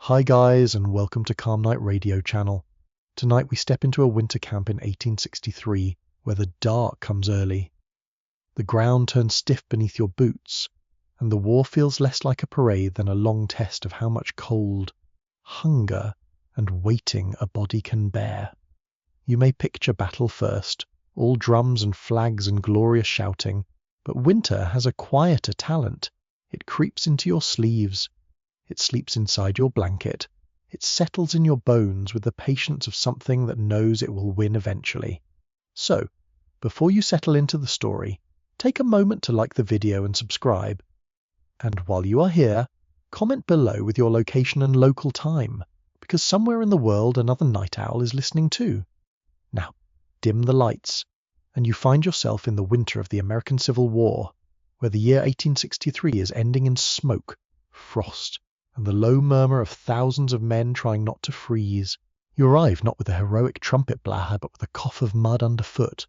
Hi guys, and welcome to Calm Night Radio channel. Tonight we step into a winter camp in 1863 where the dark comes early. The ground turns stiff beneath your boots, and the war feels less like a parade than a long test of how much cold, hunger, and waiting a body can bear. You may picture battle first, all drums and flags and glorious shouting, but winter has a quieter talent. It creeps into your sleeves. It sleeps inside your blanket. It settles in your bones with the patience of something that knows it will win eventually. So, before you settle into the story, take a moment to like the video and subscribe. And while you are here, comment below with your location and local time, because somewhere in the world another night owl is listening too. Now, dim the lights, and you find yourself in the winter of the American Civil War, where the year 1863 is ending in smoke, frost, and the low murmur of thousands of men trying not to freeze. You arrive not with a heroic trumpet blare, but with a cough of mud underfoot.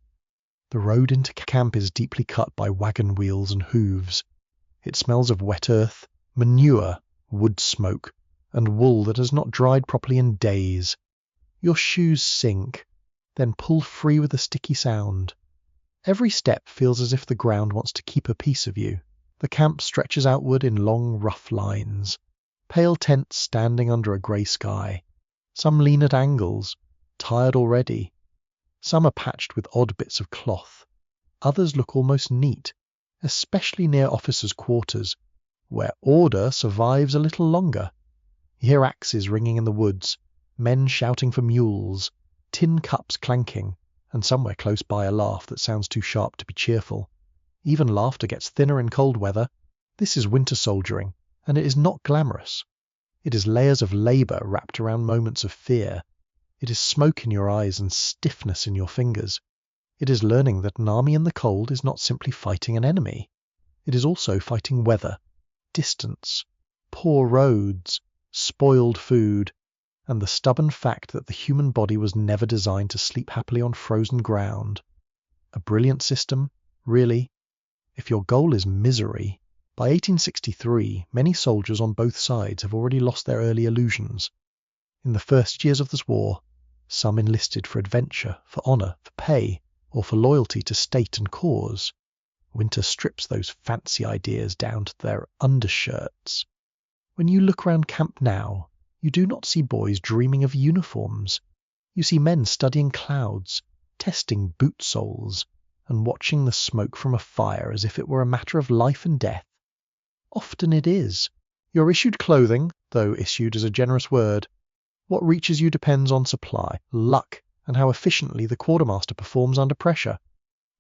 The road into camp is deeply cut by wagon wheels and hooves. It smells of wet earth, manure, wood smoke, and wool that has not dried properly in days. Your shoes sink, then pull free with a sticky sound. Every step feels as if the ground wants to keep a piece of you. The camp stretches outward in long, rough lines. Pale tents standing under a grey sky. Some lean at angles, tired already. Some are patched with odd bits of cloth. Others look almost neat, especially near officers' quarters, where order survives a little longer. You hear axes ringing in the woods, men shouting for mules, tin cups clanking, and somewhere close by a laugh that sounds too sharp to be cheerful. Even laughter gets thinner in cold weather. This is winter soldiering, and it is not glamorous. It is layers of labour wrapped around moments of fear. It is smoke in your eyes and stiffness in your fingers. It is learning that an army in the cold is not simply fighting an enemy. It is also fighting weather, distance, poor roads, spoiled food, and the stubborn fact that the human body was never designed to sleep happily on frozen ground. A brilliant system, really? If your goal is misery, by 1863, many soldiers on both sides have already lost their early illusions. In the first years of this war, some enlisted for adventure, for honour, for pay, or for loyalty to state and cause. Winter strips those fancy ideas down to their undershirts. When you look round camp now, you do not see boys dreaming of uniforms. You see men studying clouds, testing boot soles, and watching the smoke from a fire as if it were a matter of life and death. Often it is. You're issued clothing, though issued is a generous word. What reaches you depends on supply, luck, and how efficiently the quartermaster performs under pressure.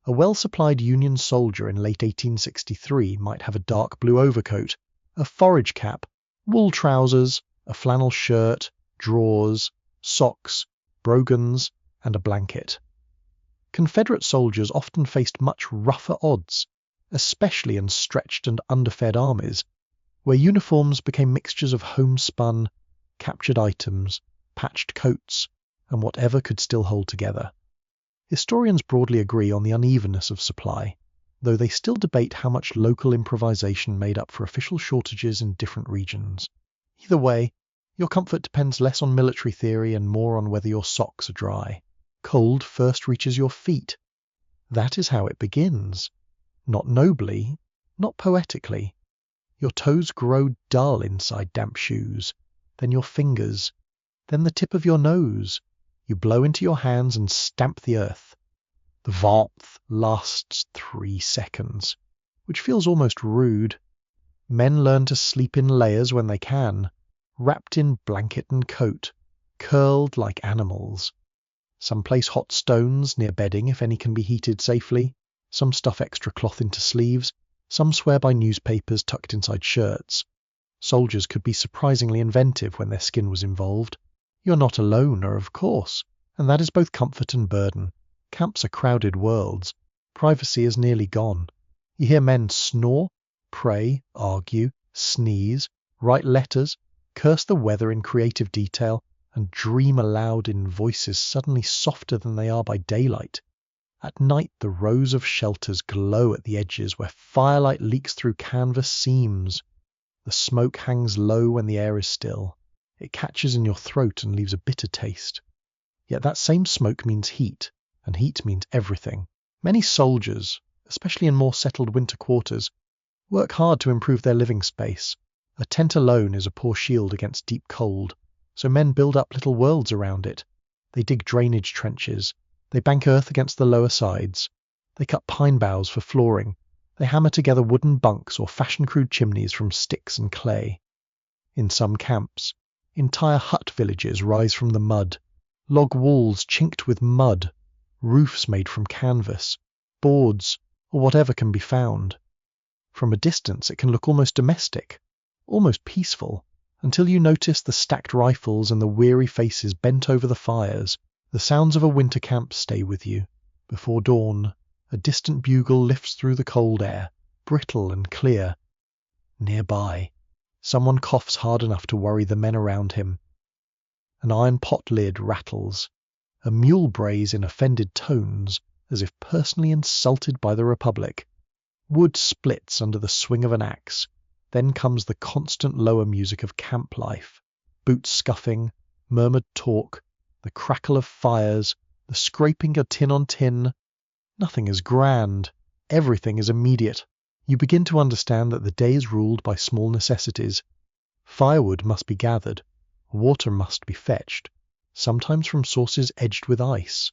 A well-supplied Union soldier in late 1863 might have a dark blue overcoat, a forage cap, wool trousers, a flannel shirt, drawers, socks, brogans, and a blanket. Confederate soldiers often faced much rougher odds, especially in stretched and underfed armies, where uniforms became mixtures of homespun, captured items, patched coats, and whatever could still hold together. Historians broadly agree on the unevenness of supply, though they still debate how much local improvisation made up for official shortages in different regions. Either way, your comfort depends less on military theory and more on whether your socks are dry. Cold first reaches your feet. That is how it begins. Not nobly, not poetically. Your toes grow dull inside damp shoes, then your fingers, then the tip of your nose. You blow into your hands and stamp the earth. The warmth lasts 3 seconds, which feels almost rude. Men learn to sleep in layers when they can, wrapped in blanket and coat, curled like animals. Some place hot stones near bedding if any can be heated safely. Some stuff extra cloth into sleeves. Some swear by newspapers tucked inside shirts. Soldiers could be surprisingly inventive when their skin was involved. You're not a loner, of course, and that is both comfort and burden. Camps are crowded worlds. Privacy is nearly gone. You hear men snore, pray, argue, sneeze, write letters, curse the weather in creative detail, and dream aloud in voices suddenly softer than they are by daylight. At night the rows of shelters glow at the edges where firelight leaks through canvas seams. The smoke hangs low when the air is still. It catches in your throat and leaves a bitter taste. Yet that same smoke means heat, and heat means everything. Many soldiers, especially in more settled winter quarters, work hard to improve their living space. A tent alone is a poor shield against deep cold, so men build up little worlds around it. They dig drainage trenches. They bank earth against the lower sides. They cut pine boughs for flooring. They hammer together wooden bunks or fashion-crude chimneys from sticks and clay. In some camps, entire hut villages rise from the mud. Log walls chinked with mud, roofs made from canvas, boards, or whatever can be found. From a distance it can look almost domestic, almost peaceful, until you notice the stacked rifles and the weary faces bent over the fires. The sounds of a winter camp stay with you. Before dawn, a distant bugle lifts through the cold air, brittle and clear. Nearby, someone coughs hard enough to worry the men around him. An iron pot lid rattles. A mule brays in offended tones, as if personally insulted by the Republic. Wood splits under the swing of an axe. Then comes the constant lower music of camp life. Boots scuffing, murmured talk, the crackle of fires, the scraping of tin on tin. Nothing is grand. Everything is immediate. You begin to understand that the day is ruled by small necessities. Firewood must be gathered. Water must be fetched, sometimes from sources edged with ice.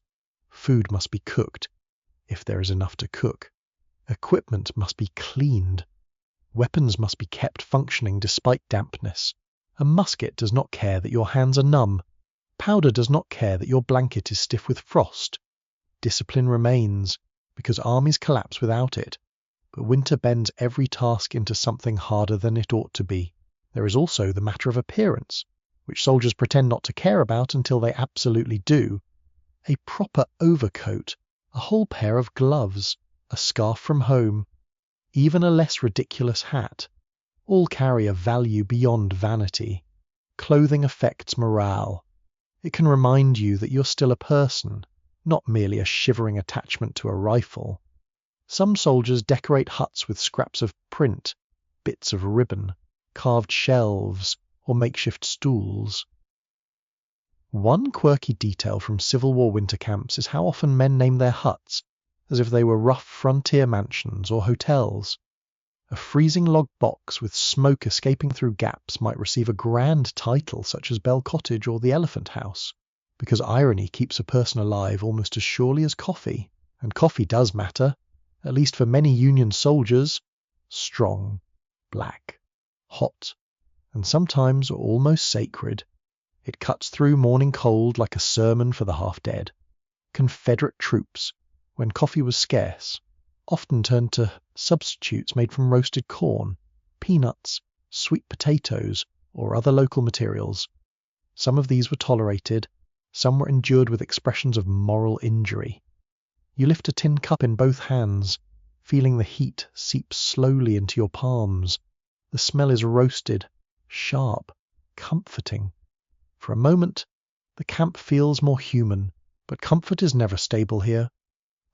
Food must be cooked, if there is enough to cook. Equipment must be cleaned. Weapons must be kept functioning despite dampness. A musket does not care that your hands are numb. Powder does not care that your blanket is stiff with frost. Discipline remains, because armies collapse without it. But winter bends every task into something harder than it ought to be. There is also the matter of appearance, which soldiers pretend not to care about until they absolutely do. A proper overcoat, a whole pair of gloves, a scarf from home, even a less ridiculous hat, all carry a value beyond vanity. Clothing affects morale. It can remind you that you're still a person, not merely a shivering attachment to a rifle. Some soldiers decorate huts with scraps of print, bits of ribbon, carved shelves, or makeshift stools. One quirky detail from Civil War winter camps is how often men name their huts, as if they were rough frontier mansions or hotels. A freezing log box with smoke escaping through gaps might receive a grand title such as Bell Cottage or the Elephant House, because irony keeps a person alive almost as surely as coffee. And coffee does matter, at least for many Union soldiers. Strong, black, hot, and sometimes almost sacred. It cuts through morning cold like a sermon for the half-dead. Confederate troops, when coffee was scarce, often turned to substitutes made from roasted corn, peanuts, sweet potatoes, or other local materials. Some of these were tolerated, some were endured with expressions of moral injury. You lift a tin cup in both hands, feeling the heat seep slowly into your palms. The smell is roasted, sharp, comforting. For a moment, the camp feels more human, but comfort is never stable here.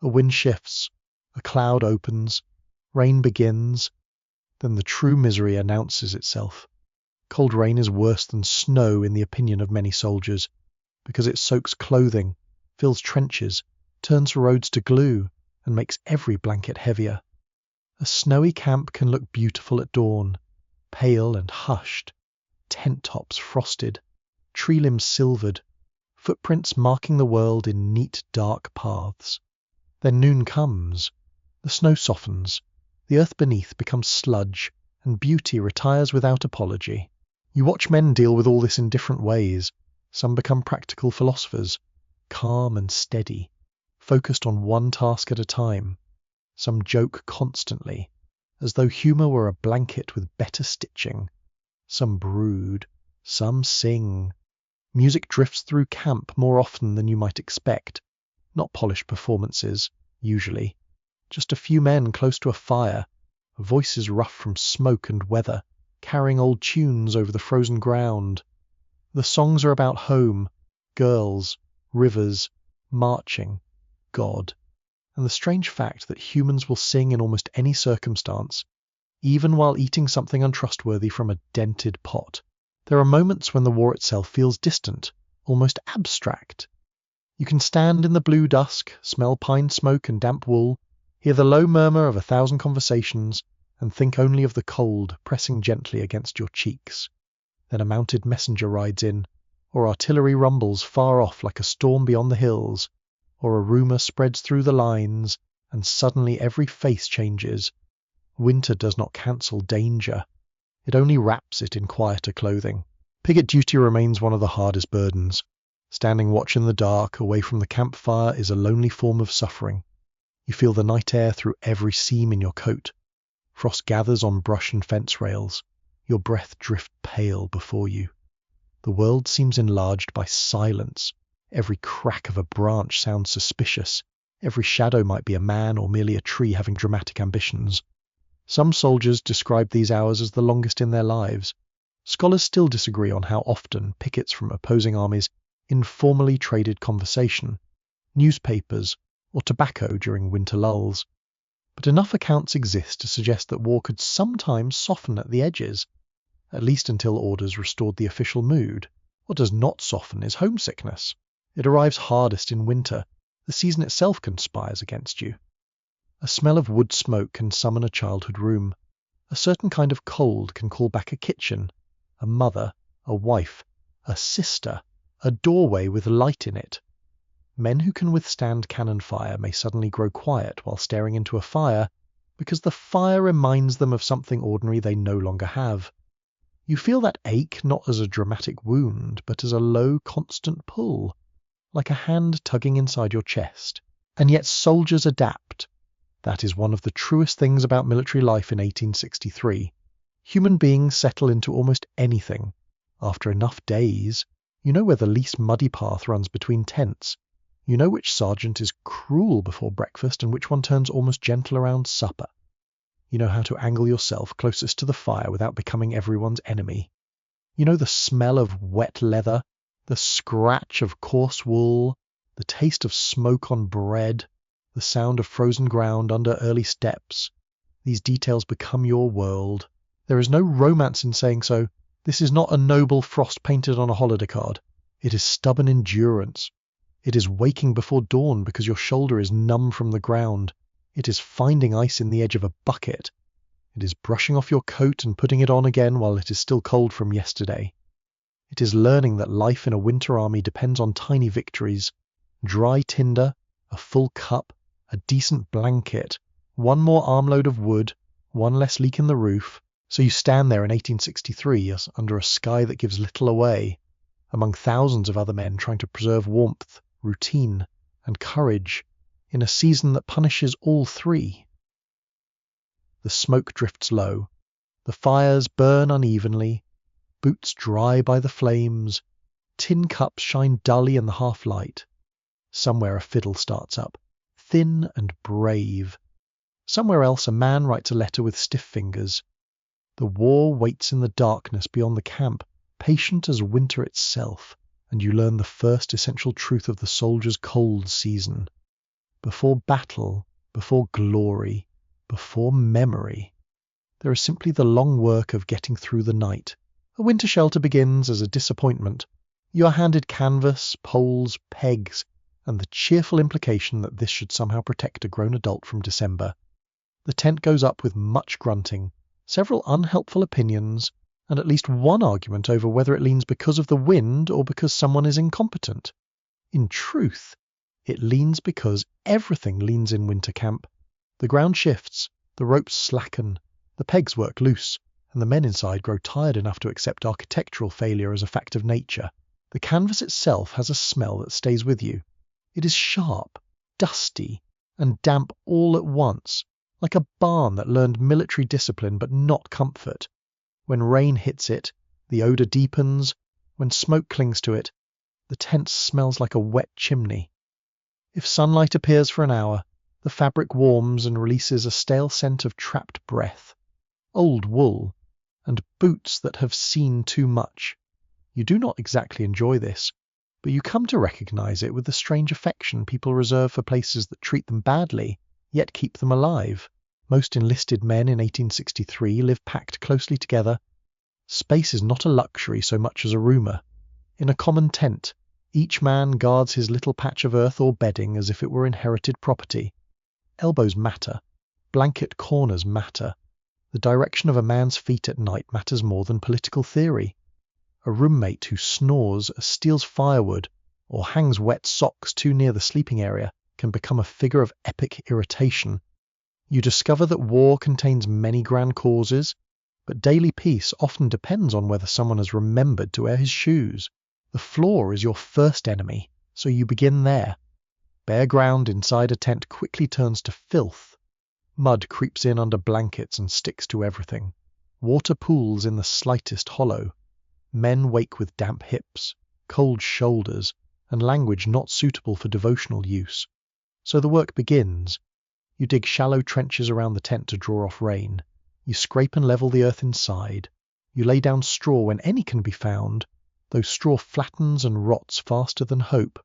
A wind shifts, a cloud opens, rain begins, then the true misery announces itself. Cold rain is worse than snow in the opinion of many soldiers, because it soaks clothing, fills trenches, turns roads to glue, and makes every blanket heavier. A snowy camp can look beautiful at dawn, pale and hushed, tent tops frosted, tree limbs silvered, footprints marking the world in neat dark paths. Then noon comes, the snow softens, the earth beneath becomes sludge, and beauty retires without apology. You watch men deal with all this in different ways. Some become practical philosophers, calm and steady, focused on one task at a time. Some joke constantly, as though humour were a blanket with better stitching. Some brood, some sing. Music drifts through camp more often than you might expect. Not polished performances, usually. Just a few men close to a fire, voices rough from smoke and weather, carrying old tunes over the frozen ground. The songs are about home, girls, rivers, marching, God, and the strange fact that humans will sing in almost any circumstance, even while eating something untrustworthy from a dented pot. There are moments when the war itself feels distant, almost abstract. You can stand in the blue dusk, smell pine smoke and damp wool, hear the low murmur of 1,000 conversations, and think only of the cold pressing gently against your cheeks. Then a mounted messenger rides in, or artillery rumbles far off like a storm beyond the hills, or a rumour spreads through the lines, and suddenly every face changes. Winter does not cancel danger. It only wraps it in quieter clothing. Picket duty remains one of the hardest burdens. Standing watch in the dark, away from the campfire, is a lonely form of suffering. You feel the night air through every seam in your coat. Frost gathers on brush and fence rails. Your breath drifts pale before you. The world seems enlarged by silence. Every crack of a branch sounds suspicious. Every shadow might be a man or merely a tree having dramatic ambitions. Some soldiers describe these hours as the longest in their lives. Scholars still disagree on how often pickets from opposing armies informally traded conversation, newspapers, or tobacco during winter lulls. But enough accounts exist to suggest that war could sometimes soften at the edges, at least until orders restored the official mood. What does not soften is homesickness. It arrives hardest in winter. The season itself conspires against you. A smell of wood smoke can summon a childhood room. A certain kind of cold can call back a kitchen, a mother, a wife, a sister, a doorway with light in it. Men who can withstand cannon fire may suddenly grow quiet while staring into a fire, because the fire reminds them of something ordinary they no longer have. You feel that ache not as a dramatic wound, but as a low, constant pull, like a hand tugging inside your chest. And yet soldiers adapt. That is one of the truest things about military life in 1863. Human beings settle into almost anything. After enough days, you know where the least muddy path runs between tents. You know which sergeant is cruel before breakfast and which one turns almost gentle around supper. You know how to angle yourself closest to the fire without becoming everyone's enemy. You know the smell of wet leather, the scratch of coarse wool, the taste of smoke on bread, the sound of frozen ground under early steps. These details become your world. There is no romance in saying so. This is not a noble frost painted on a holiday card. It is stubborn endurance. It is waking before dawn because your shoulder is numb from the ground. It is finding ice in the edge of a bucket. It is brushing off your coat and putting it on again while it is still cold from yesterday. It is learning that life in a winter army depends on tiny victories. Dry tinder, a full cup, a decent blanket, one more armload of wood, one less leak in the roof. So you stand there in 1863 under a sky that gives little away, among thousands of other men trying to preserve warmth, routine, and courage, in a season that punishes all three. The smoke drifts low. The fires burn unevenly. Boots dry by the flames. Tin cups shine dully in the half-light. Somewhere a fiddle starts up, thin and brave. Somewhere else a man writes a letter with stiff fingers. The war waits in the darkness beyond the camp, patient as winter itself, and you learn the first essential truth of the soldier's cold season. Before battle, before glory, before memory, there is simply the long work of getting through the night. A winter shelter begins as a disappointment. You are handed canvas, poles, pegs, and the cheerful implication that this should somehow protect a grown adult from December. The tent goes up with much grunting, several unhelpful opinions, and at least one argument over whether it leans because of the wind or because someone is incompetent. In truth, it leans because everything leans in winter camp. The ground shifts, the ropes slacken, the pegs work loose, and the men inside grow tired enough to accept architectural failure as a fact of nature. The canvas itself has a smell that stays with you. It is sharp, dusty, and damp all at once, like a barn that learned military discipline but not comfort. When rain hits it, the odour deepens. When smoke clings to it, the tent smells like a wet chimney. If sunlight appears for an hour, the fabric warms and releases a stale scent of trapped breath, old wool, and boots that have seen too much. You do not exactly enjoy this, but you come to recognise it with the strange affection people reserve for places that treat them badly, yet keep them alive. Most enlisted men in 1863 live packed closely together. Space is not a luxury so much as a rumour. In a common tent, each man guards his little patch of earth or bedding as if it were inherited property. Elbows matter. Blanket corners matter. The direction of a man's feet at night matters more than political theory. A roommate who snores, steals firewood, or hangs wet socks too near the sleeping area can become a figure of epic irritation. You discover that war contains many grand causes, but daily peace often depends on whether someone has remembered to wear his shoes. The floor is your first enemy, so you begin there. Bare ground inside a tent quickly turns to filth. Mud creeps in under blankets and sticks to everything. Water pools in the slightest hollow. Men wake with damp hips, cold shoulders, and language not suitable for devotional use. So the work begins. You dig shallow trenches around the tent to draw off rain. You scrape and level the earth inside. You lay down straw when any can be found, though straw flattens and rots faster than hope.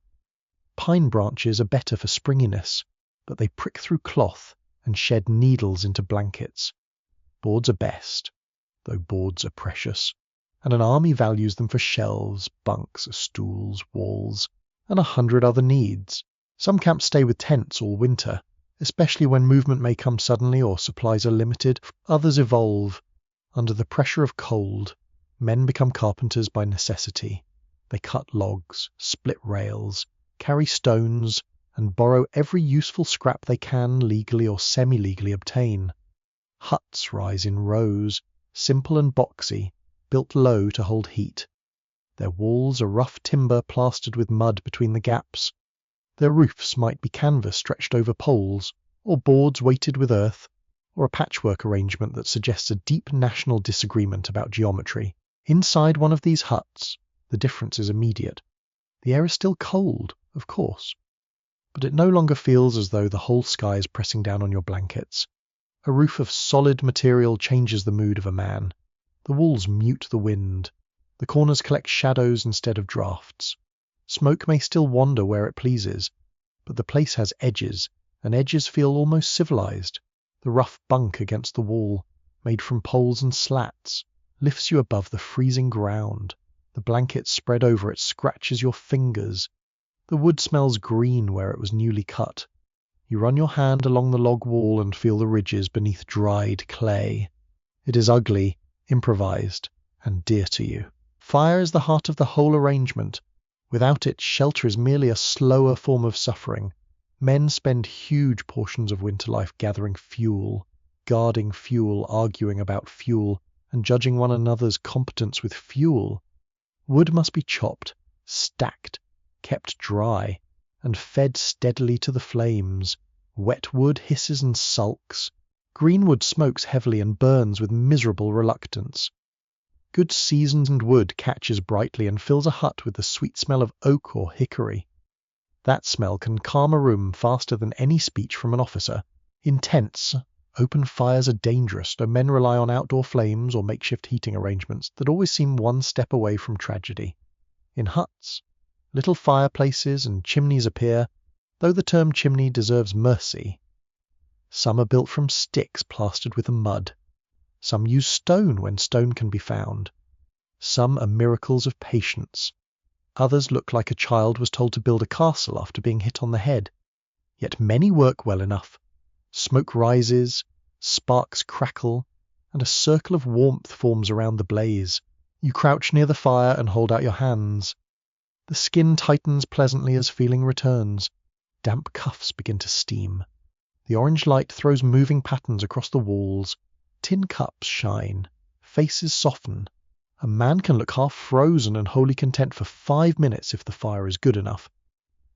Pine branches are better for springiness, but they prick through cloth and shed needles into blankets. Boards are best, though boards are precious, and an army values them for shelves, bunks, stools, walls, and 100 other needs. Some camps stay with tents all winter, especially when movement may come suddenly or supplies are limited. Others evolve. Under the pressure of cold, men become carpenters by necessity. They cut logs, split rails, carry stones, and borrow every useful scrap they can legally or semi-legally obtain. Huts rise in rows, simple and boxy, built low to hold heat. Their walls are rough timber plastered with mud between the gaps. Their roofs might be canvas stretched over poles, or boards weighted with earth, or a patchwork arrangement that suggests a deep national disagreement about geometry. Inside one of these huts, the difference is immediate. The air is still cold, of course, but it no longer feels as though the whole sky is pressing down on your blankets. A roof of solid material changes the mood of a man. The walls mute the wind. The corners collect shadows instead of drafts. Smoke may still wander where it pleases, but the place has edges, and edges feel almost civilized. The rough bunk against the wall, made from poles and slats, lifts you above the freezing ground. The blanket spread over it scratches your fingers. The wood smells green where it was newly cut. You run your hand along the log wall and feel the ridges beneath dried clay. It is ugly, improvised, and dear to you. Fire is the heart of the whole arrangement. Without it, shelter is merely a slower form of suffering. Men spend huge portions of winter life gathering fuel, guarding fuel, arguing about fuel, and judging one another's competence with fuel. Wood must be chopped, stacked, kept dry, and fed steadily to the flames. Wet wood hisses and sulks. Green wood smokes heavily and burns with miserable reluctance. Good seasoned wood catches brightly and fills a hut with the sweet smell of oak or hickory. That smell can calm a room faster than any speech from an officer. In tents, open fires are dangerous, though men rely on outdoor flames or makeshift heating arrangements that always seem one step away from tragedy. In huts, little fireplaces and chimneys appear, though the term chimney deserves mercy. Some are built from sticks plastered with mud. Some use stone when stone can be found. Some are miracles of patience. Others look like a child was told to build a castle after being hit on the head. Yet many work well enough. Smoke rises, sparks crackle, and a circle of warmth forms around the blaze. You crouch near the fire and hold out your hands. The skin tightens pleasantly as feeling returns. Damp cuffs begin to steam. The orange light throws moving patterns across the walls. Tin cups shine. Faces soften. A man can look half frozen and wholly content for 5 minutes if the fire is good enough.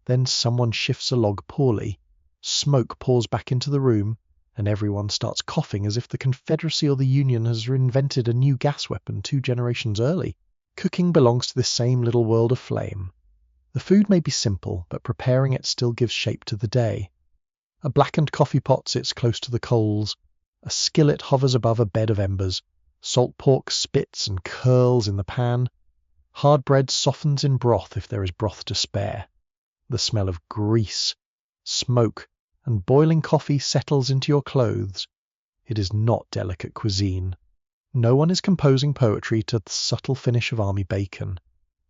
Then someone shifts a log poorly. Smoke pours back into the room, and everyone starts coughing as if the Confederacy or the Union has invented a new gas weapon 2 generations early. Cooking belongs to this same little world of flame. The food may be simple, but preparing it still gives shape to the day. A blackened coffee pot sits close to the coals. A skillet hovers above a bed of embers. Salt pork spits and curls in the pan. Hard bread softens in broth if there is broth to spare. The smell of grease, smoke, and boiling coffee settles into your clothes. It is not delicate cuisine. No one is composing poetry to the subtle finish of army bacon.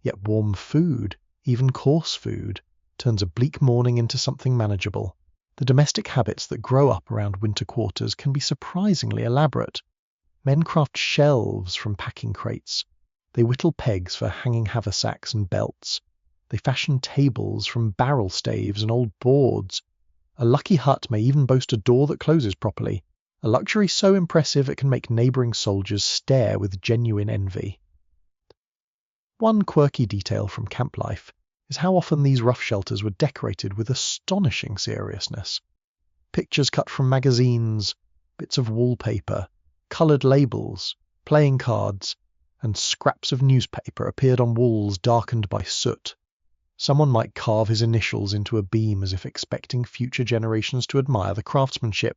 Yet warm food, even coarse food, turns a bleak morning into something manageable. The domestic habits that grow up around winter quarters can be surprisingly elaborate. Men craft shelves from packing crates. They whittle pegs for hanging haversacks and belts. They fashion tables from barrel staves and old boards. A lucky hut may even boast a door that closes properly, a luxury so impressive it can make neighbouring soldiers stare with genuine envy. One quirky detail from camp life is how often these rough shelters were decorated with astonishing seriousness. Pictures cut from magazines, bits of wallpaper, coloured labels, playing cards, and scraps of newspaper appeared on walls darkened by soot. Someone might carve his initials into a beam as if expecting future generations to admire the craftsmanship,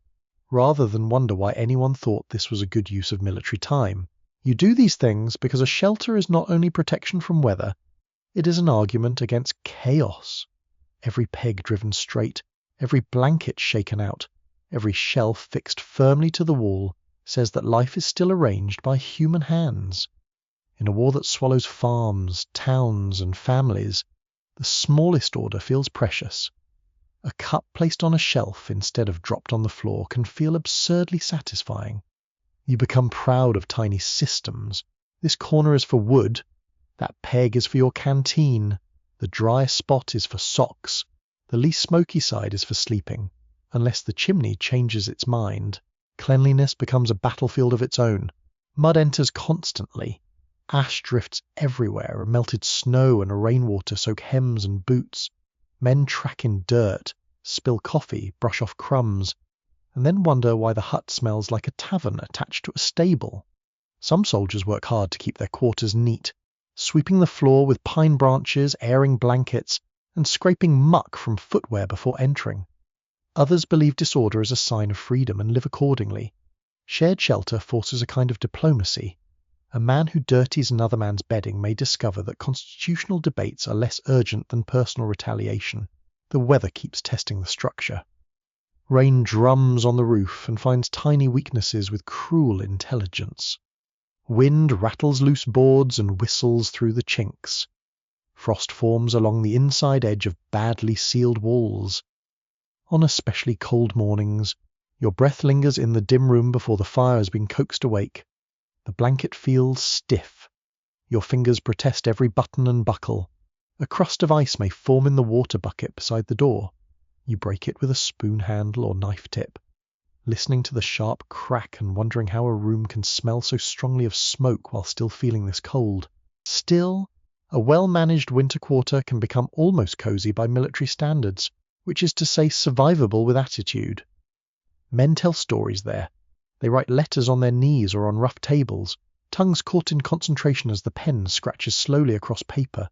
rather than wonder why anyone thought this was a good use of military time. You do these things because a shelter is not only protection from weather, it is an argument against chaos. Every peg driven straight, every blanket shaken out, every shelf fixed firmly to the wall says that life is still arranged by human hands. In a war that swallows farms, towns, and families, the smallest order feels precious. A cup placed on a shelf instead of dropped on the floor can feel absurdly satisfying. You become proud of tiny systems. This corner is for wood, that peg is for your canteen, the dry spot is for socks, the least smoky side is for sleeping. Unless the chimney changes its mind, cleanliness becomes a battlefield of its own. Mud enters constantly. Ash drifts everywhere, melted snow and rainwater soak hems and boots. Men track in dirt, spill coffee, brush off crumbs, and then wonder why the hut smells like a tavern attached to a stable. Some soldiers work hard to keep their quarters neat, sweeping the floor with pine branches, airing blankets, and scraping muck from footwear before entering. Others believe disorder is a sign of freedom and live accordingly. Shared shelter forces a kind of diplomacy. A man who dirties another man's bedding may discover that constitutional debates are less urgent than personal retaliation. The weather keeps testing the structure. Rain drums on the roof and finds tiny weaknesses with cruel intelligence. Wind rattles loose boards and whistles through the chinks. Frost forms along the inside edge of badly sealed walls. On especially cold mornings, your breath lingers in the dim room before the fire has been coaxed awake. The blanket feels stiff. Your fingers protest every button and buckle. A crust of ice may form in the water bucket beside the door. You break it with a spoon handle or knife tip, listening to the sharp crack and wondering how a room can smell so strongly of smoke while still feeling this cold. Still, a well-managed winter quarter can become almost cozy by military standards, which is to say survivable with attitude. Men tell stories there. They write letters on their knees or on rough tables, tongues caught in concentration as the pen scratches slowly across paper.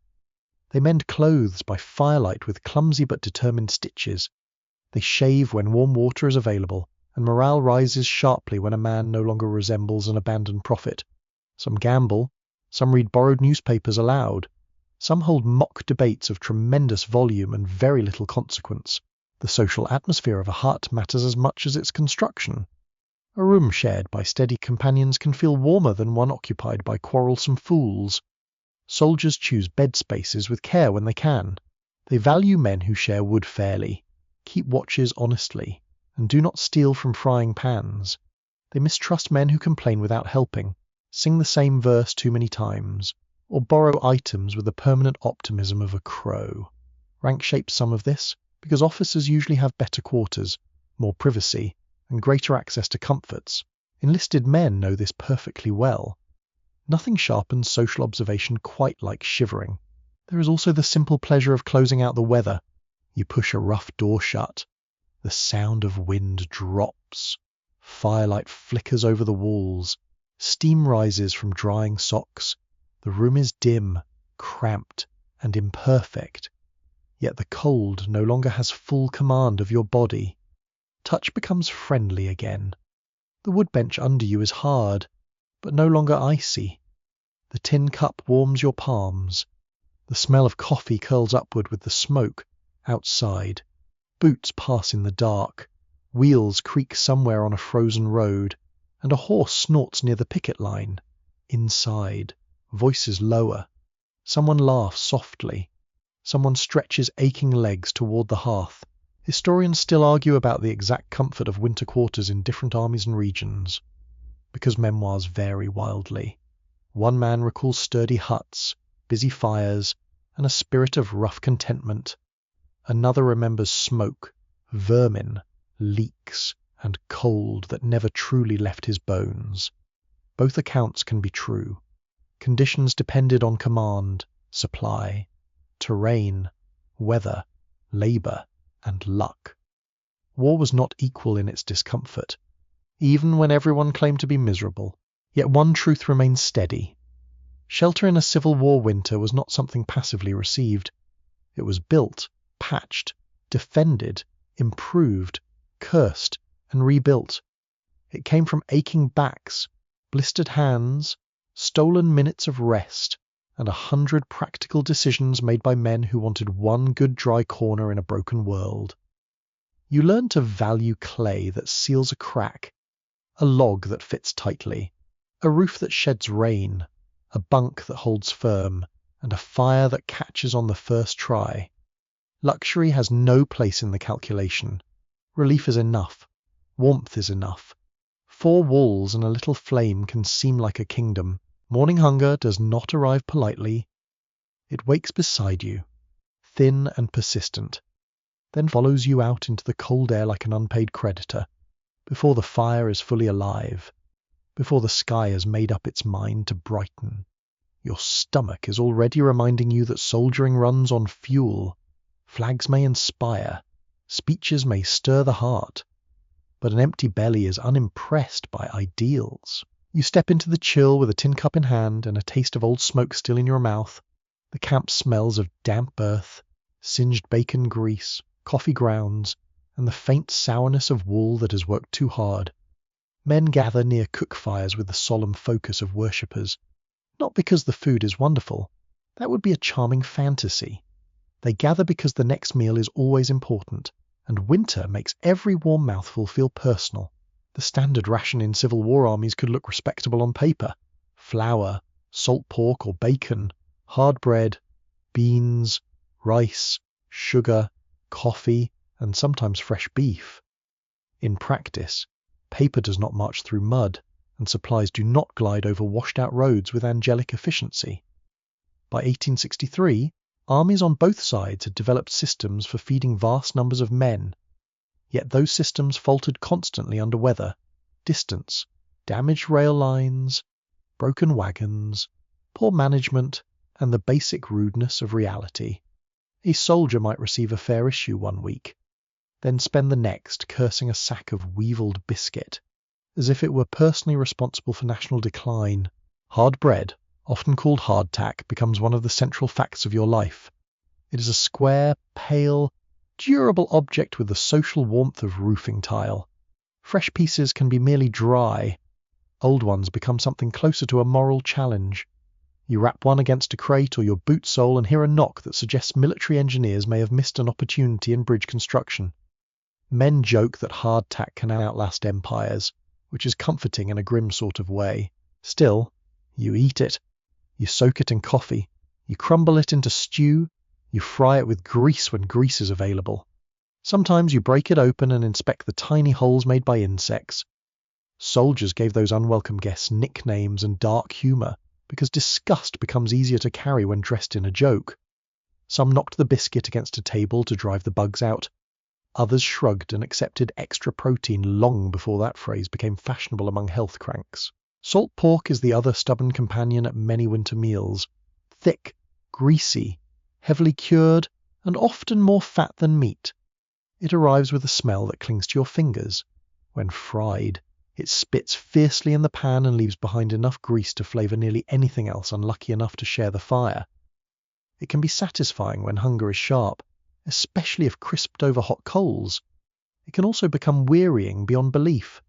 They mend clothes by firelight with clumsy but determined stitches. They shave when warm water is available, and morale rises sharply when a man no longer resembles an abandoned prophet. Some gamble, some read borrowed newspapers aloud, some hold mock debates of tremendous volume and very little consequence. The social atmosphere of a hut matters as much as its construction. A room shared by steady companions can feel warmer than one occupied by quarrelsome fools. Soldiers choose bed spaces with care when they can. They value men who share wood fairly, keep watches honestly, and do not steal from frying pans. They mistrust men who complain without helping, sing the same verse too many times, or borrow items with the permanent optimism of a crow. Rank shapes some of this, because officers usually have better quarters, more privacy, and greater access to comforts. Enlisted men know this perfectly well. Nothing sharpens social observation quite like shivering. There is also the simple pleasure of closing out the weather. You push a rough door shut. The sound of wind drops. Firelight flickers over the walls. Steam rises from drying socks. The room is dim, cramped, and imperfect. Yet the cold no longer has full command of your body. Touch becomes friendly again. The wood bench under you is hard, but no longer icy. The tin cup warms your palms. The smell of coffee curls upward with the smoke. Outside, boots pass in the dark. Wheels creak somewhere on a frozen road. and a horse snorts near the picket line. Inside, voices lower. Someone laughs softly. Someone stretches aching legs toward the hearth. Historians still argue about the exact comfort of winter quarters in different armies and regions, because memoirs vary wildly. One man recalls sturdy huts, busy fires, and a spirit of rough contentment. Another remembers smoke, vermin, leaks, and cold that never truly left his bones. Both accounts can be true. Conditions depended on command, supply, terrain, weather, labour, and luck. War was not equal in its discomfort, even when everyone claimed to be miserable. Yet one truth remains steady. Shelter in a Civil War winter was not something passively received. It was built, patched, defended, improved, cursed, and rebuilt. It came from aching backs, blistered hands, stolen minutes of rest, and 100 practical decisions made by men who wanted one good dry corner in a broken world. You learn to value clay that seals a crack, a log that fits tightly, a roof that sheds rain, a bunk that holds firm, and a fire that catches on the first try. Luxury has no place in the calculation. Relief is enough. Warmth is enough. 4 walls and a little flame can seem like a kingdom. Morning hunger does not arrive politely. It wakes beside you, thin and persistent, then follows you out into the cold air like an unpaid creditor, before the fire is fully alive, before the sky has made up its mind to brighten. Your stomach is already reminding you that soldiering runs on fuel. Flags may inspire, speeches may stir the heart, but an empty belly is unimpressed by ideals. You step into the chill with a tin cup in hand and a taste of old smoke still in your mouth. The camp smells of damp earth, singed bacon grease, coffee grounds, and the faint sourness of wool that has worked too hard. Men gather near cook fires with the solemn focus of worshippers, not because the food is wonderful. That would be a charming fantasy. They gather because the next meal is always important, and winter makes every warm mouthful feel personal. The standard ration in Civil War armies could look respectable on paper. Flour, salt pork or bacon, hard bread, beans, rice, sugar, coffee, and sometimes fresh beef. In practice, paper does not march through mud, and supplies do not glide over washed-out roads with angelic efficiency. By 1863, armies on both sides had developed systems for feeding vast numbers of men. Yet those systems faltered constantly under weather, distance, damaged rail lines, broken wagons, poor management, and the basic rudeness of reality. A soldier might receive a fair issue one week, then spend the next cursing a sack of weevilled biscuit, as if it were personally responsible for national decline. Hard bread, often called hardtack, becomes one of the central facts of your life. It is a square, pale, durable object with the social warmth of roofing tile. Fresh pieces can be merely dry. Old ones become something closer to a moral challenge. You rap one against a crate or your boot sole and hear a knock that suggests military engineers may have missed an opportunity in bridge construction. Men joke that hardtack can outlast empires, which is comforting in a grim sort of way. Still, you eat it. You soak it in coffee. You crumble it into stew. You fry it with grease when grease is available. Sometimes you break it open and inspect the tiny holes made by insects. Soldiers gave those unwelcome guests nicknames and dark humour, because disgust becomes easier to carry when dressed in a joke. Some knocked the biscuit against a table to drive the bugs out. Others shrugged and accepted extra protein long before that phrase became fashionable among health cranks. Salt pork is the other stubborn companion at many winter meals. Thick, greasy, heavily cured, and often more fat than meat. It arrives with a smell that clings to your fingers. When fried, it spits fiercely in the pan and leaves behind enough grease to flavour nearly anything else unlucky enough to share the fire. It can be satisfying when hunger is sharp, especially if crisped over hot coals. It can also become wearying beyond belief.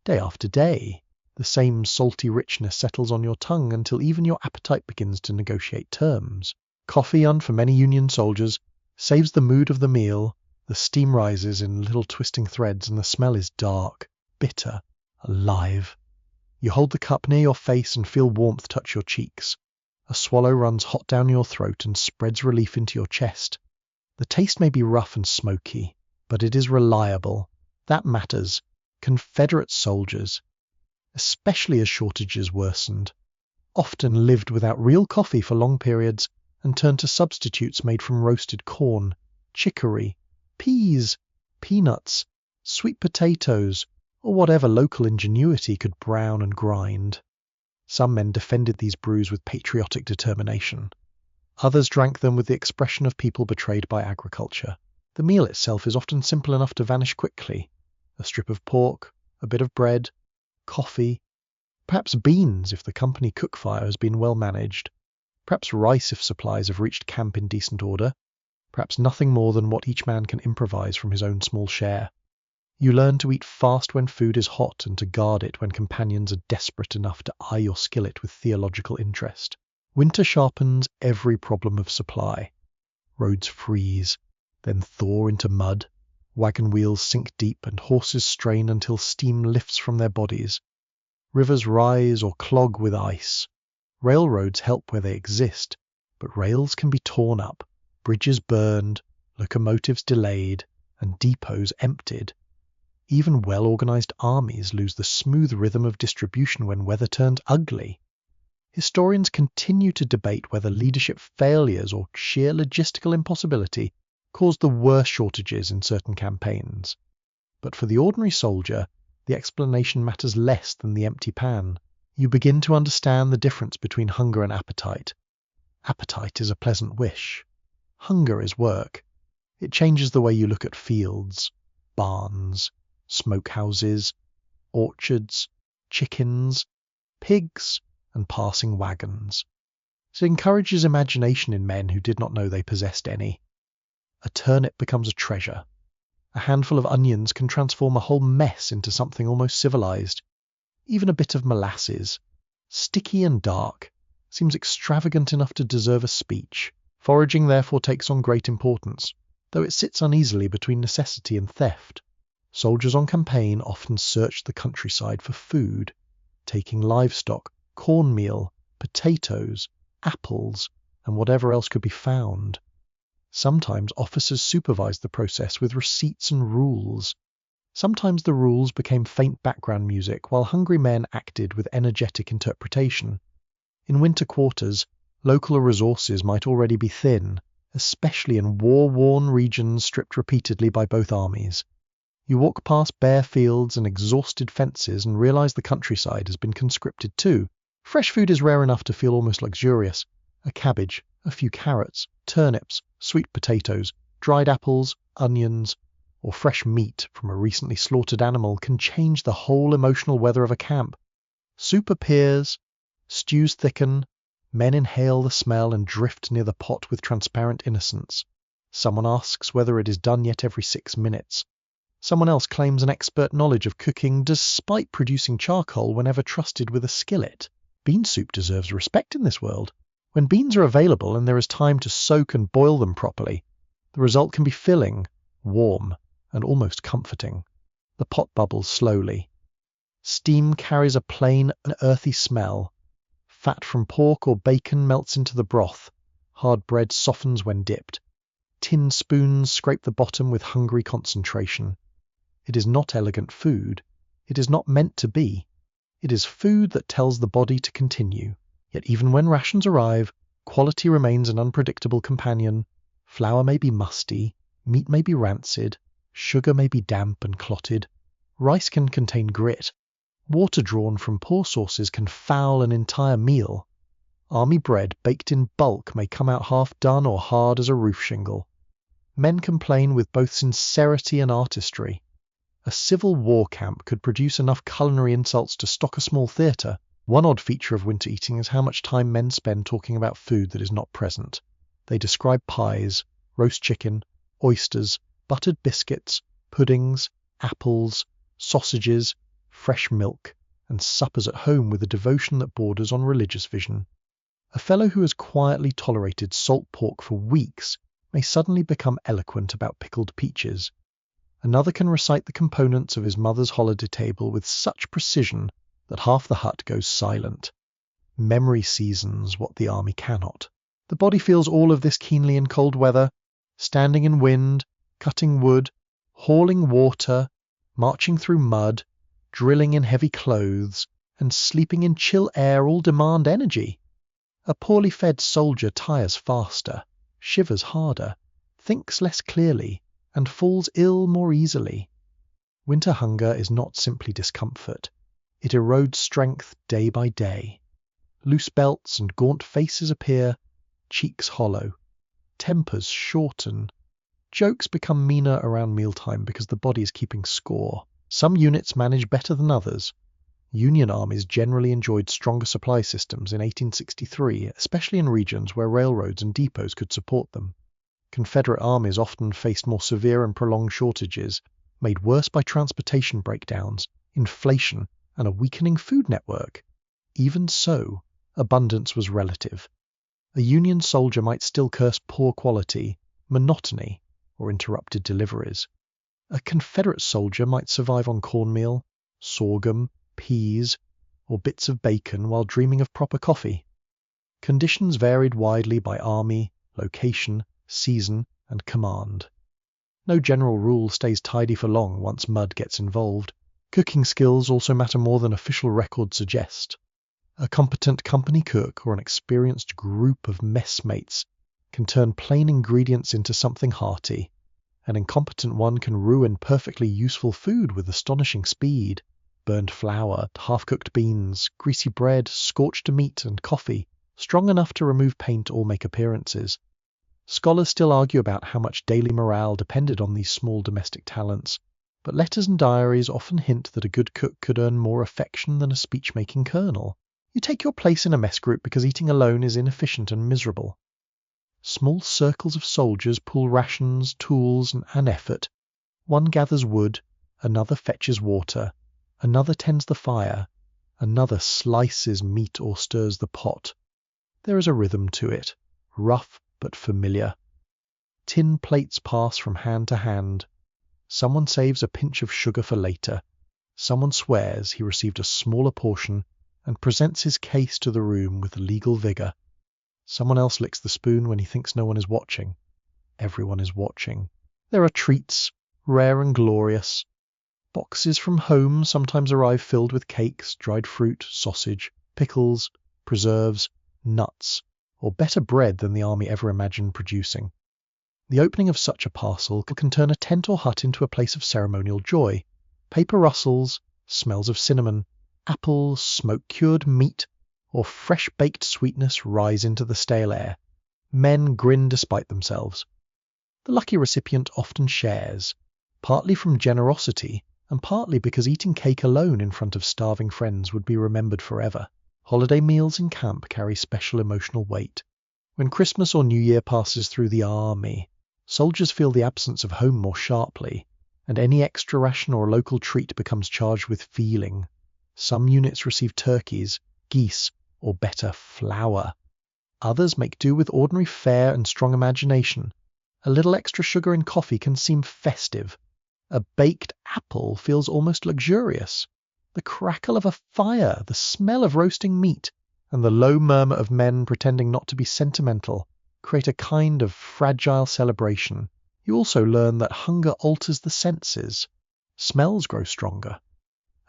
Day after day, the same salty richness settles on your tongue until even your appetite begins to negotiate terms. Coffee, for many Union soldiers, saves the mood of the meal. The steam rises in little twisting threads and the smell is dark, bitter, alive. You hold the cup near your face and feel warmth touch your cheeks. A swallow runs hot down your throat and spreads relief into your chest. The taste may be rough and smoky, but it is reliable. That matters. Confederate soldiers, especially as shortages worsened, often lived without real coffee for long periods and turned to substitutes made from roasted corn, chicory, peas, peanuts, sweet potatoes, or whatever local ingenuity could brown and grind. Some men defended these brews with patriotic determination. Others drank them with the expression of people betrayed by agriculture. The meal itself is often simple enough to vanish quickly. A strip of pork, a bit of bread, coffee, perhaps beans if the company cook fire has been well managed, perhaps rice if supplies have reached camp in decent order, perhaps nothing more than what each man can improvise from his own small share. You learn to eat fast when food is hot and to guard it when companions are desperate enough to eye your skillet with theological interest. Winter sharpens every problem of supply. Roads freeze, then thaw into mud, wagon wheels sink deep and horses strain until steam lifts from their bodies. Rivers rise or clog with ice. Railroads help where they exist, but rails can be torn up, bridges burned, locomotives delayed, and depots emptied. Even well-organized armies lose the smooth rhythm of distribution when weather turns ugly. Historians continue to debate whether leadership failures or sheer logistical impossibility caused the worst shortages in certain campaigns. But for the ordinary soldier, the explanation matters less than the empty pan. You begin to understand the difference between hunger and appetite. Appetite is a pleasant wish. Hunger is work. It changes the way you look at fields, barns, smokehouses, orchards, chickens, pigs, and passing wagons. It encourages imagination in men who did not know they possessed any. A turnip becomes a treasure. A handful of onions can transform a whole mess into something almost civilized. Even a bit of molasses, sticky and dark, seems extravagant enough to deserve a speech. Foraging therefore takes on great importance, though it sits uneasily between necessity and theft. Soldiers on campaign often search the countryside for food, taking livestock, cornmeal, potatoes, apples, and whatever else could be found. Sometimes officers supervised the process with receipts and rules. Sometimes the rules became faint background music while hungry men acted with energetic interpretation. In winter quarters, local resources might already be thin, especially in war-worn regions stripped repeatedly by both armies. You walk past bare fields and exhausted fences and realize the countryside has been conscripted too. Fresh food is rare enough to feel almost luxurious. A cabbage, a few carrots, turnips, sweet potatoes, dried apples, onions, or fresh meat from a recently slaughtered animal can change the whole emotional weather of a camp. Soup appears, stews thicken, men inhale the smell and drift near the pot with transparent innocence. Someone asks whether it is done yet every 6 minutes. Someone else claims an expert knowledge of cooking despite producing charcoal whenever trusted with a skillet. Bean soup deserves respect in this world. When beans are available and there is time to soak and boil them properly, the result can be filling, warm, and almost comforting. The pot bubbles slowly. Steam carries a plain and earthy smell. Fat from pork or bacon melts into the broth. Hard bread softens when dipped. Tin spoons scrape the bottom with hungry concentration. It is not elegant food. It is not meant to be. It is food that tells the body to continue. Yet even when rations arrive, quality remains an unpredictable companion. Flour may be musty, meat may be rancid, sugar may be damp and clotted. Rice can contain grit. Water drawn from poor sources can foul an entire meal. Army bread baked in bulk may come out half done or hard as a roof shingle. Men complain with both sincerity and artistry. A civil war camp could produce enough culinary insults to stock a small theatre. One odd feature of winter eating is how much time men spend talking about food that is not present. They describe pies, roast chicken, oysters, buttered biscuits, puddings, apples, sausages, fresh milk, and suppers at home with a devotion that borders on religious vision. A fellow who has quietly tolerated salt pork for weeks may suddenly become eloquent about pickled peaches. Another can recite the components of his mother's holiday table with such precision that half the hut goes silent. Memory seasons what the army cannot. The body feels all of this keenly in cold weather, standing in wind, cutting wood, hauling water, marching through mud, drilling in heavy clothes, and sleeping in chill air all demand energy. A poorly fed soldier tires faster, shivers harder, thinks less clearly, and falls ill more easily. Winter hunger is not simply discomfort. It erodes strength day by day. Loose belts and gaunt faces appear, cheeks hollow, tempers shorten. Jokes become meaner around mealtime because the body is keeping score. Some units manage better than others. Union armies generally enjoyed stronger supply systems in 1863, especially in regions where railroads and depots could support them. Confederate armies often faced more severe and prolonged shortages, made worse by transportation breakdowns, inflation, and a weakening food network. Even so, abundance was relative. A Union soldier might still curse poor quality, monotony, or interrupted deliveries. A Confederate soldier might survive on cornmeal, sorghum, peas, or bits of bacon while dreaming of proper coffee. Conditions varied widely by army, location, season, and command. No general rule stays tidy for long once mud gets involved. Cooking skills also matter more than official records suggest. A competent company cook or an experienced group of messmates can turn plain ingredients into something hearty. An incompetent one can ruin perfectly useful food with astonishing speed. Burned flour, half-cooked beans, greasy bread, scorched meat, and coffee, strong enough to remove paint or make appearances. Scholars still argue about how much daily morale depended on these small domestic talents, but letters and diaries often hint that a good cook could earn more affection than a speech-making colonel. You take your place in a mess group because eating alone is inefficient and miserable. Small circles of soldiers pool rations, tools, and effort. One gathers wood, another fetches water, another tends the fire, another slices meat or stirs the pot. There is a rhythm to it, rough but familiar. Tin plates pass from hand to hand. Someone saves a pinch of sugar for later. Someone swears he received a smaller portion and presents his case to the room with legal vigor. Someone else licks the spoon when he thinks no one is watching. Everyone is watching. There are treats, rare and glorious. Boxes from home sometimes arrive filled with cakes, dried fruit, sausage, pickles, preserves, nuts, or better bread than the army ever imagined producing. The opening of such a parcel can turn a tent or hut into a place of ceremonial joy. Paper rustles, smells of cinnamon, apples, smoke-cured meat, or fresh-baked sweetness rise into the stale air. Men grin despite themselves. The lucky recipient often shares, partly from generosity and partly because eating cake alone in front of starving friends would be remembered forever. Holiday meals in camp carry special emotional weight. When Christmas or New Year passes through the army, soldiers feel the absence of home more sharply, and any extra ration or local treat becomes charged with feeling. Some units receive turkeys, geese, or better, flour. Others make do with ordinary fare and strong imagination. A little extra sugar in coffee can seem festive. A baked apple feels almost luxurious. The crackle of a fire, the smell of roasting meat, and the low murmur of men pretending not to be sentimental create a kind of fragile celebration. You also learn that hunger alters the senses. Smells grow stronger.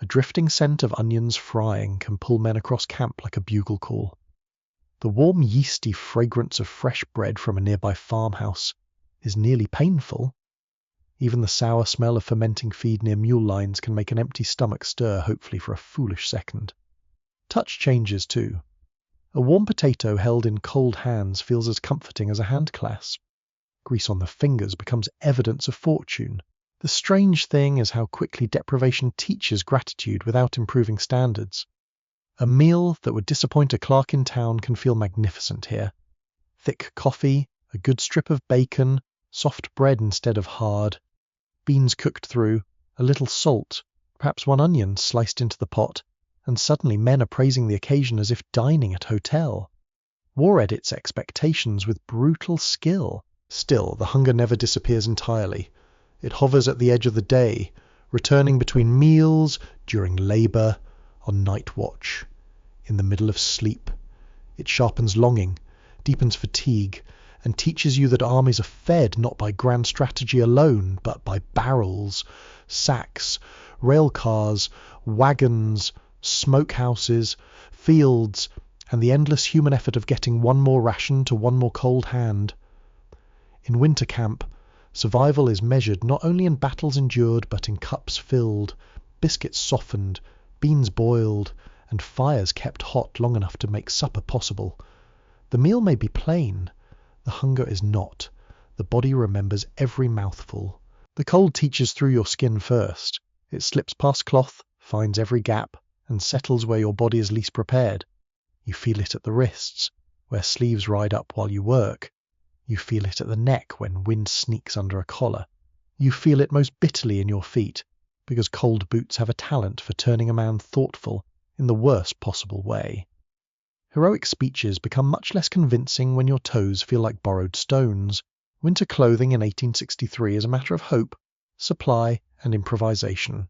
A drifting scent of onions frying can pull men across camp like a bugle call. The warm, yeasty fragrance of fresh bread from a nearby farmhouse is nearly painful. Even the sour smell of fermenting feed near mule lines can make an empty stomach stir hopefully for a foolish second. Touch changes too. A warm potato held in cold hands feels as comforting as a hand clasp. Grease on the fingers becomes evidence of fortune. The strange thing is how quickly deprivation teaches gratitude without improving standards. A meal that would disappoint a clerk in town can feel magnificent here. Thick coffee, a good strip of bacon, soft bread instead of hard, beans cooked through, a little salt, perhaps one onion sliced into the pot, and suddenly men are praising the occasion as if dining at hotel. War edits expectations with brutal skill. Still, the hunger never disappears entirely. It hovers at the edge of the day, returning between meals, during labour, on night watch, in the middle of sleep. It sharpens longing, deepens fatigue, and teaches you that armies are fed not by grand strategy alone, but by barrels, sacks, rail cars, wagons, smokehouses, fields, and the endless human effort of getting one more ration to one more cold hand. In winter camp, survival is measured not only in battles endured, but in cups filled, biscuits softened, beans boiled, and fires kept hot long enough to make supper possible. The meal may be plain. The hunger is not. The body remembers every mouthful. The cold teaches through your skin first. It slips past cloth, finds every gap, and settles where your body is least prepared. You feel it at the wrists, where sleeves ride up while you work. You feel it at the neck when wind sneaks under a collar. You feel it most bitterly in your feet, because cold boots have a talent for turning a man thoughtful in the worst possible way. Heroic speeches become much less convincing when your toes feel like borrowed stones. Winter clothing in 1863 is a matter of hope, supply, and improvisation.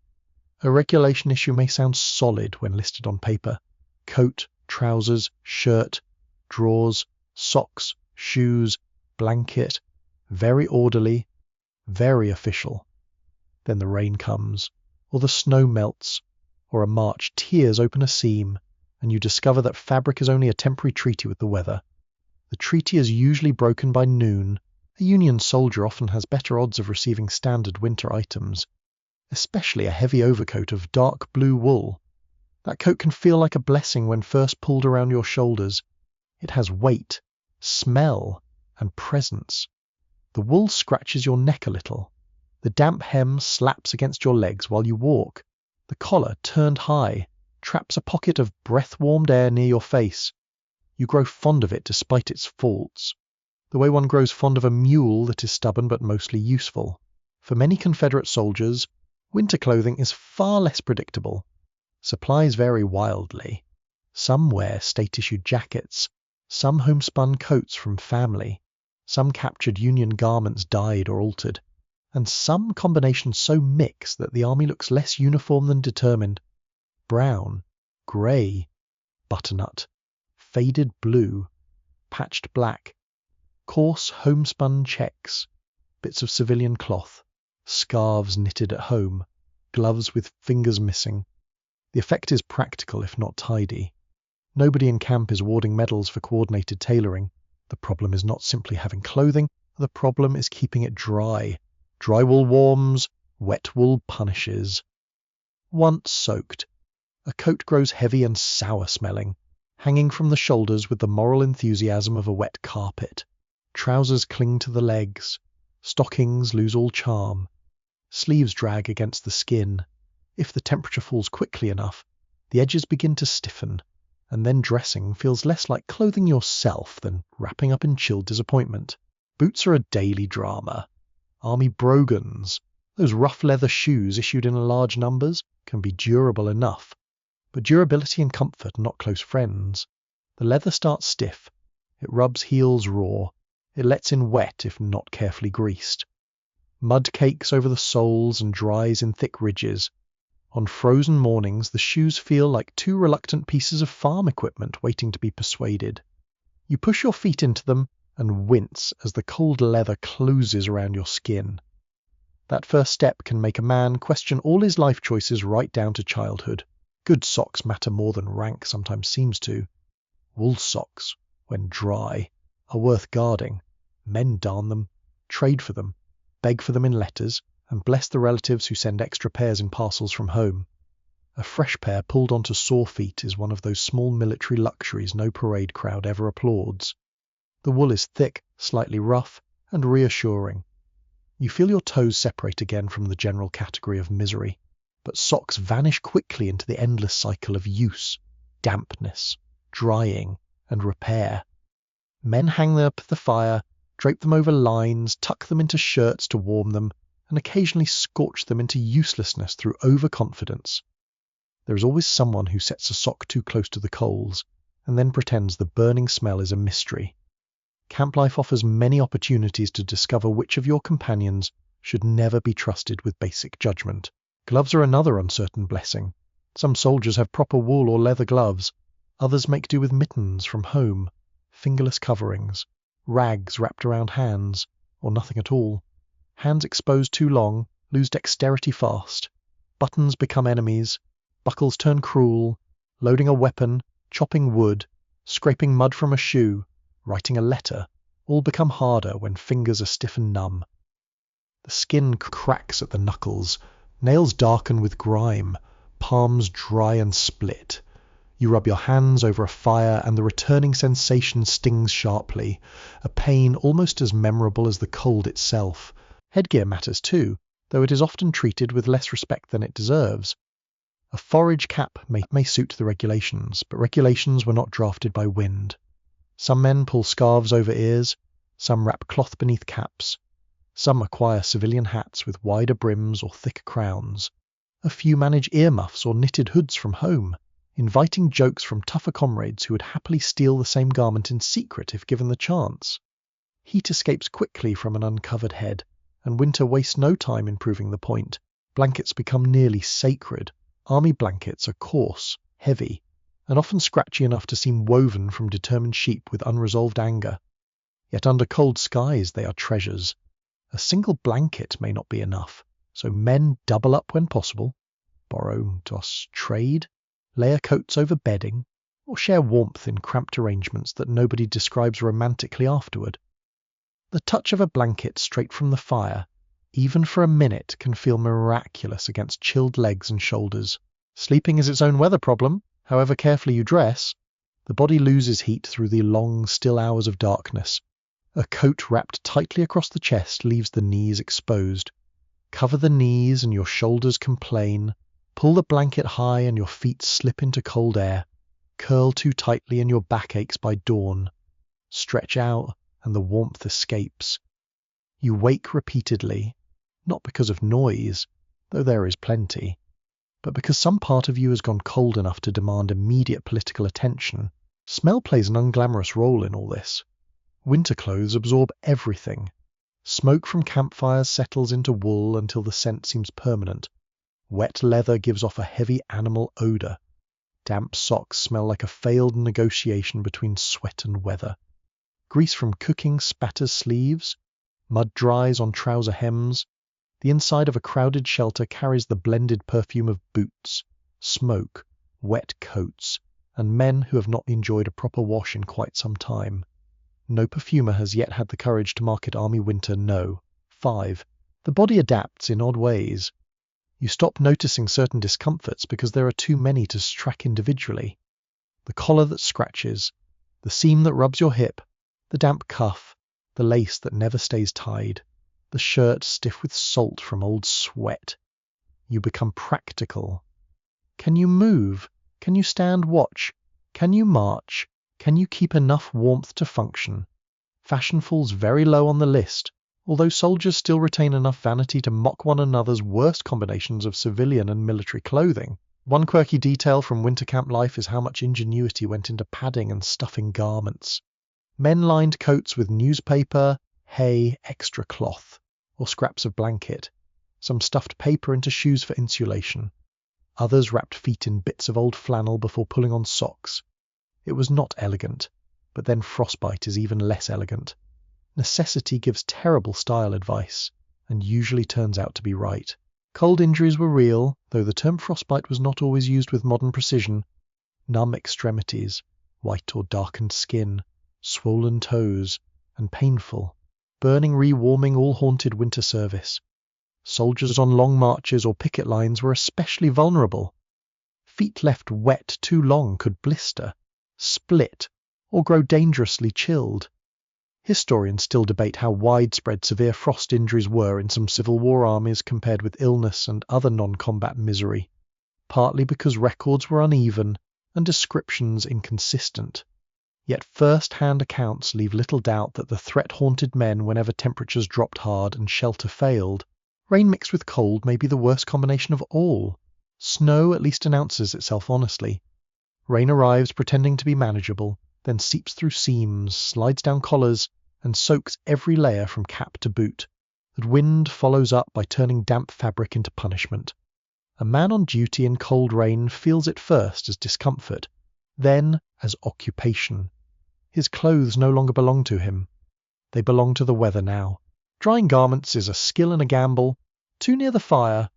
A regulation issue may sound solid when listed on paper. Coat, trousers, shirt, drawers, socks, shoes, blanket, very orderly, very official. Then the rain comes, or the snow melts, or a March tears open a seam, and you discover that fabric is only a temporary treaty with the weather. The treaty is usually broken by noon. A Union soldier often has better odds of receiving standard winter items, especially a heavy overcoat of dark blue wool. That coat can feel like a blessing when first pulled around your shoulders. It has weight, smell, and presence. The wool scratches your neck a little. The damp hem slaps against your legs while you walk. The collar, turned high, traps a pocket of breath-warmed air near your face. You grow fond of it despite its faults, the way one grows fond of a mule that is stubborn but mostly useful. For many Confederate soldiers, winter clothing is far less predictable. Supplies vary wildly. Some wear state-issued jackets, some homespun coats from family, some captured Union garments dyed or altered, and some combinations so mixed that the army looks less uniform than determined. Brown, grey, butternut, faded blue, patched black, coarse homespun checks, bits of civilian cloth, scarves knitted at home, gloves with fingers missing. The effect is practical if not tidy. Nobody in camp is awarding medals for coordinated tailoring. The problem is not simply having clothing, the problem is keeping it dry. Dry wool warms, wet wool punishes. Once soaked, a coat grows heavy and sour-smelling, hanging from the shoulders with the moral enthusiasm of a wet carpet. Trousers cling to the legs. Stockings lose all charm. Sleeves drag against the skin. If the temperature falls quickly enough, the edges begin to stiffen, and then dressing feels less like clothing yourself than wrapping up in chilled disappointment. Boots are a daily drama. Army brogans, those rough leather shoes issued in large numbers, can be durable enough. But durability and comfort are not close friends. The leather starts stiff. It rubs heels raw. It lets in wet if not carefully greased. Mud cakes over the soles and dries in thick ridges. On frozen mornings, the shoes feel like two reluctant pieces of farm equipment waiting to be persuaded. You push your feet into them and wince as the cold leather closes around your skin. That first step can make a man question all his life choices right down to childhood. Good socks matter more than rank sometimes seems to. Wool socks, when dry, are worth guarding. Men darn them, trade for them, beg for them in letters, and bless the relatives who send extra pairs in parcels from home. A fresh pair pulled onto sore feet is one of those small military luxuries no parade crowd ever applauds. The wool is thick, slightly rough, and reassuring. You feel your toes separate again from the general category of misery, but socks vanish quickly into the endless cycle of use, dampness, drying, and repair. Men hang them up at the fire, drape them over lines, tuck them into shirts to warm them, and occasionally scorch them into uselessness through overconfidence. There is always someone who sets a sock too close to the coals, and then pretends the burning smell is a mystery. Camp life offers many opportunities to discover which of your companions should never be trusted with basic judgment. Gloves are another uncertain blessing. Some soldiers have proper wool or leather gloves. Others make do with mittens from home, fingerless coverings, rags wrapped around hands, or nothing at all. Hands exposed too long, lose dexterity fast. Buttons become enemies, buckles turn cruel, loading a weapon, chopping wood, scraping mud from a shoe, writing a letter, all become harder when fingers are stiff and numb. The skin cracks at the knuckles, nails darken with grime, palms dry and split. You rub your hands over a fire and the returning sensation stings sharply, a pain almost as memorable as the cold itself. Headgear matters too, though it is often treated with less respect than it deserves. A forage cap may suit the regulations, but regulations were not drafted by wind. Some men pull scarves over ears, some wrap cloth beneath caps, some acquire civilian hats with wider brims or thicker crowns. A few manage earmuffs or knitted hoods from home, inviting jokes from tougher comrades who would happily steal the same garment in secret if given the chance. Heat escapes quickly from an uncovered head, and winter wastes no time in proving the point. Blankets become nearly sacred. Army blankets are coarse, heavy, and often scratchy enough to seem woven from determined sheep with unresolved anger. Yet under cold skies they are treasures. A single blanket may not be enough, so men double up when possible, borrow, toss, trade, layer coats over bedding, or share warmth in cramped arrangements that nobody describes romantically afterward. The touch of a blanket straight from the fire, even for a minute, can feel miraculous against chilled legs and shoulders. Sleeping is its own weather problem, however carefully you dress. The body loses heat through the long, still hours of darkness. A coat wrapped tightly across the chest leaves the knees exposed. Cover the knees and your shoulders complain. Pull the blanket high and your feet slip into cold air. Curl too tightly and your back aches by dawn. Stretch out and the warmth escapes. You wake repeatedly, not because of noise, though there is plenty, but because some part of you has gone cold enough to demand immediate political attention. Smell plays an unglamorous role in all this. Winter clothes absorb everything. Smoke from campfires settles into wool until the scent seems permanent. Wet leather gives off a heavy animal odor. Damp socks smell like a failed negotiation between sweat and weather. Grease from cooking spatters sleeves. Mud dries on trouser hems. The inside of a crowded shelter carries the blended perfume of boots, smoke, wet coats, and men who have not enjoyed a proper wash in quite some time. No perfumer has yet had the courage to market Army Winter No. 5. The body adapts in odd ways. You stop noticing certain discomforts because there are too many to track individually. The collar that scratches, the seam that rubs your hip, the damp cuff, the lace that never stays tied, the shirt stiff with salt from old sweat. You become practical. Can you move? Can you stand watch? Can you march? Can you keep enough warmth to function? Fashion falls very low on the list, although soldiers still retain enough vanity to mock one another's worst combinations of civilian and military clothing. One quirky detail from winter camp life is how much ingenuity went into padding and stuffing garments. Men lined coats with newspaper, hay, extra cloth, or scraps of blanket. Some stuffed paper into shoes for insulation. Others wrapped feet in bits of old flannel before pulling on socks. It was not elegant, but then frostbite is even less elegant. Necessity gives terrible style advice, and usually turns out to be right. Cold injuries were real, though the term frostbite was not always used with modern precision. Numb extremities, white or darkened skin, swollen toes, and painful, burning re-warming all haunted winter service. Soldiers on long marches or picket lines were especially vulnerable. Feet left wet too long could blister, split, or grow dangerously chilled. Historians still debate how widespread severe frost injuries were in some Civil War armies compared with illness and other non-combat misery, partly because records were uneven and descriptions inconsistent. Yet first-hand accounts leave little doubt that the threat haunted men whenever temperatures dropped hard and shelter failed. Rain mixed with cold may be the worst combination of all. Snow at least announces itself honestly. Rain arrives pretending to be manageable, then seeps through seams, slides down collars, and soaks every layer from cap to boot. The wind follows up by turning damp fabric into punishment. A man on duty in cold rain feels it first as discomfort, then as occupation. His clothes no longer belong to him. They belong to the weather now. Drying garments is a skill and a gamble. Too near the fire,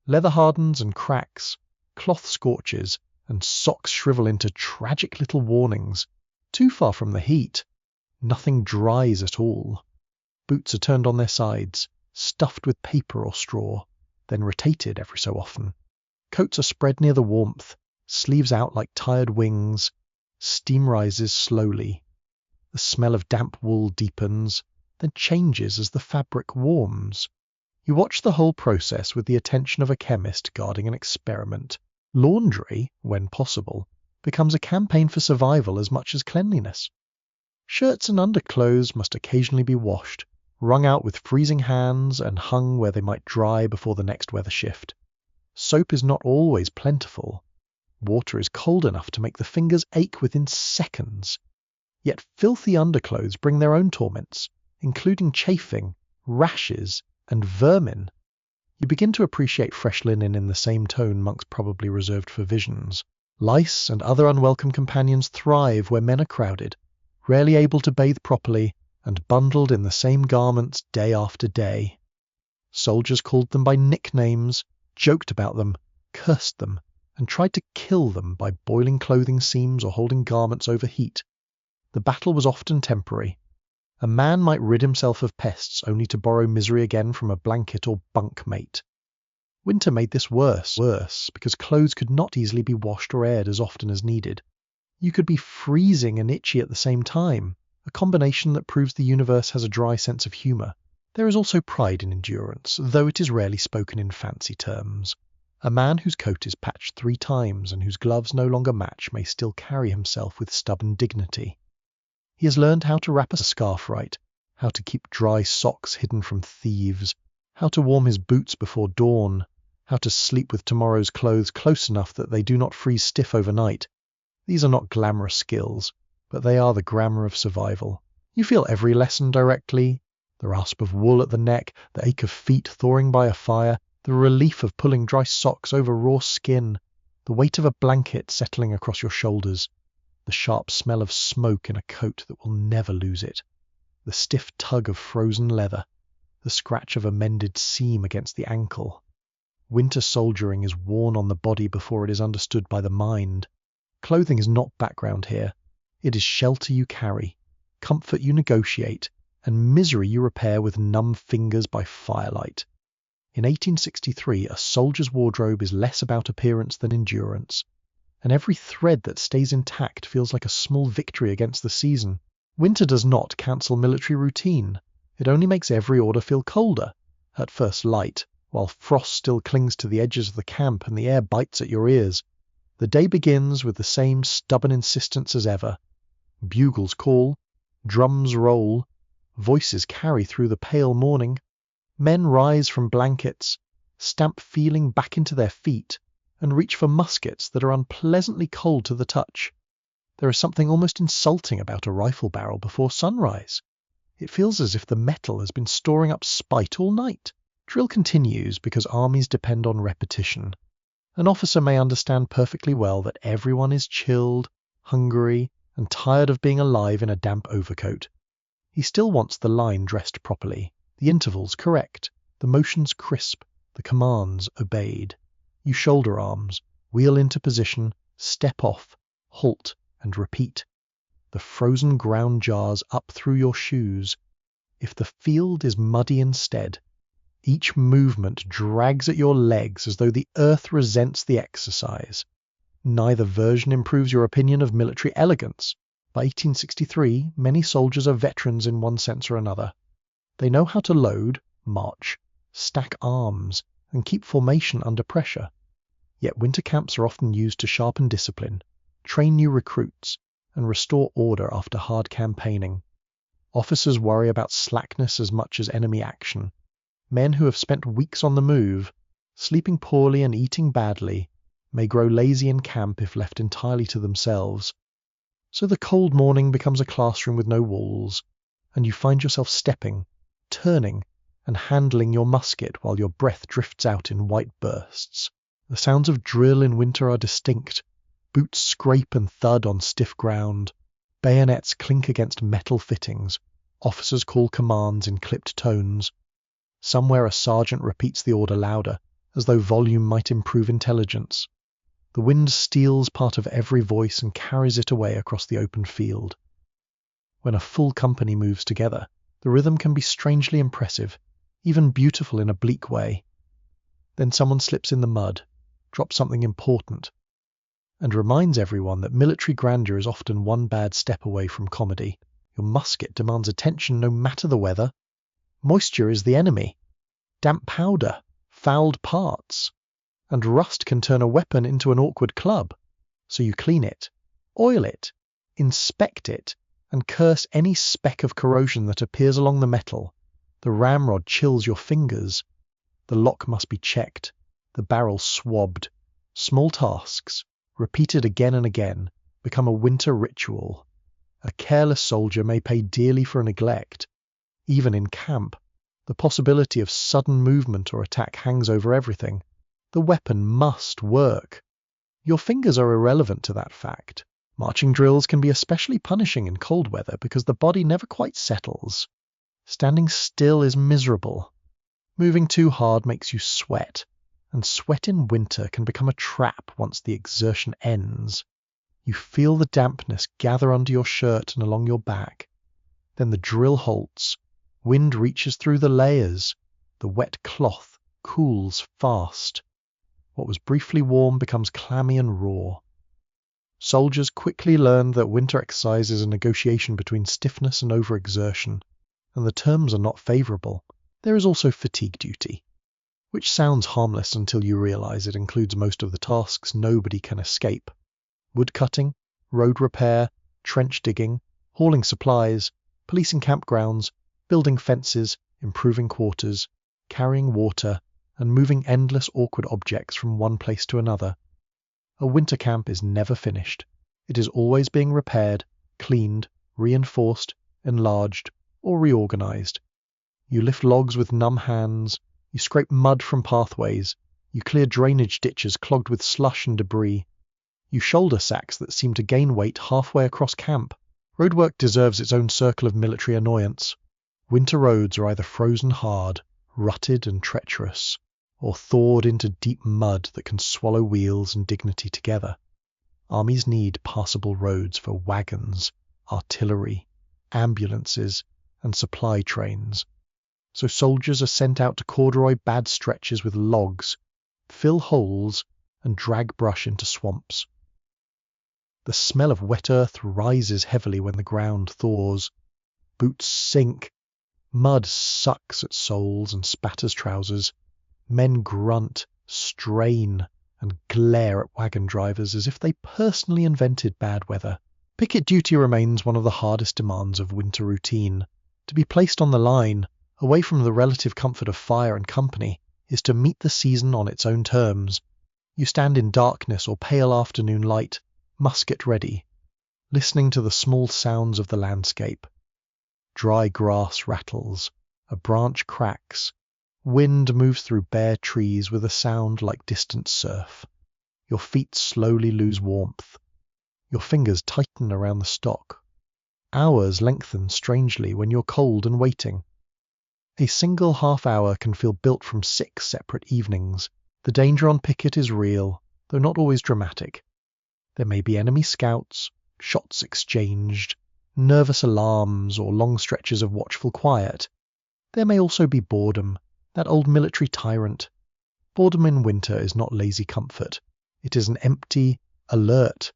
leather hardens and cracks, cloth scorches, and socks shrivel into tragic little warnings. Too far from the heat, nothing dries at all. Boots are turned on their sides, stuffed with paper or straw, then rotated every so often. Coats are spread near the warmth, sleeves out like tired wings. Steam rises slowly. The smell of damp wool deepens, then changes as the fabric warms. You watch the whole process with the attention of a chemist guarding an experiment. Laundry, when possible, becomes a campaign for survival as much as cleanliness. Shirts and underclothes must occasionally be washed, wrung out with freezing hands and hung where they might dry before the next weather shift. Soap is not always plentiful. Water is cold enough to make the fingers ache within seconds. Yet filthy underclothes bring their own torments, including chafing, rashes, and vermin. You begin to appreciate fresh linen in the same tone monks probably reserved for visions. Lice and other unwelcome companions thrive where men are crowded, rarely able to bathe properly, and bundled in the same garments day after day. Soldiers called them by nicknames, joked about them, cursed them, and tried to kill them by boiling clothing seams or holding garments over heat. The battle was often temporary. A man might rid himself of pests only to borrow misery again from a blanket or bunk mate. Winter made this worse, because clothes could not easily be washed or aired as often as needed. You could be freezing and itchy at the same time, a combination that proves the universe has a dry sense of humour. There is also pride in endurance, though it is rarely spoken in fancy terms. A man whose coat is patched 3 times and whose gloves no longer match may still carry himself with stubborn dignity. He has learned how to wrap a scarf right, how to keep dry socks hidden from thieves, how to warm his boots before dawn, how to sleep with tomorrow's clothes close enough that they do not freeze stiff overnight. These are not glamorous skills, but they are the grammar of survival. You feel every lesson directly: the rasp of wool at the neck, the ache of feet thawing by a fire, the relief of pulling dry socks over raw skin, the weight of a blanket settling across your shoulders, the sharp smell of smoke in a coat that will never lose it, the stiff tug of frozen leather, the scratch of a mended seam against the ankle. Winter soldiering is worn on the body before it is understood by the mind. Clothing is not background here. It is shelter you carry, comfort you negotiate, and misery you repair with numb fingers by firelight. In 1863, a soldier's wardrobe is less about appearance than endurance, and every thread that stays intact feels like a small victory against the season. Winter does not cancel military routine. It only makes every order feel colder, at first light, while frost still clings to the edges of the camp and the air bites at your ears. The day begins with the same stubborn insistence as ever. Bugles call, drums roll, voices carry through the pale morning. Men rise from blankets, stamp feeling back into their feet, and reach for muskets that are unpleasantly cold to the touch. There is something almost insulting about a rifle barrel before sunrise. It feels as if the metal has been storing up spite all night. Drill continues because armies depend on repetition. An officer may understand perfectly well that everyone is chilled, hungry, and tired of being alive in a damp overcoat. He still wants the line dressed properly, the intervals correct, the motions crisp, the commands obeyed. You shoulder arms, wheel into position, step off, halt, and repeat. The frozen ground jars up through your shoes. If the field is muddy instead, each movement drags at your legs as though the earth resents the exercise. Neither version improves your opinion of military elegance. By 1863, many soldiers are veterans in one sense or another. They know how to load, march, stack arms, and keep formation under pressure. Yet winter camps are often used to sharpen discipline, train new recruits, and restore order after hard campaigning. Officers worry about slackness as much as enemy action. Men who have spent weeks on the move, sleeping poorly and eating badly, may grow lazy in camp if left entirely to themselves. So the cold morning becomes a classroom with no walls, and you find yourself stepping, turning, and handling your musket while your breath drifts out in white bursts. The sounds of drill in winter are distinct. Boots scrape and thud on stiff ground. Bayonets clink against metal fittings. Officers call commands in clipped tones. Somewhere a sergeant repeats the order louder, as though volume might improve intelligence. The wind steals part of every voice and carries it away across the open field. When a full company moves together, the rhythm can be strangely impressive, even beautiful in a bleak way. Then someone slips in the mud, drops something important, and reminds everyone that military grandeur is often one bad step away from comedy. Your musket demands attention no matter the weather. Moisture is the enemy. Damp powder, fouled parts, and rust can turn a weapon into an awkward club. So you clean it, oil it, inspect it, and curse any speck of corrosion that appears along the metal. The ramrod chills your fingers. The lock must be checked, the barrel swabbed. Small tasks, repeated again and again, become a winter ritual. A careless soldier may pay dearly for neglect. Even in camp, the possibility of sudden movement or attack hangs over everything. The weapon must work. Your fingers are irrelevant to that fact. Marching drills can be especially punishing in cold weather because the body never quite settles. Standing still is miserable. Moving too hard makes you sweat, and sweat in winter can become a trap once the exertion ends. You feel the dampness gather under your shirt and along your back. Then the drill halts. Wind reaches through the layers. The wet cloth cools fast. What was briefly warm becomes clammy and raw. Soldiers quickly learned that winter exercise is a negotiation between stiffness and overexertion, and the terms are not favourable. There is also fatigue duty, which sounds harmless until you realise it includes most of the tasks nobody can escape. Wood cutting, road repair, trench digging, hauling supplies, policing campgrounds, building fences, improving quarters, carrying water, and moving endless awkward objects from one place to another. A winter camp is never finished. It is always being repaired, cleaned, reinforced, enlarged, or reorganized. You lift logs with numb hands, you scrape mud from pathways, you clear drainage ditches clogged with slush and debris. You shoulder sacks that seem to gain weight halfway across camp. Roadwork deserves its own circle of military annoyance. Winter roads are either frozen hard, rutted and treacherous, or thawed into deep mud that can swallow wheels and dignity together. Armies need passable roads for wagons, artillery, ambulances, and supply trains. So soldiers are sent out to corduroy bad stretches with logs, fill holes, and drag brush into swamps. The smell of wet earth rises heavily when the ground thaws. Boots sink. Mud sucks at soles and spatters trousers. Men grunt, strain, and glare at wagon drivers as if they personally invented bad weather. Picket duty remains one of the hardest demands of winter routine. To be placed on the line, away from the relative comfort of fire and company, is to meet the season on its own terms. You stand in darkness or pale afternoon light, musket ready, listening to the small sounds of the landscape. Dry grass rattles, a branch cracks, wind moves through bare trees with a sound like distant surf. Your feet slowly lose warmth. Your fingers tighten around the stock. Hours lengthen strangely when you're cold and waiting. A single half hour can feel built from 6 separate evenings. The danger on picket is real, though not always dramatic. There may be enemy scouts, shots exchanged, nervous alarms, or long stretches of watchful quiet. There may also be boredom, that old military tyrant. Boredom in winter is not lazy comfort. It is an empty, alert,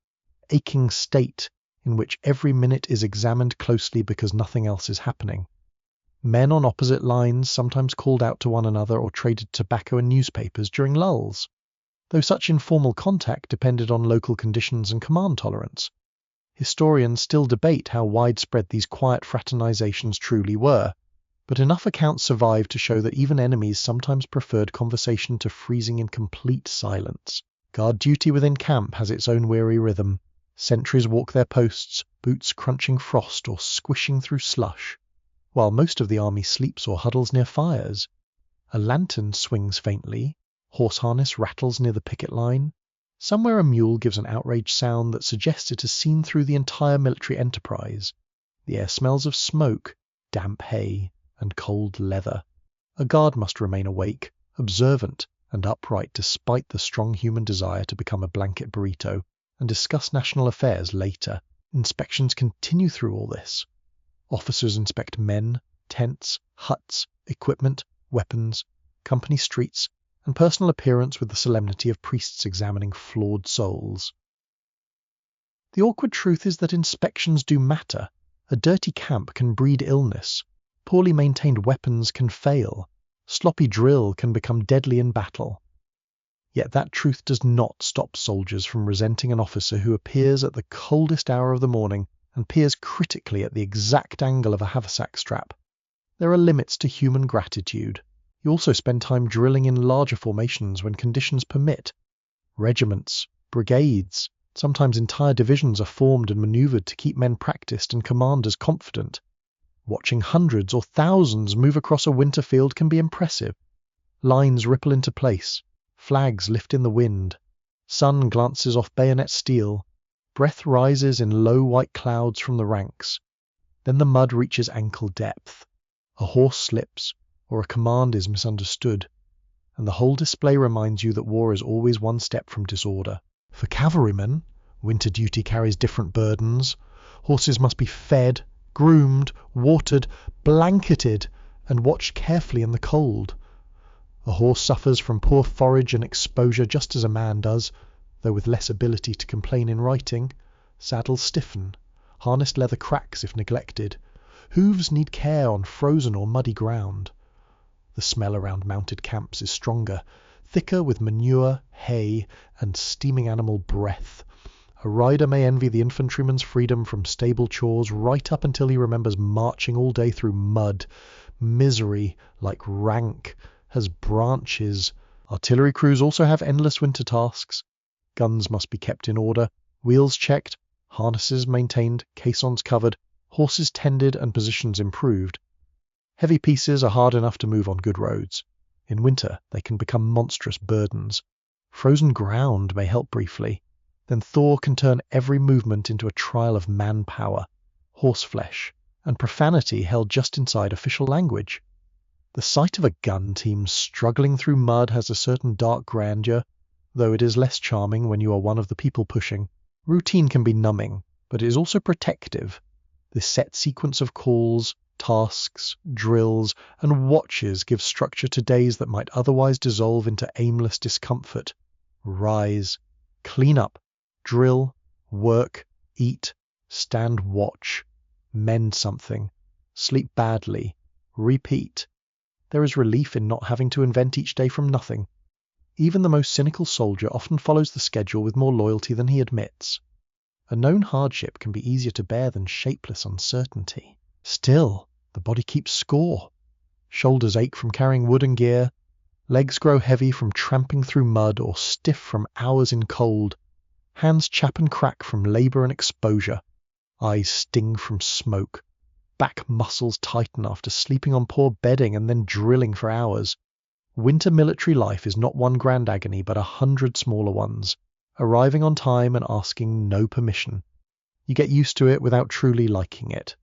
aching state in which every minute is examined closely because nothing else is happening. Men on opposite lines sometimes called out to one another or traded tobacco and newspapers during lulls, though such informal contact depended on local conditions and command tolerance. Historians still debate how widespread these quiet fraternizations truly were, but enough accounts survive to show that even enemies sometimes preferred conversation to freezing in complete silence. Guard duty within camp has its own weary rhythm. Sentries walk their posts, boots crunching frost or squishing through slush, while most of the army sleeps or huddles near fires. A lantern swings faintly, Horse harness rattles near the picket line. Somewhere a mule gives an outraged sound that suggests it has seen through the entire military enterprise. The air smells of smoke, damp hay, and cold leather. A guard must remain awake, observant, and upright despite the strong human desire to become a blanket burrito and discuss national affairs later. Inspections continue through all this. Officers inspect men, tents, huts, equipment, weapons, company streets, and personal appearance with the solemnity of priests examining flawed souls. The awkward truth is that inspections do matter. A dirty camp can breed illness. Poorly maintained weapons can fail. Sloppy drill can become deadly in battle. Yet that truth does not stop soldiers from resenting an officer who appears at the coldest hour of the morning and peers critically at the exact angle of a haversack strap. There are limits to human gratitude. You also spend time drilling in larger formations when conditions permit. Regiments, brigades, sometimes entire divisions are formed and manoeuvred to keep men practiced and commanders confident. Watching hundreds or thousands move across a winter field can be impressive. Lines ripple into place. Flags lift in the wind. Sun glances off bayonet steel. Breath rises in low white clouds from the ranks. Then the mud reaches ankle depth. A horse slips, or a command is misunderstood, and the whole display reminds you that war is always one step from disorder. For cavalrymen, winter duty carries different burdens. Horses must be fed, groomed, watered, blanketed, and watched carefully in the cold. A horse suffers from poor forage and exposure just as a man does, though with less ability to complain in writing. Saddles stiffen. Harnessed leather cracks if neglected. Hooves need care on frozen or muddy ground. The smell around mounted camps is stronger, thicker with manure, hay, and steaming animal breath. A rider may envy the infantryman's freedom from stable chores right up until he remembers marching all day through mud. Misery, like rank, has branches. Artillery crews also have endless winter tasks. Guns must be kept in order, wheels checked, harnesses maintained, caissons covered, horses tended, and positions improved. Heavy pieces are hard enough to move on good roads. In winter, they can become monstrous burdens. Frozen ground may help briefly. Then thaw can turn every movement into a trial of manpower, horseflesh, and profanity held just inside official language. The sight of a gun team struggling through mud has a certain dark grandeur, though it is less charming when you are one of the people pushing. Routine can be numbing, but it is also protective. The set sequence of calls, tasks, drills, and watches give structure to days that might otherwise dissolve into aimless discomfort. Rise, clean up, drill, work, eat, stand watch, mend something, sleep badly, repeat. There is relief in not having to invent each day from nothing. Even the most cynical soldier often follows the schedule with more loyalty than he admits. A known hardship can be easier to bear than shapeless uncertainty. Still, the body keeps score. Shoulders ache from carrying wood and gear. Legs grow heavy from tramping through mud or stiff from hours in cold. Hands chap and crack from labour and exposure. Eyes sting from smoke. Back muscles tighten after sleeping on poor bedding and then drilling for hours. Winter military life is not one grand agony but 100 smaller ones, arriving on time and asking no permission. You get used to it without truly liking it.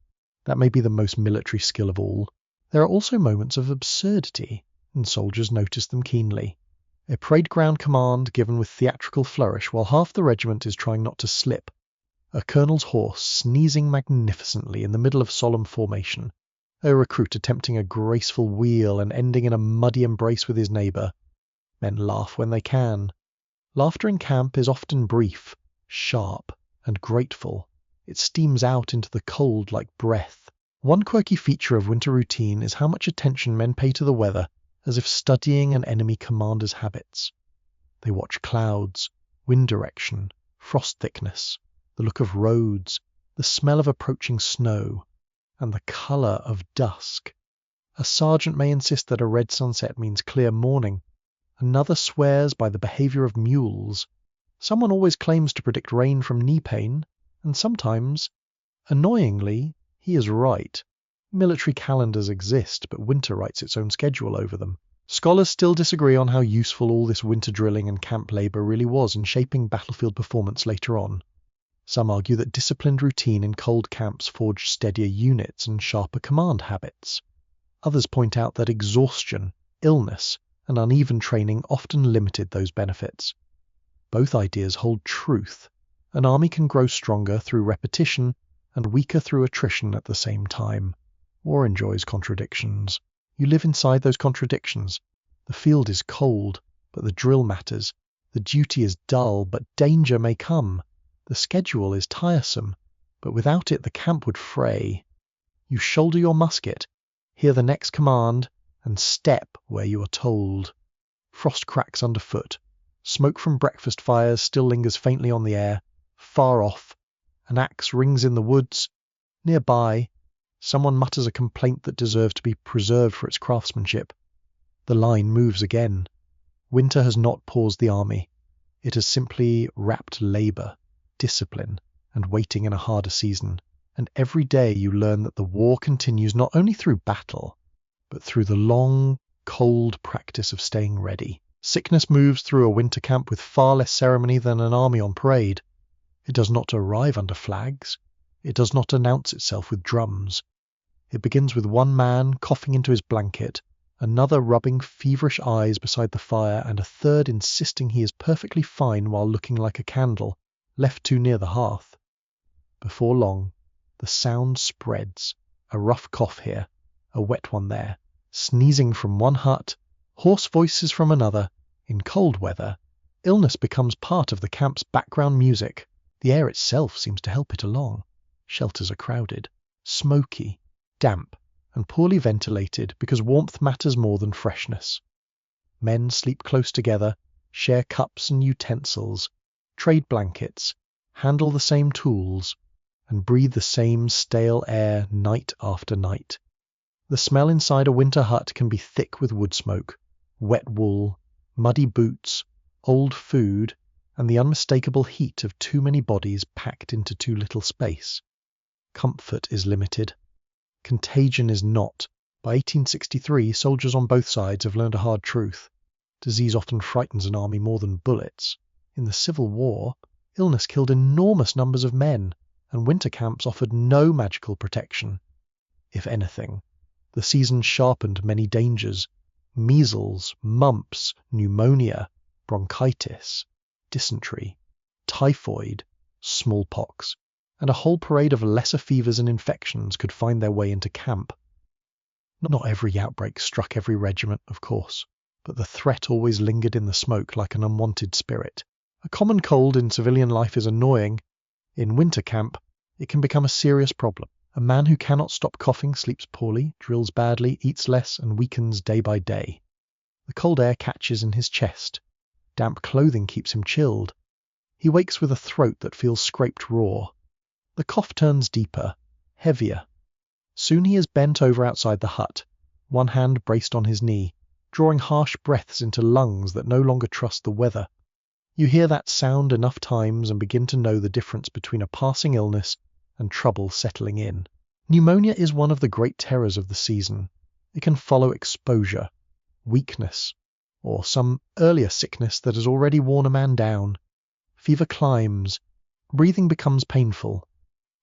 That may be the most military skill of all. There are also moments of absurdity, and soldiers notice them keenly. A parade ground command given with theatrical flourish while half the regiment is trying not to slip. A colonel's horse sneezing magnificently in the middle of solemn formation. A recruit attempting a graceful wheel and ending in a muddy embrace with his neighbour. Men laugh when they can. Laughter in camp is often brief, sharp, and grateful. It steams out into the cold like breath. One quirky feature of winter routine is how much attention men pay to the weather, as if studying an enemy commander's habits. They watch clouds, wind direction, frost thickness, the look of roads, the smell of approaching snow, and the colour of dusk. A sergeant may insist that a red sunset means clear morning. Another swears by the behaviour of mules. Someone always claims to predict rain from knee pain, and sometimes, annoyingly, he is right. Military calendars exist, but winter writes its own schedule over them. Scholars still disagree on how useful all this winter drilling and camp labour really was in shaping battlefield performance later on. Some argue that disciplined routine in cold camps forged steadier units and sharper command habits. Others point out that exhaustion, illness, and uneven training often limited those benefits. Both ideas hold truth. An army can grow stronger through repetition and weaker through attrition at the same time. War enjoys contradictions. You live inside those contradictions. The field is cold, but the drill matters. The duty is dull, but danger may come. The schedule is tiresome, but without it the camp would fray. You shoulder your musket, hear the next command, and step where you are told. Frost cracks underfoot. Smoke from breakfast fires still lingers faintly on the air. Far off, an axe rings in the woods. Nearby, someone mutters a complaint that deserves to be preserved for its craftsmanship. The line moves again. Winter has not paused the army. It has simply wrapped labour, discipline, and waiting in a harder season. And every day you learn that the war continues not only through battle, but through the long, cold practice of staying ready. Sickness moves through a winter camp with far less ceremony than an army on parade. It does not arrive under flags. It does not announce itself with drums. It begins with one man coughing into his blanket, another rubbing feverish eyes beside the fire, and a third insisting he is perfectly fine while looking like a candle, left too near the hearth. Before long, the sound spreads. A rough cough here, a wet one there, sneezing from one hut, hoarse voices from another. In cold weather, illness becomes part of the camp's background music. The air itself seems to help it along. Shelters are crowded, smoky, damp, and poorly ventilated because warmth matters more than freshness. Men sleep close together, share cups and utensils, trade blankets, handle the same tools, and breathe the same stale air night after night. The smell inside a winter hut can be thick with wood smoke, wet wool, muddy boots, old food, and the unmistakable heat of too many bodies packed into too little space. Comfort is limited. Contagion is not. By 1863, soldiers on both sides have learned a hard truth. Disease often frightens an army more than bullets. In the Civil War, illness killed enormous numbers of men, and winter camps offered no magical protection. If anything, the season sharpened many dangers: measles, mumps, pneumonia, bronchitis, dysentery, typhoid, smallpox, and a whole parade of lesser fevers and infections could find their way into camp. Not every outbreak struck every regiment, of course, but the threat always lingered in the smoke like an unwanted spirit. A common cold in civilian life is annoying. In winter camp, it can become a serious problem. A man who cannot stop coughing sleeps poorly, drills badly, eats less, and weakens day by day. The cold air catches in his chest. Damp clothing keeps him chilled. He wakes with a throat that feels scraped raw. The cough turns deeper, heavier. Soon he is bent over outside the hut, one hand braced on his knee, drawing harsh breaths into lungs that no longer trust the weather. You hear that sound enough times and begin to know the difference between a passing illness and trouble settling in. Pneumonia is one of the great terrors of the season. It can follow exposure, weakness, or some earlier sickness that has already worn a man down. Fever climbs, breathing becomes painful.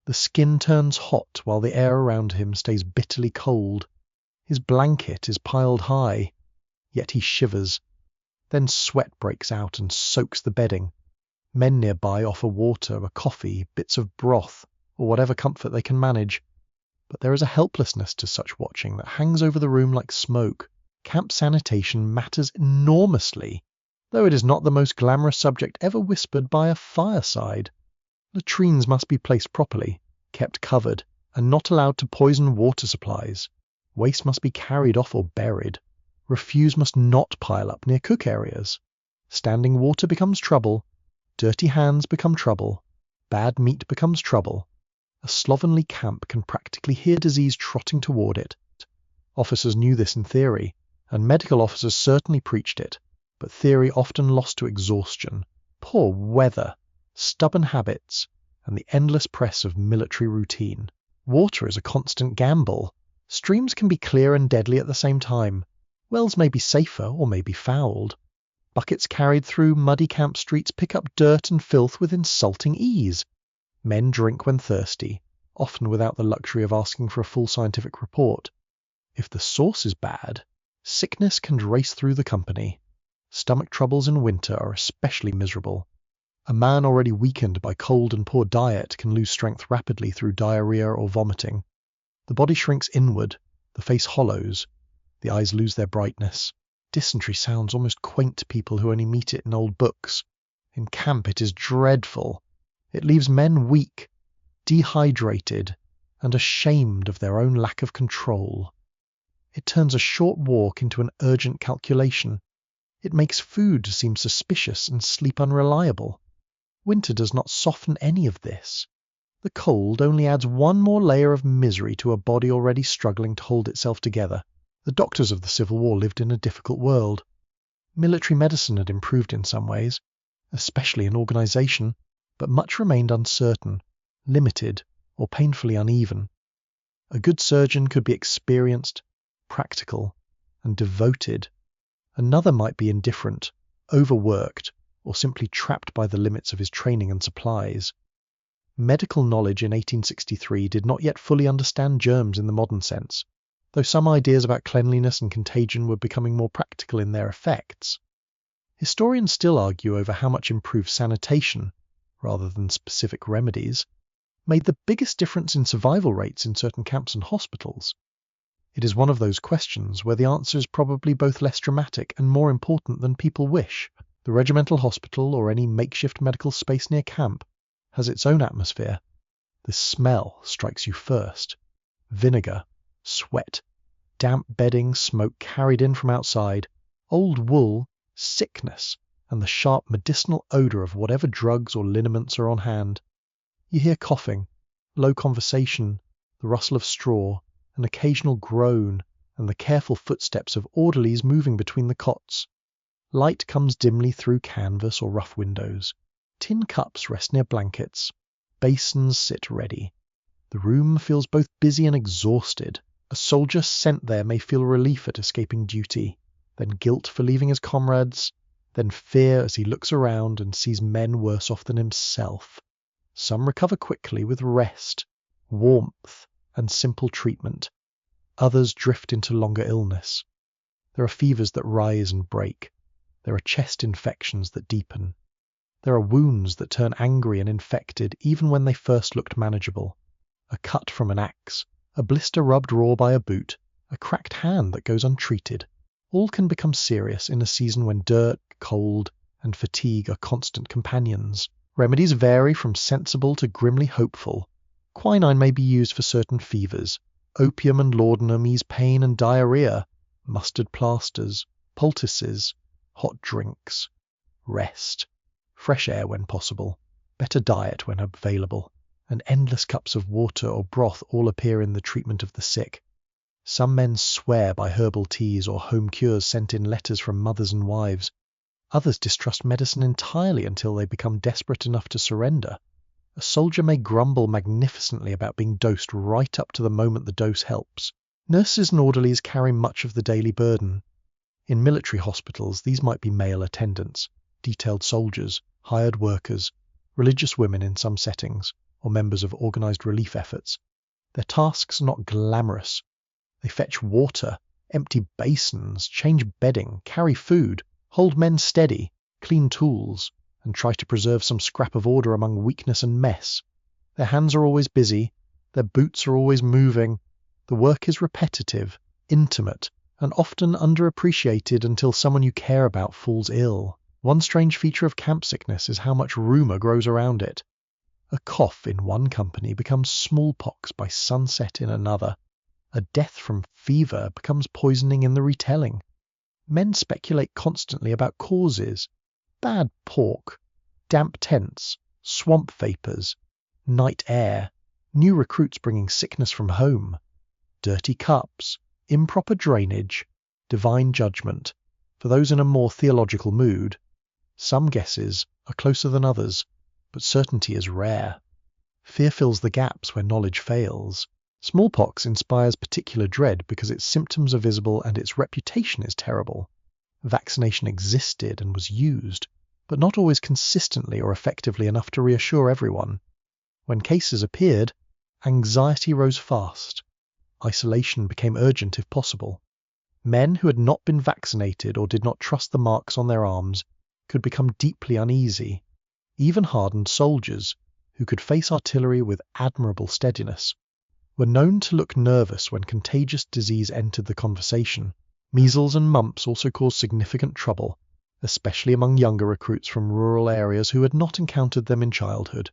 The skin turns hot while the air around him stays bitterly cold. His blanket is piled high, yet he shivers. Then sweat breaks out and soaks the bedding. Men nearby offer water, a coffee, bits of broth, or whatever comfort they can manage. But there is a helplessness to such watching that hangs over the room like smoke. Camp sanitation matters enormously, though it is not the most glamorous subject ever whispered by a fireside. Latrines must be placed properly, kept covered, and not allowed to poison water supplies. Waste must be carried off or buried. Refuse must not pile up near cook areas. Standing water becomes trouble. Dirty hands become trouble. Bad meat becomes trouble. A slovenly camp can practically hear disease trotting toward it. Officers knew this in theory, and medical officers certainly preached it, but theory often lost to exhaustion, poor weather, stubborn habits, and the endless press of military routine. Water is a constant gamble. Streams can be clear and deadly at the same time. Wells may be safer or may be fouled. Buckets carried through muddy camp streets pick up dirt and filth with insulting ease. Men drink when thirsty, often without the luxury of asking for a full scientific report. If the source is bad, sickness can race through the company. Stomach troubles in winter are especially miserable. A man already weakened by cold and poor diet can lose strength rapidly through diarrhea or vomiting. The body shrinks inward, the face hollows, the eyes lose their brightness. Dysentery sounds almost quaint to people who only meet it in old books. In camp it is dreadful. It leaves men weak, dehydrated, and ashamed of their own lack of control. It turns a short walk into an urgent calculation. It makes food seem suspicious and sleep unreliable. Winter does not soften any of this. The cold only adds one more layer of misery to a body already struggling to hold itself together. The doctors of the Civil War lived in a difficult world. Military medicine had improved in some ways, especially in organization, but much remained uncertain, limited, or painfully uneven. A good surgeon could be experienced, practical, and devoted. Another might be indifferent, overworked, or simply trapped by the limits of his training and supplies. Medical knowledge in 1863 did not yet fully understand germs in the modern sense, though some ideas about cleanliness and contagion were becoming more practical in their effects. Historians still argue over how much improved sanitation, rather than specific remedies, made the biggest difference in survival rates in certain camps and hospitals. It is one of those questions where the answer is probably both less dramatic and more important than people wish. The regimental hospital or any makeshift medical space near camp has its own atmosphere. The smell strikes you first. Vinegar, sweat, damp bedding, smoke carried in from outside, old wool, sickness, and the sharp medicinal odour of whatever drugs or liniments are on hand. You hear coughing, low conversation, the rustle of straw, an occasional groan, and the careful footsteps of orderlies moving between the cots. Light comes dimly through canvas or rough windows. Tin cups rest near blankets. Basins sit ready. The room feels both busy and exhausted. A soldier sent there may feel relief at escaping duty, then guilt for leaving his comrades, then fear as he looks around and sees men worse off than himself. Some recover quickly with rest, warmth, and simple treatment. Others drift into longer illness. There are fevers that rise and break. There are chest infections that deepen. There are wounds that turn angry and infected even when they first looked manageable. A cut from an axe, a blister rubbed raw by a boot, a cracked hand that goes untreated. All can become serious in a season when dirt, cold, and fatigue are constant companions. Remedies vary from sensible to grimly hopeful. Quinine may be used for certain fevers. Opium and laudanum ease pain and diarrhea. Mustard plasters, poultices, hot drinks. Rest. Fresh air when possible. Better diet when available. And endless cups of water or broth all appear in the treatment of the sick. Some men swear by herbal teas or home cures sent in letters from mothers and wives. Others distrust medicine entirely until they become desperate enough to surrender. A soldier may grumble magnificently about being dosed right up to the moment the dose helps. Nurses and orderlies carry much of the daily burden. In military hospitals, these might be male attendants, detailed soldiers, hired workers, religious women in some settings, or members of organized relief efforts. Their tasks are not glamorous. They fetch water, empty basins, change bedding, carry food, hold men steady, clean tools, and try to preserve some scrap of order among weakness and mess. Their hands are always busy, their boots are always moving. The work is repetitive, intimate, and often underappreciated until someone you care about falls ill. One strange feature of camp sickness is how much rumour grows around it. A cough in one company becomes smallpox by sunset in another. A death from fever becomes poisoning in the retelling. Men speculate constantly about causes. Bad pork, damp tents, swamp vapours, night air, new recruits bringing sickness from home, dirty cups, improper drainage, divine judgment. For those in a more theological mood, some guesses are closer than others, but certainty is rare. Fear fills the gaps where knowledge fails. Smallpox inspires particular dread because its symptoms are visible and its reputation is terrible. Vaccination existed and was used, but not always consistently or effectively enough to reassure everyone. When cases appeared, anxiety rose fast. Isolation became urgent if possible. Men who had not been vaccinated or did not trust the marks on their arms could become deeply uneasy. Even hardened soldiers, who could face artillery with admirable steadiness, were known to look nervous when contagious disease entered the conversation. Measles and mumps also caused significant trouble, especially among younger recruits from rural areas who had not encountered them in childhood.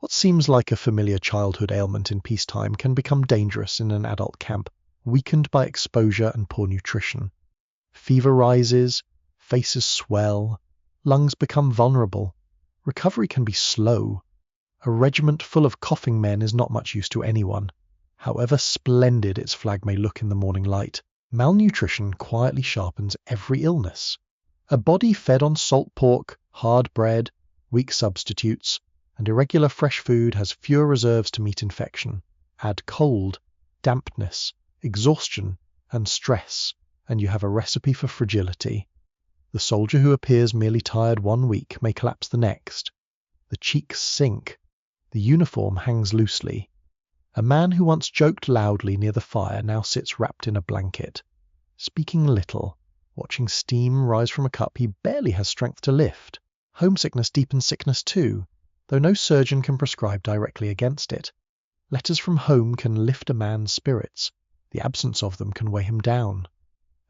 What seems like a familiar childhood ailment in peacetime can become dangerous in an adult camp, weakened by exposure and poor nutrition. Fever rises, faces swell, lungs become vulnerable. Recovery can be slow. A regiment full of coughing men is not much use to anyone, however splendid its flag may look in the morning light. Malnutrition quietly sharpens every illness. A body fed on salt pork, hard bread, weak substitutes, and irregular fresh food has fewer reserves to meet infection. Add cold, dampness, exhaustion, and stress, and you have a recipe for fragility. The soldier who appears merely tired one week may collapse the next. The cheeks sink. The uniform hangs loosely. A man who once joked loudly near the fire now sits wrapped in a blanket. Speaking little, watching steam rise from a cup he barely has strength to lift. Homesickness deepens sickness too, though no surgeon can prescribe directly against it. Letters from home can lift a man's spirits. The absence of them can weigh him down.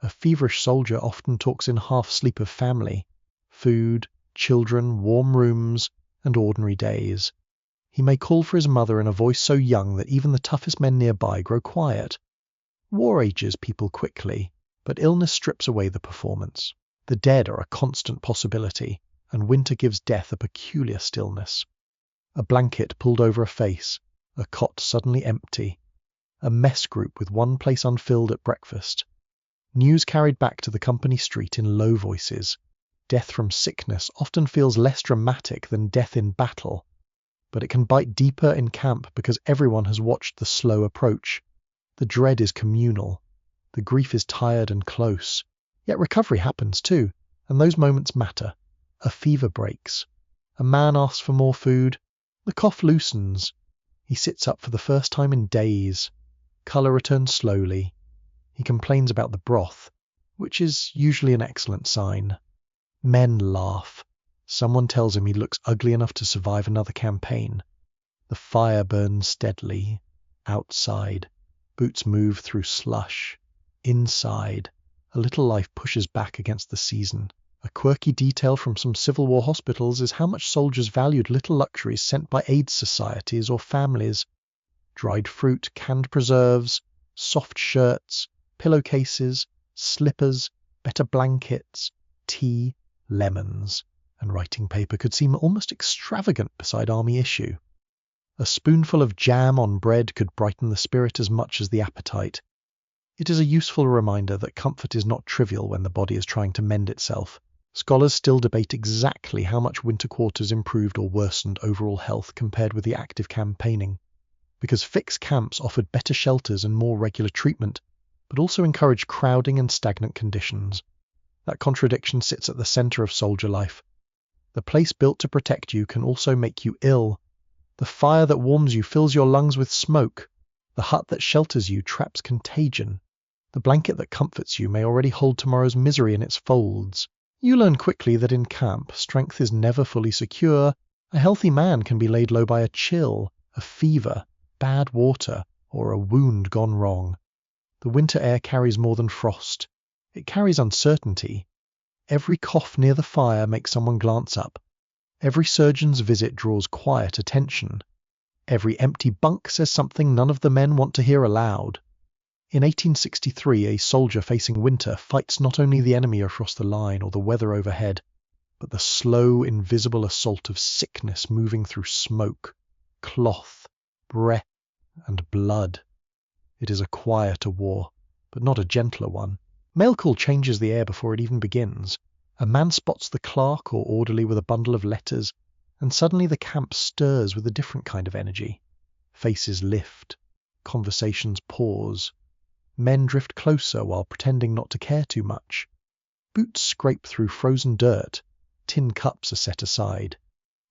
A feverish soldier often talks in half-sleep of family, food, children, warm rooms, and ordinary days. He may call for his mother in a voice so young that even the toughest men nearby grow quiet. War ages people quickly, but illness strips away the performance. The dead are a constant possibility, and winter gives death a peculiar stillness. A blanket pulled over a face, a cot suddenly empty, a mess group with one place unfilled at breakfast. News carried back to the company street in low voices. Death from sickness often feels less dramatic than death in battle, but it can bite deeper in camp because everyone has watched the slow approach. The dread is communal. The grief is tired and close. Yet recovery happens too, and those moments matter. A fever breaks. A man asks for more food. The cough loosens. He sits up for the first time in days. Colour returns slowly. He complains about the broth, which is usually an excellent sign. Men laugh. Someone tells him he looks ugly enough to survive another campaign. The fire burns steadily. Outside, boots move through slush. Inside, a little life pushes back against the season. A quirky detail from some Civil War hospitals is how much soldiers valued little luxuries sent by aid societies or families. Dried fruit, canned preserves, soft shirts, pillowcases, slippers, better blankets, tea, lemons, and writing paper could seem almost extravagant beside army issue. A spoonful of jam on bread could brighten the spirit as much as the appetite. It is a useful reminder that comfort is not trivial when the body is trying to mend itself. Scholars still debate exactly how much winter quarters improved or worsened overall health compared with the active campaigning, because fixed camps offered better shelters and more regular treatment, but also encouraged crowding and stagnant conditions. That contradiction sits at the center of soldier life. The place built to protect you can also make you ill. The fire that warms you fills your lungs with smoke. The hut that shelters you traps contagion. The blanket that comforts you may already hold tomorrow's misery in its folds. You learn quickly that in camp, strength is never fully secure. A healthy man can be laid low by a chill, a fever, bad water, or a wound gone wrong. The winter air carries more than frost. It carries uncertainty. Every cough near the fire makes someone glance up. Every surgeon's visit draws quiet attention. Every empty bunk says something none of the men want to hear aloud. In 1863, a soldier facing winter fights not only the enemy across the line or the weather overhead, but the slow, invisible assault of sickness moving through smoke, cloth, breath, and blood. It is a quieter war, but not a gentler one. Mail call changes the air before it even begins. A man spots the clerk or orderly with a bundle of letters, and suddenly the camp stirs with a different kind of energy. Faces lift. conversations pause. Men drift closer while pretending not to care too much. Boots scrape through frozen dirt. Tin cups are set aside.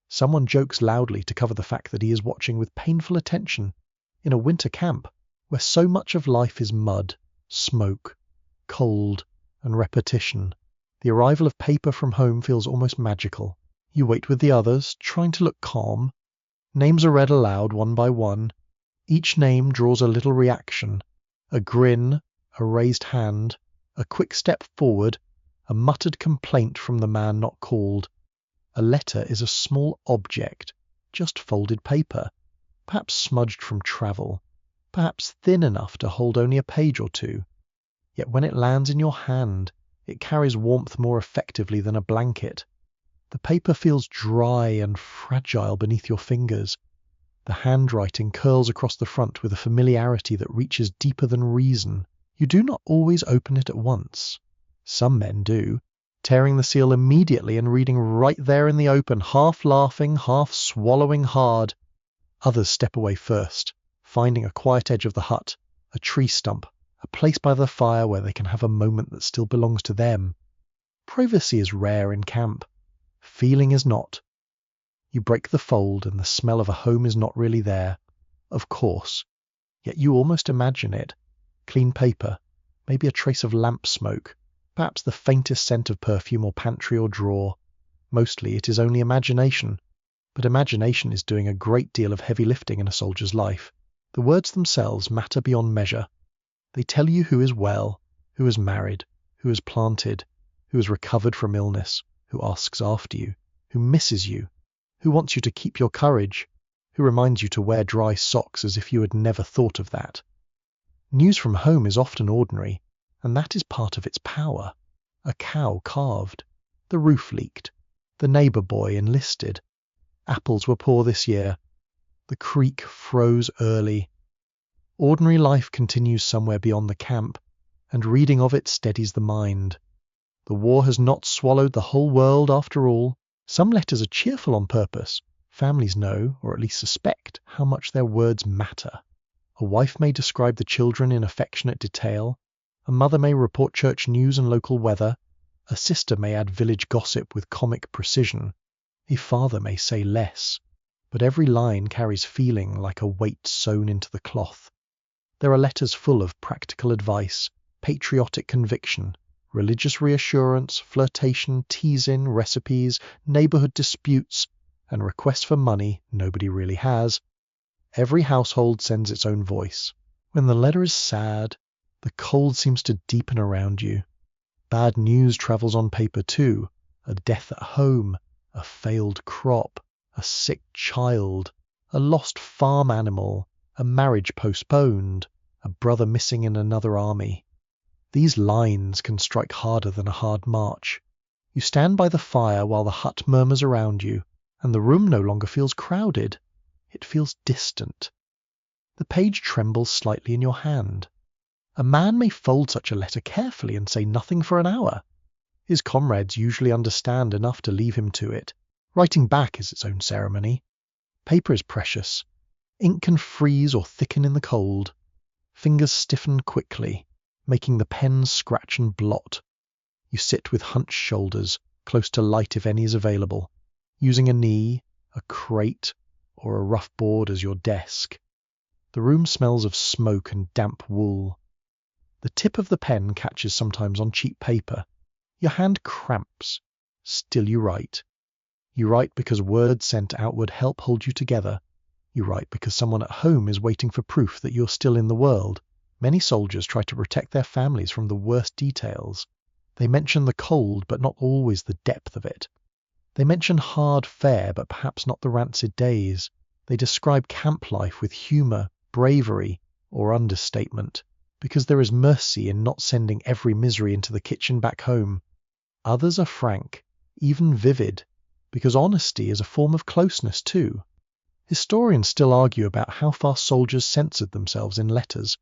Someone jokes loudly to cover the fact that he is watching with painful attention in a winter camp where so much of life is mud, smoke, cold, and repetition. The arrival of paper from home feels almost magical. You wait with the others, trying to look calm. Names are read aloud one by one. Each name draws a little reaction. A grin, a raised hand, a quick step forward, a muttered complaint from the man not called. A letter is a small object, just folded paper, perhaps smudged from travel, perhaps thin enough to hold only a page or two. Yet when it lands in your hand, it carries warmth more effectively than a blanket. The paper feels dry and fragile beneath your fingers. The handwriting curls across the front with a familiarity that reaches deeper than reason. You do not always open it at once. Some men do, tearing the seal immediately and reading right there in the open, half laughing, half swallowing hard. Others step away first, finding a quiet edge of the hut, a tree stump, a place by the fire where they can have a moment that still belongs to them. Privacy is rare in camp. Feeling is not. You break the fold and the smell of a home is not really there. Of course. Yet you almost imagine it. Clean paper, maybe a trace of lamp smoke, perhaps the faintest scent of perfume or pantry or drawer. Mostly it is only imagination. But imagination is doing a great deal of heavy lifting in a soldier's life. The words themselves matter beyond measure. They tell you who is well, who is married, who is planted, who has recovered from illness, who asks after you, who misses you, who wants you to keep your courage, who reminds you to wear dry socks as if you had never thought of that. News from home is often ordinary, and that is part of its power. A cow calved, the roof leaked, the neighbour boy enlisted, apples were poor this year, the creek froze early. Ordinary life continues somewhere beyond the camp, and reading of it steadies the mind. The war has not swallowed the whole world after all. Some letters are cheerful on purpose. Families know, or at least suspect, how much their words matter. A wife may describe the children in affectionate detail. A mother may report church news and local weather. A sister may add village gossip with comic precision. A father may say less. But every line carries feeling like a weight sewn into the cloth. There are letters full of practical advice, patriotic conviction, religious reassurance, flirtation, teasing, recipes, neighbourhood disputes, and requests for money nobody really has. Every household sends its own voice. When the letter is sad, the cold seems to deepen around you. Bad news travels on paper too. A death at home, a failed crop, a sick child, a lost farm animal, a marriage postponed, a brother missing in another army. These lines can strike harder than a hard march. You stand by the fire while the hut murmurs around you, and the room no longer feels crowded. It feels distant. The page trembles slightly in your hand. A man may fold such a letter carefully and say nothing for an hour. His comrades usually understand enough to leave him to it. Writing back is its own ceremony. Paper is precious. Ink can freeze or thicken in the cold. Fingers stiffen quickly, making the pen scratch and blot. You sit with hunched shoulders, close to light if any is available, using a knee, a crate, or a rough board as your desk. The room smells of smoke and damp wool. The tip of the pen catches sometimes on cheap paper. Your hand cramps. Still you write. You write because words sent outward help hold you together. You write because someone at home is waiting for proof that you're still in the world. Many soldiers try to protect their families from the worst details. They mention the cold, but not always the depth of it. They mention hard fare, but perhaps not the rancid days. They describe camp life with humour, bravery, or understatement, because there is mercy in not sending every misery into the kitchen back home. Others are frank, even vivid, because honesty is a form of closeness too. Historians still argue about how far soldiers censored themselves in letters,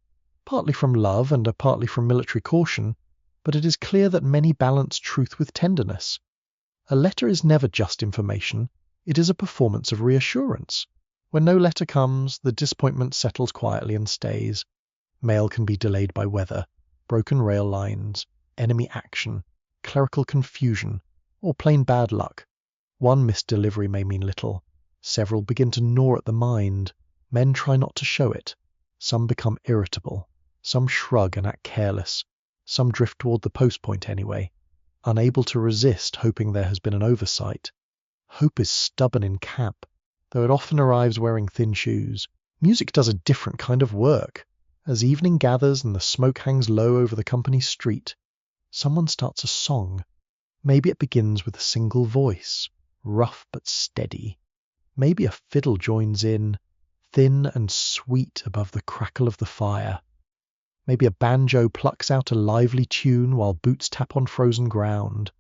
partly from love and partly from military caution, but it is clear that many balance truth with tenderness. A letter is never just information, it is a performance of reassurance. When no letter comes, the disappointment settles quietly and stays. Mail can be delayed by weather, broken rail lines, enemy action, clerical confusion, or plain bad luck. One missed delivery may mean little. Several begin to gnaw at the mind. Men try not to show it. Some become irritable. Some shrug and act careless. Some drift toward the post point anyway, unable to resist hoping there has been an oversight. Hope is stubborn in camp, though it often arrives wearing thin shoes. Music does a different kind of work. As evening gathers and the smoke hangs low over the company street, someone starts a song. Maybe it begins with a single voice, rough but steady. Maybe a fiddle joins in, thin and sweet above the crackle of the fire. Maybe a banjo plucks out a lively tune while boots tap on frozen ground.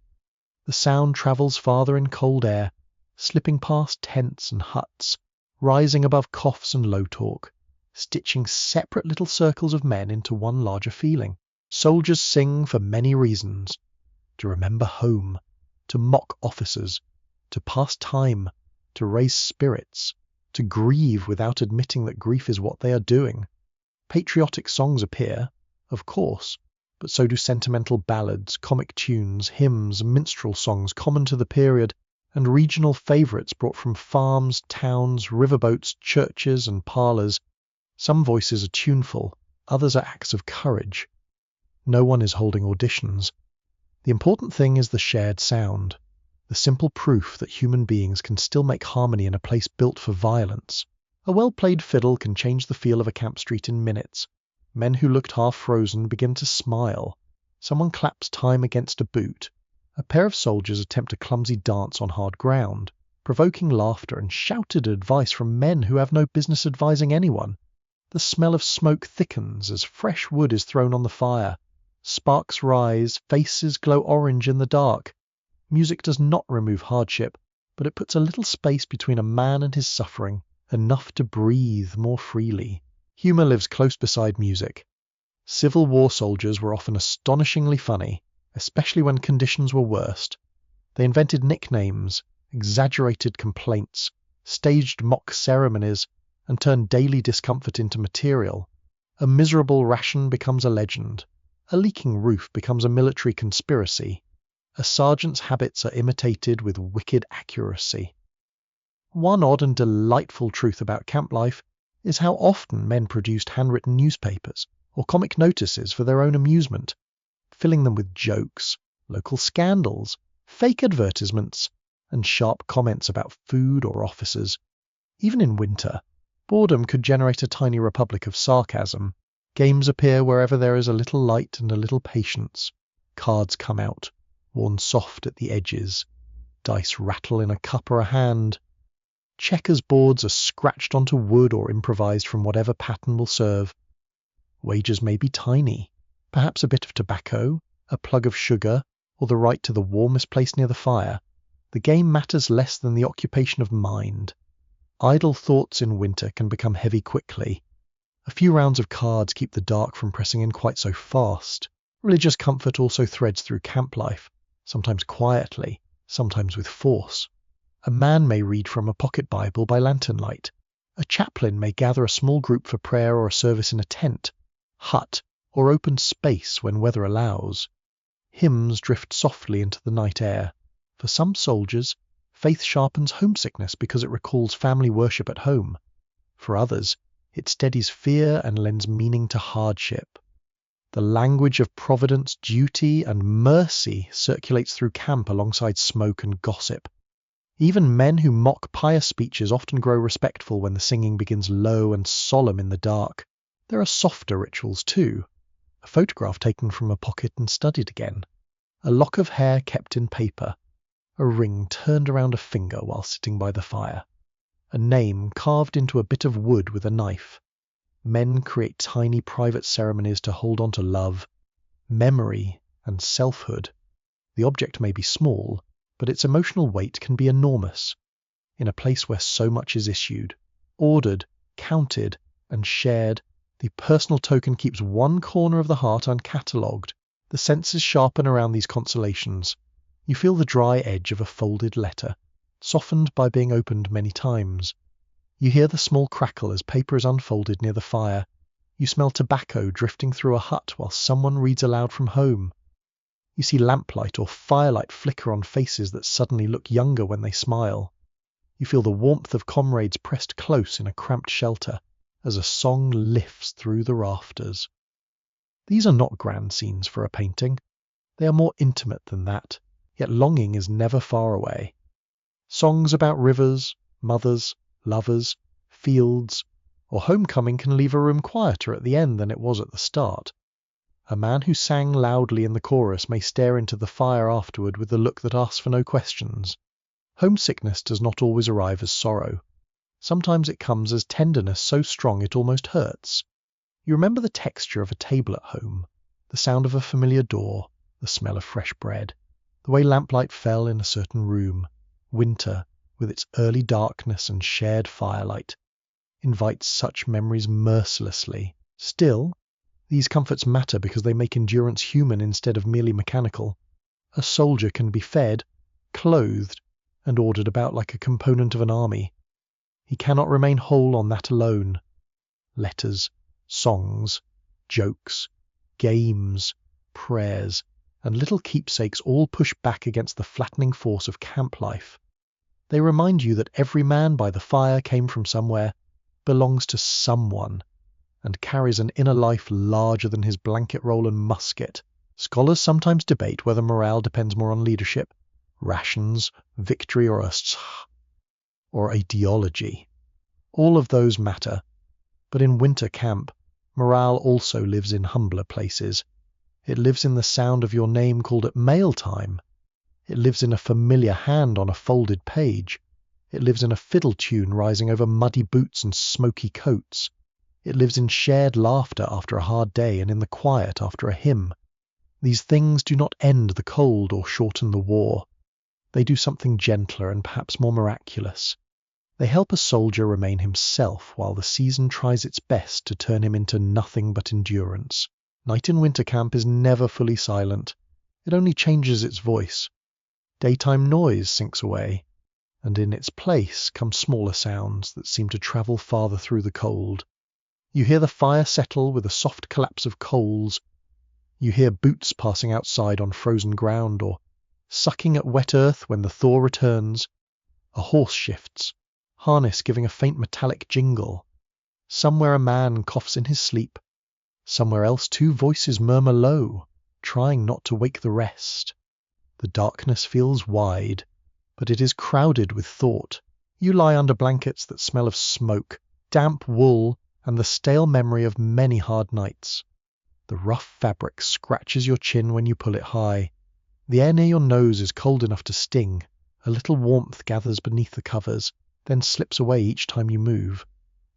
The sound travels farther in cold air, slipping past tents and huts, rising above coughs and low talk, stitching separate little circles of men into one larger feeling. Soldiers sing for many reasons. To remember home, to mock officers, to pass time, to raise spirits, to grieve without admitting that grief is what they are doing. Patriotic songs appear, of course, but so do sentimental ballads, comic tunes, hymns, minstrel songs common to the period, and regional favourites brought from farms, towns, riverboats, churches and parlours. Some voices are tuneful, others are acts of courage. No one is holding auditions. The important thing is the shared sound, the simple proof that human beings can still make harmony in a place built for violence. A well-played fiddle can change the feel of a camp street in minutes. Men who looked half frozen begin to smile. Someone claps time against a boot. A pair of soldiers attempt a clumsy dance on hard ground, provoking laughter and shouted advice from men who have no business advising anyone. The smell of smoke thickens as fresh wood is thrown on the fire. Sparks rise, faces glow orange in the dark. Music does not remove hardship, but it puts a little space between a man and his suffering, enough to breathe more freely. Humour lives close beside music. Civil War soldiers were often astonishingly funny, especially when conditions were worst. They invented nicknames, exaggerated complaints, staged mock ceremonies, and turned daily discomfort into material. A miserable ration becomes a legend. A leaking roof becomes a military conspiracy. A sergeant's habits are imitated with wicked accuracy. One odd and delightful truth about camp life is how often men produced handwritten newspapers or comic notices for their own amusement, filling them with jokes, local scandals, fake advertisements, and sharp comments about food or officers. Even in winter, boredom could generate a tiny republic of sarcasm. Games appear wherever there is a little light and a little patience. Cards come out, worn soft at the edges. Dice rattle in a cup or a hand. Checkers boards are scratched onto wood or improvised from whatever pattern will serve. Wagers may be tiny, perhaps a bit of tobacco, a plug of sugar, or the right to the warmest place near the fire. The game matters less than the occupation of mind. Idle thoughts in winter can become heavy quickly. A few rounds of cards keep the dark from pressing in quite so fast. Religious comfort also threads through camp life, sometimes quietly, sometimes with force. A man may read from a pocket Bible by lantern light. A chaplain may gather a small group for prayer or a service in a tent, hut, or open space when weather allows. Hymns drift softly into the night air. For some soldiers, faith sharpens homesickness because it recalls family worship at home. For others, it steadies fear and lends meaning to hardship. The language of providence, duty, and mercy circulates through camp alongside smoke and gossip. Even men who mock pious speeches often grow respectful when the singing begins low and solemn in the dark. There are softer rituals too. A photograph taken from a pocket and studied again. A lock of hair kept in paper. A ring turned around a finger while sitting by the fire. A name carved into a bit of wood with a knife. Men create tiny private ceremonies to hold on to love, memory, and selfhood. The object may be small, but its emotional weight can be enormous. In a place where so much is issued, ordered, counted, and shared, the personal token keeps one corner of the heart uncatalogued. The senses sharpen around these consolations. You feel the dry edge of a folded letter, softened by being opened many times. You hear the small crackle as paper is unfolded near the fire. You smell tobacco drifting through a hut while someone reads aloud from home. You see lamplight or firelight flicker on faces that suddenly look younger when they smile. You feel the warmth of comrades pressed close in a cramped shelter as a song lifts through the rafters. These are not grand scenes for a painting. They are more intimate than that, yet longing is never far away. Songs about rivers, mothers, lovers, fields, or homecoming can leave a room quieter at the end than it was at the start. A man who sang loudly in the chorus may stare into the fire afterward with a look that asks for no questions. Homesickness does not always arrive as sorrow. Sometimes it comes as tenderness so strong it almost hurts. You remember the texture of a table at home, the sound of a familiar door, the smell of fresh bread, the way lamplight fell in a certain room. Winter, with its early darkness and shared firelight, invites such memories mercilessly. Still, these comforts matter because they make endurance human instead of merely mechanical. A soldier can be fed, clothed, and ordered about like a component of an army. He cannot remain whole on that alone. Letters, songs, jokes, games, prayers, and little keepsakes all push back against the flattening force of camp life. They remind you that every man by the fire came from somewhere, belongs to someone, and carries an inner life larger than his blanket roll and musket. Scholars sometimes debate whether morale depends more on leadership, rations, victory, or ideology. All of those matter, but in winter camp, morale also lives in humbler places. It lives in the sound of your name called at mail time. It lives in a familiar hand on a folded page. It lives in a fiddle tune rising over muddy boots and smoky coats. It lives in shared laughter after a hard day and in the quiet after a hymn. These things do not end the cold or shorten the war. They do something gentler and perhaps more miraculous. They help a soldier remain himself while the season tries its best to turn him into nothing but endurance. Night in winter camp is never fully silent. It only changes its voice. Daytime noise sinks away, and in its place come smaller sounds that seem to travel farther through the cold. You hear the fire settle with a soft collapse of coals. You hear boots passing outside on frozen ground or sucking at wet earth when the thaw returns. A horse shifts, harness giving a faint metallic jingle. Somewhere a man coughs in his sleep. Somewhere else 2 voices murmur low, trying not to wake the rest. The darkness feels wide, but it is crowded with thought. You lie under blankets that smell of smoke, damp wool, and the stale memory of many hard nights. The rough fabric scratches your chin when you pull it high. The air near your nose is cold enough to sting. A little warmth gathers beneath the covers, then slips away each time you move.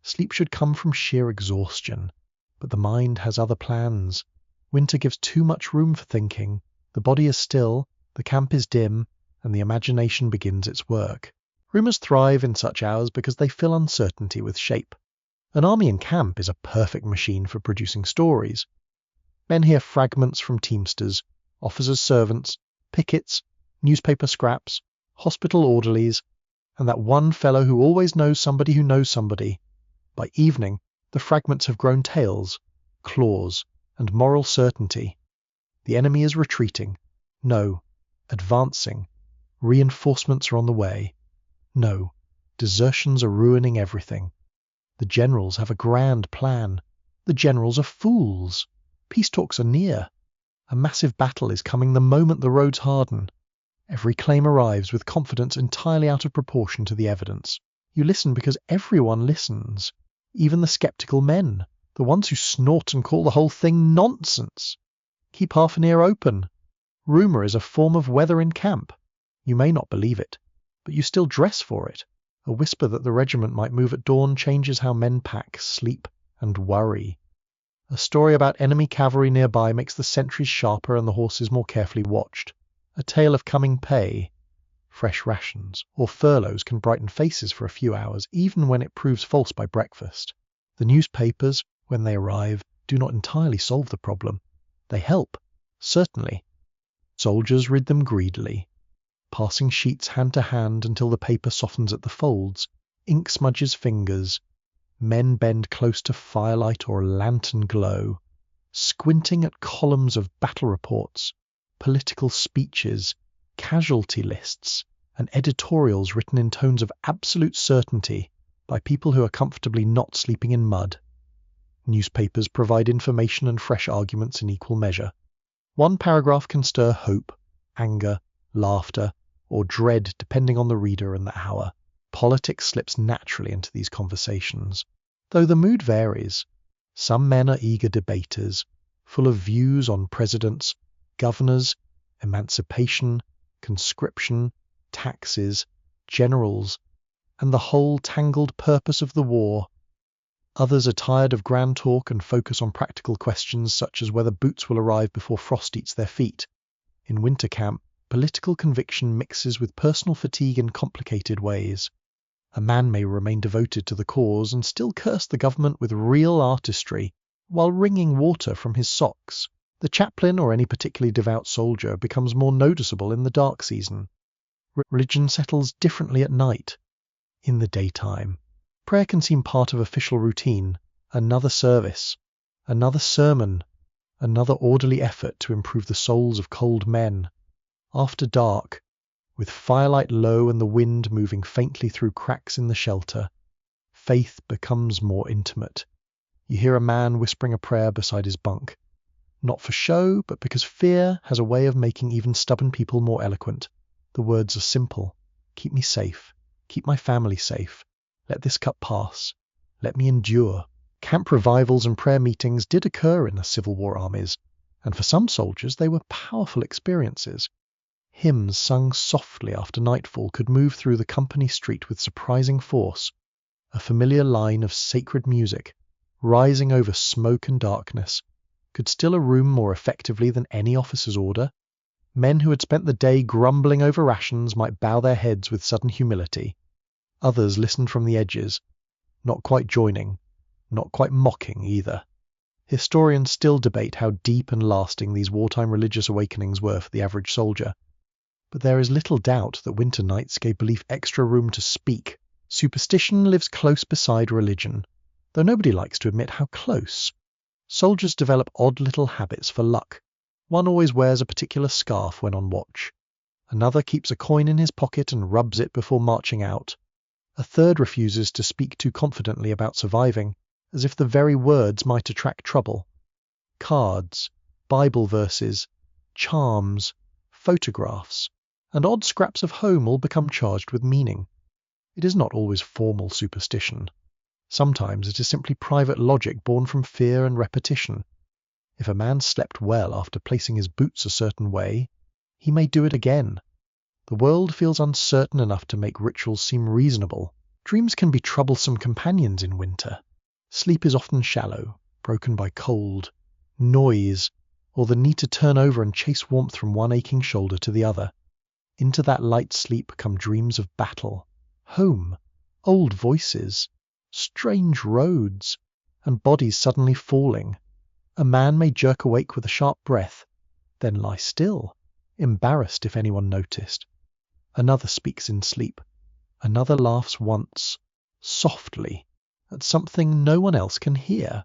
Sleep should come from sheer exhaustion, but the mind has other plans. Winter gives too much room for thinking. The body is still, the camp is dim, and the imagination begins its work. Rumours thrive in such hours because they fill uncertainty with shape. An army in camp is a perfect machine for producing stories. Men hear fragments from teamsters, officers' servants, pickets, newspaper scraps, hospital orderlies, and that one fellow who always knows somebody who knows somebody. By evening, the fragments have grown tales, claws, and moral certainty. The enemy is retreating. No, advancing. Reinforcements are on the way. No, desertions are ruining everything. The generals have a grand plan. The generals are fools. Peace talks are near. A massive battle is coming the moment the roads harden. Every claim arrives with confidence entirely out of proportion to the evidence. You listen because everyone listens. Even the sceptical men, the ones who snort and call the whole thing nonsense. Keep half an ear open. Rumour is a form of weather in camp. You may not believe it, but you still dress for it. A whisper that the regiment might move at dawn changes how men pack, sleep, and worry. A story about enemy cavalry nearby makes the sentries sharper and the horses more carefully watched. A tale of coming pay, fresh rations, or furloughs can brighten faces for a few hours, even when it proves false by breakfast. The newspapers, when they arrive, do not entirely solve the problem. They help, certainly. Soldiers read them greedily, passing sheets hand to hand until the paper softens at the folds. Ink smudges fingers. Men bend close to firelight or lantern glow, squinting at columns of battle reports, political speeches, casualty lists, and editorials written in tones of absolute certainty by people who are comfortably not sleeping in mud. Newspapers provide information and fresh arguments in equal measure. One paragraph can stir hope, anger, laughter, or dread depending on the reader and the hour. Politics slips naturally into these conversations, though the mood varies. Some men are eager debaters, full of views on presidents, governors, emancipation, conscription, taxes, generals, and the whole tangled purpose of the war. Others are tired of grand talk and focus on practical questions such as whether boots will arrive before frost eats their feet. In winter camp, political conviction mixes with personal fatigue in complicated ways. A man may remain devoted to the cause and still curse the government with real artistry while wringing water from his socks. The chaplain or any particularly devout soldier becomes more noticeable in the dark season. Religion settles differently at night. In the daytime, prayer can seem part of official routine, another service, another sermon, another orderly effort to improve the souls of cold men. After dark, with firelight low and the wind moving faintly through cracks in the shelter, faith becomes more intimate. You hear a man whispering a prayer beside his bunk, not for show, but because fear has a way of making even stubborn people more eloquent. The words are simple. Keep me safe. Keep my family safe. Let this cup pass. Let me endure. Camp revivals and prayer meetings did occur in the Civil War armies, and for some soldiers they were powerful experiences. Hymns sung softly after nightfall could move through the company street with surprising force, a familiar line of sacred music, rising over smoke and darkness, could still a room more effectively than any officer's order. Men who had spent the day grumbling over rations might bow their heads with sudden humility. Others listened from the edges, not quite joining, not quite mocking either. Historians still debate how deep and lasting these wartime religious awakenings were for the average soldier. But there is little doubt that winter nights gave belief extra room to speak. Superstition lives close beside religion, though nobody likes to admit how close. Soldiers develop odd little habits for luck. One always wears a particular scarf when on watch. Another keeps a coin in his pocket and rubs it before marching out. A third refuses to speak too confidently about surviving, as if the very words might attract trouble. Cards, Bible verses, charms, photographs, and odd scraps of home all become charged with meaning. It is not always formal superstition. Sometimes it is simply private logic born from fear and repetition. If a man slept well after placing his boots a certain way, he may do it again. The world feels uncertain enough to make rituals seem reasonable. Dreams can be troublesome companions in winter. Sleep is often shallow, broken by cold, noise, or the need to turn over and chase warmth from one aching shoulder to the other. Into that light sleep come dreams of battle, home, old voices, strange roads, and bodies suddenly falling. A man may jerk awake with a sharp breath, then lie still, embarrassed if anyone noticed. Another speaks in sleep. Another laughs once, softly, at something no one else can hear.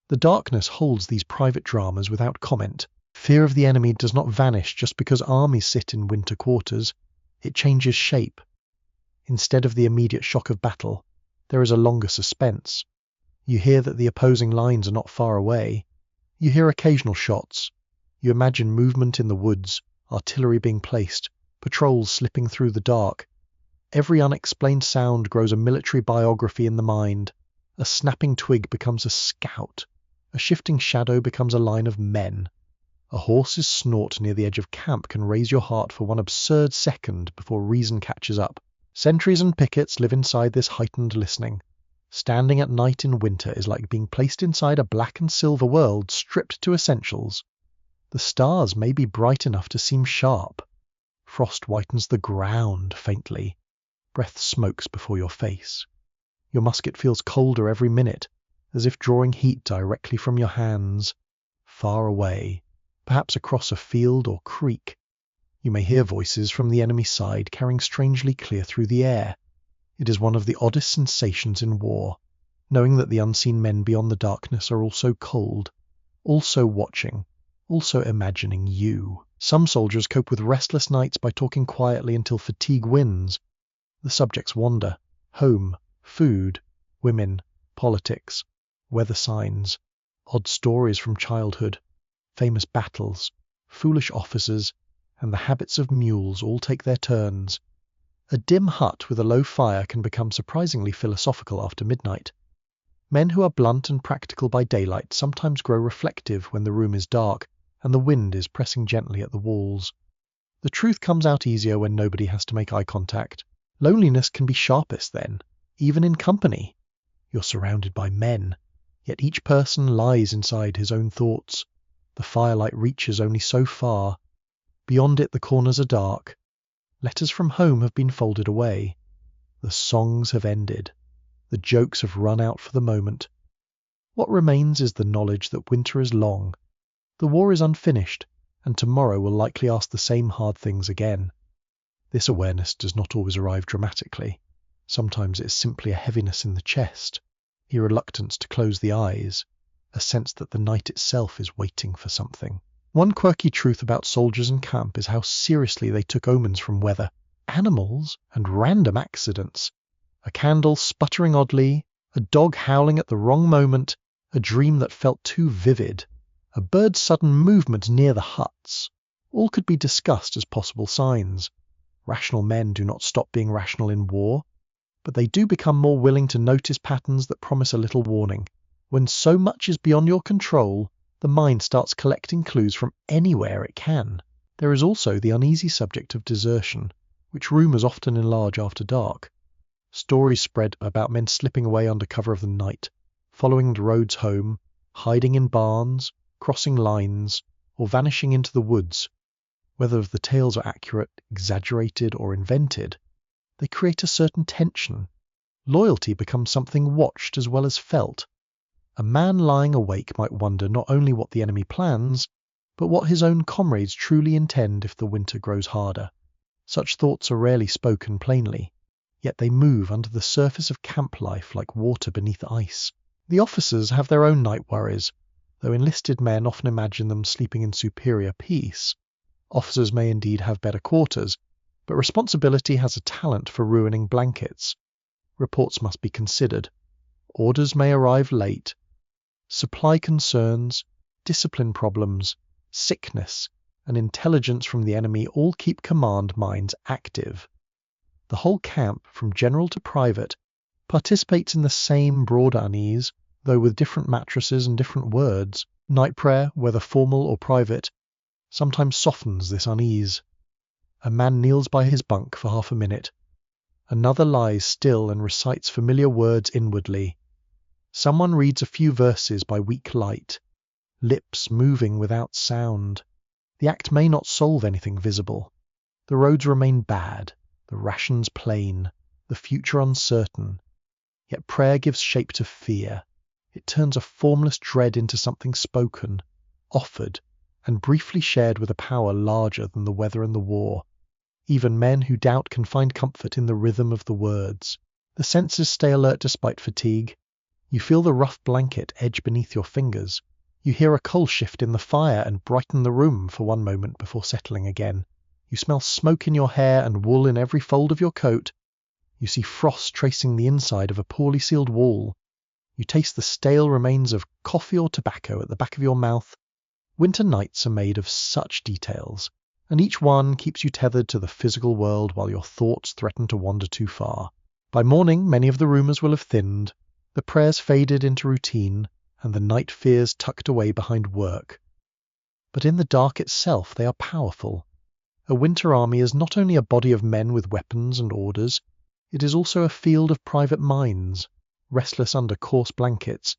The darkness holds these private dramas without comment. Fear of the enemy does not vanish just because armies sit in winter quarters. It changes shape. Instead of the immediate shock of battle, there is a longer suspense. You hear that the opposing lines are not far away. You hear occasional shots. You imagine movement in the woods, artillery being placed, patrols slipping through the dark. Every unexplained sound grows a military biography in the mind. A snapping twig becomes a scout. A shifting shadow becomes a line of men. A horse's snort near the edge of camp can raise your heart for one absurd second before reason catches up. Sentries and pickets live inside this heightened listening. Standing at night in winter is like being placed inside a black and silver world stripped to essentials. The stars may be bright enough to seem sharp. Frost whitens the ground faintly. Breath smokes before your face. Your musket feels colder every minute, as if drawing heat directly from your hands. Far away, perhaps across a field or creek, you may hear voices from the enemy side carrying strangely clear through the air. It is one of the oddest sensations in war, knowing that the unseen men beyond the darkness are also cold, also watching, also imagining you. Some soldiers cope with restless nights by talking quietly until fatigue wins. The subjects wander: home, food, women, politics, weather signs, odd stories from childhood, famous battles, foolish officers, and the habits of mules all take their turns. A dim hut with a low fire can become surprisingly philosophical after midnight. Men who are blunt and practical by daylight sometimes grow reflective when the room is dark and the wind is pressing gently at the walls. The truth comes out easier when nobody has to make eye contact. Loneliness can be sharpest then, even in company. You're surrounded by men, yet each person lies inside his own thoughts. The firelight reaches only so far. Beyond it the corners are dark. Letters from home have been folded away. The songs have ended. The jokes have run out for the moment. What remains is the knowledge that winter is long. The war is unfinished, and tomorrow will likely ask the same hard things again. This awareness does not always arrive dramatically. Sometimes it is simply a heaviness in the chest, a reluctance to close the eyes, a sense that the night itself is waiting for something. One quirky truth about soldiers in camp is how seriously they took omens from weather, animals, and random accidents. A candle sputtering oddly, a dog howling at the wrong moment, a dream that felt too vivid, a bird's sudden movement near the huts. All could be discussed as possible signs. Rational men do not stop being rational in war, but they do become more willing to notice patterns that promise a little warning. When so much is beyond your control, the mind starts collecting clues from anywhere it can. There is also the uneasy subject of desertion, which rumours often enlarge after dark. Stories spread about men slipping away under cover of the night, following the roads home, hiding in barns, crossing lines, or vanishing into the woods. Whether the tales are accurate, exaggerated, or invented, they create a certain tension. Loyalty becomes something watched as well as felt. A man lying awake might wonder not only what the enemy plans, but what his own comrades truly intend if the winter grows harder. Such thoughts are rarely spoken plainly, yet they move under the surface of camp life like water beneath ice. The officers have their own night worries, though enlisted men often imagine them sleeping in superior peace. Officers may indeed have better quarters, but responsibility has a talent for ruining blankets. Reports must be considered. Orders may arrive late. Supply concerns, discipline problems, sickness, and intelligence from the enemy all keep command minds active. The whole camp, from general to private, participates in the same broad unease, though with different mattresses and different words. Night prayer, whether formal or private, sometimes softens this unease. A man kneels by his bunk for half a minute. Another lies still and recites familiar words inwardly. Someone reads a few verses by weak light, lips moving without sound. The act may not solve anything visible. The roads remain bad, the rations plain, the future uncertain. Yet prayer gives shape to fear. It turns a formless dread into something spoken, offered, and briefly shared with a power larger than the weather and the war. Even men who doubt can find comfort in the rhythm of the words. The senses stay alert despite fatigue. You feel the rough blanket edge beneath your fingers. You hear a coal shift in the fire and brighten the room for one moment before settling again. You smell smoke in your hair and wool in every fold of your coat. You see frost tracing the inside of a poorly sealed wall. You taste the stale remains of coffee or tobacco at the back of your mouth. Winter nights are made of such details, and each one keeps you tethered to the physical world while your thoughts threaten to wander too far. By morning, many of the rumours will have thinned, the prayers faded into routine, and the night fears tucked away behind work. But in the dark itself they are powerful. A winter army is not only a body of men with weapons and orders, it is also a field of private minds, restless under coarse blankets,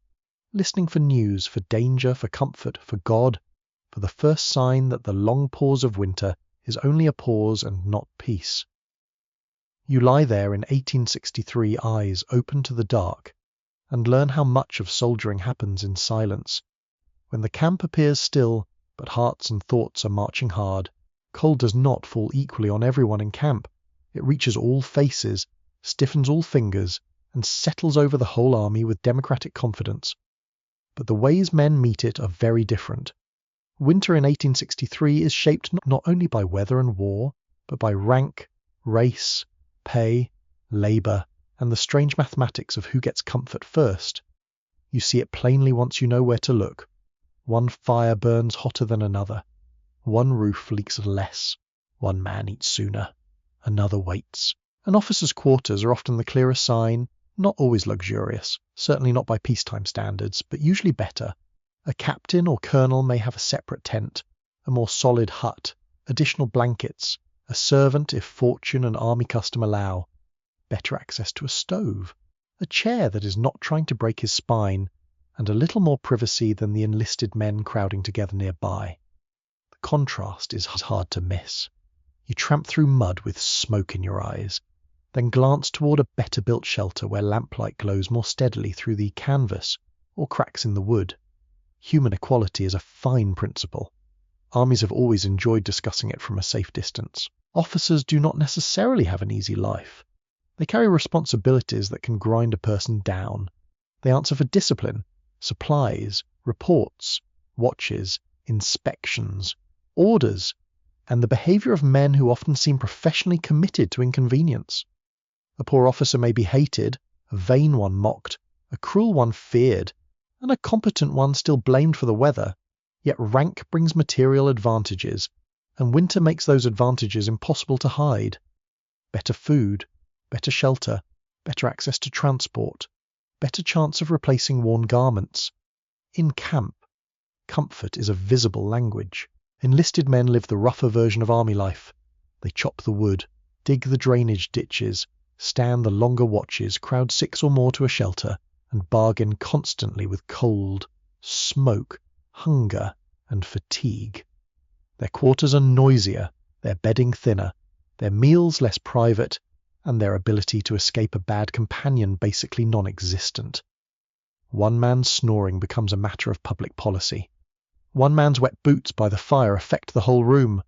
listening for news, for danger, for comfort, for God, for the first sign that the long pause of winter is only a pause and not peace. You lie there in 1863, eyes open to the dark, and learn how much of soldiering happens in silence. When the camp appears still, but hearts and thoughts are marching hard, cold does not fall equally on everyone in camp. It reaches all faces, stiffens all fingers, and settles over the whole army with democratic confidence. But the ways men meet it are very different. Winter in 1863 is shaped not only by weather and war, but by rank, race, pay, labour, and the strange mathematics of who gets comfort first. You see it plainly once you know where to look. One fire burns hotter than another. One roof leaks less. One man eats sooner. Another waits. An officer's quarters are often the clearest sign, not always luxurious, certainly not by peacetime standards, but usually better. A captain or colonel may have a separate tent, a more solid hut, additional blankets, a servant if fortune and army custom allow, better access to a stove, a chair that is not trying to break his spine, and a little more privacy than the enlisted men crowding together nearby. The contrast is hard to miss. You tramp through mud with smoke in your eyes, then glance toward a better-built shelter where lamplight glows more steadily through the canvas or cracks in the wood. Human equality is a fine principle. Armies have always enjoyed discussing it from a safe distance. Officers do not necessarily have an easy life. They carry responsibilities that can grind a person down. They answer for discipline, supplies, reports, watches, inspections, orders, and the behaviour of men who often seem professionally committed to inconvenience. A poor officer may be hated, a vain one mocked, a cruel one feared, and a competent one still blamed for the weather, yet rank brings material advantages, and winter makes those advantages impossible to hide. Better food, better shelter, better access to transport, better chance of replacing worn garments. In camp, comfort is a visible language. Enlisted men live the rougher version of army life. They chop the wood, dig the drainage ditches, stand the longer watches, crowd 6 or more to a shelter, and bargain constantly with cold, smoke, hunger, and fatigue. Their quarters are noisier, their bedding thinner, their meals less private, and their ability to escape a bad companion basically non-existent. One man's snoring becomes a matter of public policy. One man's wet boots by the fire affect the whole room.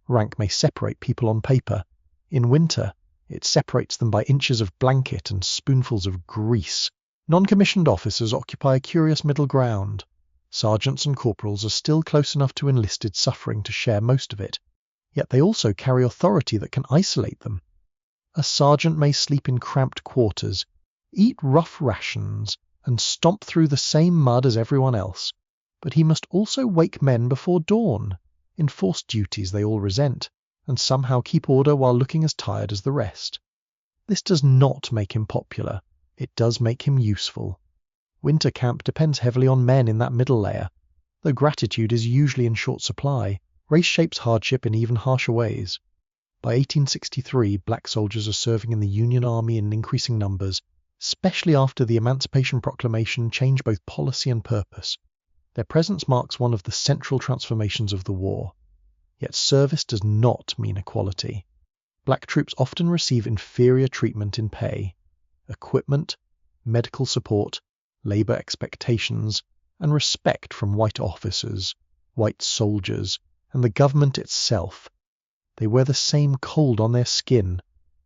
Rank may separate people on paper. In winter, it separates them by inches of blanket and spoonfuls of grease. Non-commissioned officers occupy a curious middle ground. Sergeants and corporals are still close enough to enlisted suffering to share most of it, yet they also carry authority that can isolate them. A sergeant may sleep in cramped quarters, eat rough rations, and stomp through the same mud as everyone else, but he must also wake men before dawn, enforce duties they all resent, and somehow keep order while looking as tired as the rest. This does not make him popular. It does make him useful. Winter camp depends heavily on men in that middle layer. Though gratitude is usually in short supply, race shapes hardship in even harsher ways. By 1863, black soldiers are serving in the Union Army in increasing numbers, especially after the Emancipation Proclamation changed both policy and purpose. Their presence marks one of the central transformations of the war. Yet service does not mean equality. Black troops often receive inferior treatment in pay. Equipment, medical support, labour expectations, and respect from white officers, white soldiers, and the government itself. They wear the same cold on their skin,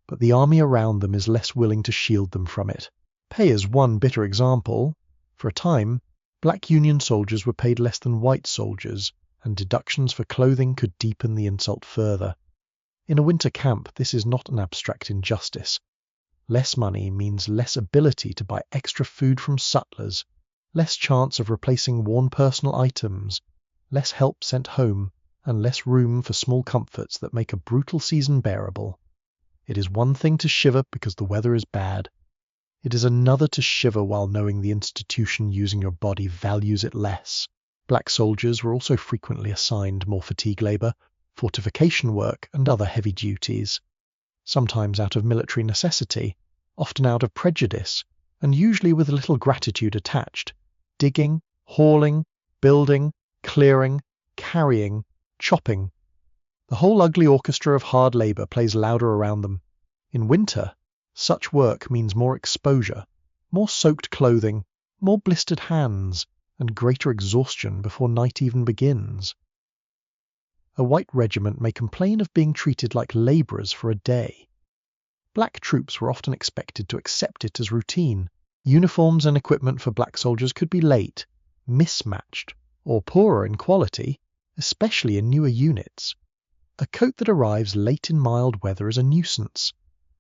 but the army around them is less willing to shield them from it. Pay is one bitter example. For a time, black Union soldiers were paid less than white soldiers, and deductions for clothing could deepen the insult further. In a winter camp, this is not an abstract injustice. Less money means less ability to buy extra food from sutlers, less chance of replacing worn personal items, less help sent home, and less room for small comforts that make a brutal season bearable. It is one thing to shiver because the weather is bad. It is another to shiver while knowing the institution using your body values it less. Black soldiers were also frequently assigned more fatigue labour, fortification work, and other heavy duties. Sometimes out of military necessity, often out of prejudice, and usually with little gratitude attached. Digging, hauling, building, clearing, carrying, chopping. The whole ugly orchestra of hard labour plays louder around them. In winter, such work means more exposure, more soaked clothing, more blistered hands, and greater exhaustion before night even begins. A white regiment may complain of being treated like labourers for a day. Black troops were often expected to accept it as routine. Uniforms and equipment for black soldiers could be late, mismatched, or poorer in quality, especially in newer units. A coat that arrives late in mild weather is a nuisance.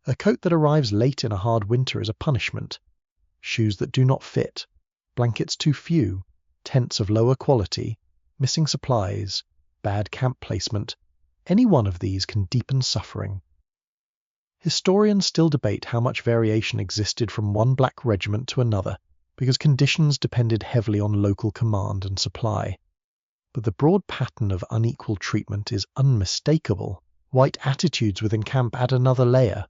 A coat that arrives late in a hard winter is a punishment. Shoes that do not fit, blankets too few, tents of lower quality, missing supplies, bad camp placement, any one of these can deepen suffering. Historians still debate how much variation existed from one black regiment to another, because conditions depended heavily on local command and supply. But the broad pattern of unequal treatment is unmistakable. White attitudes within camp add another layer.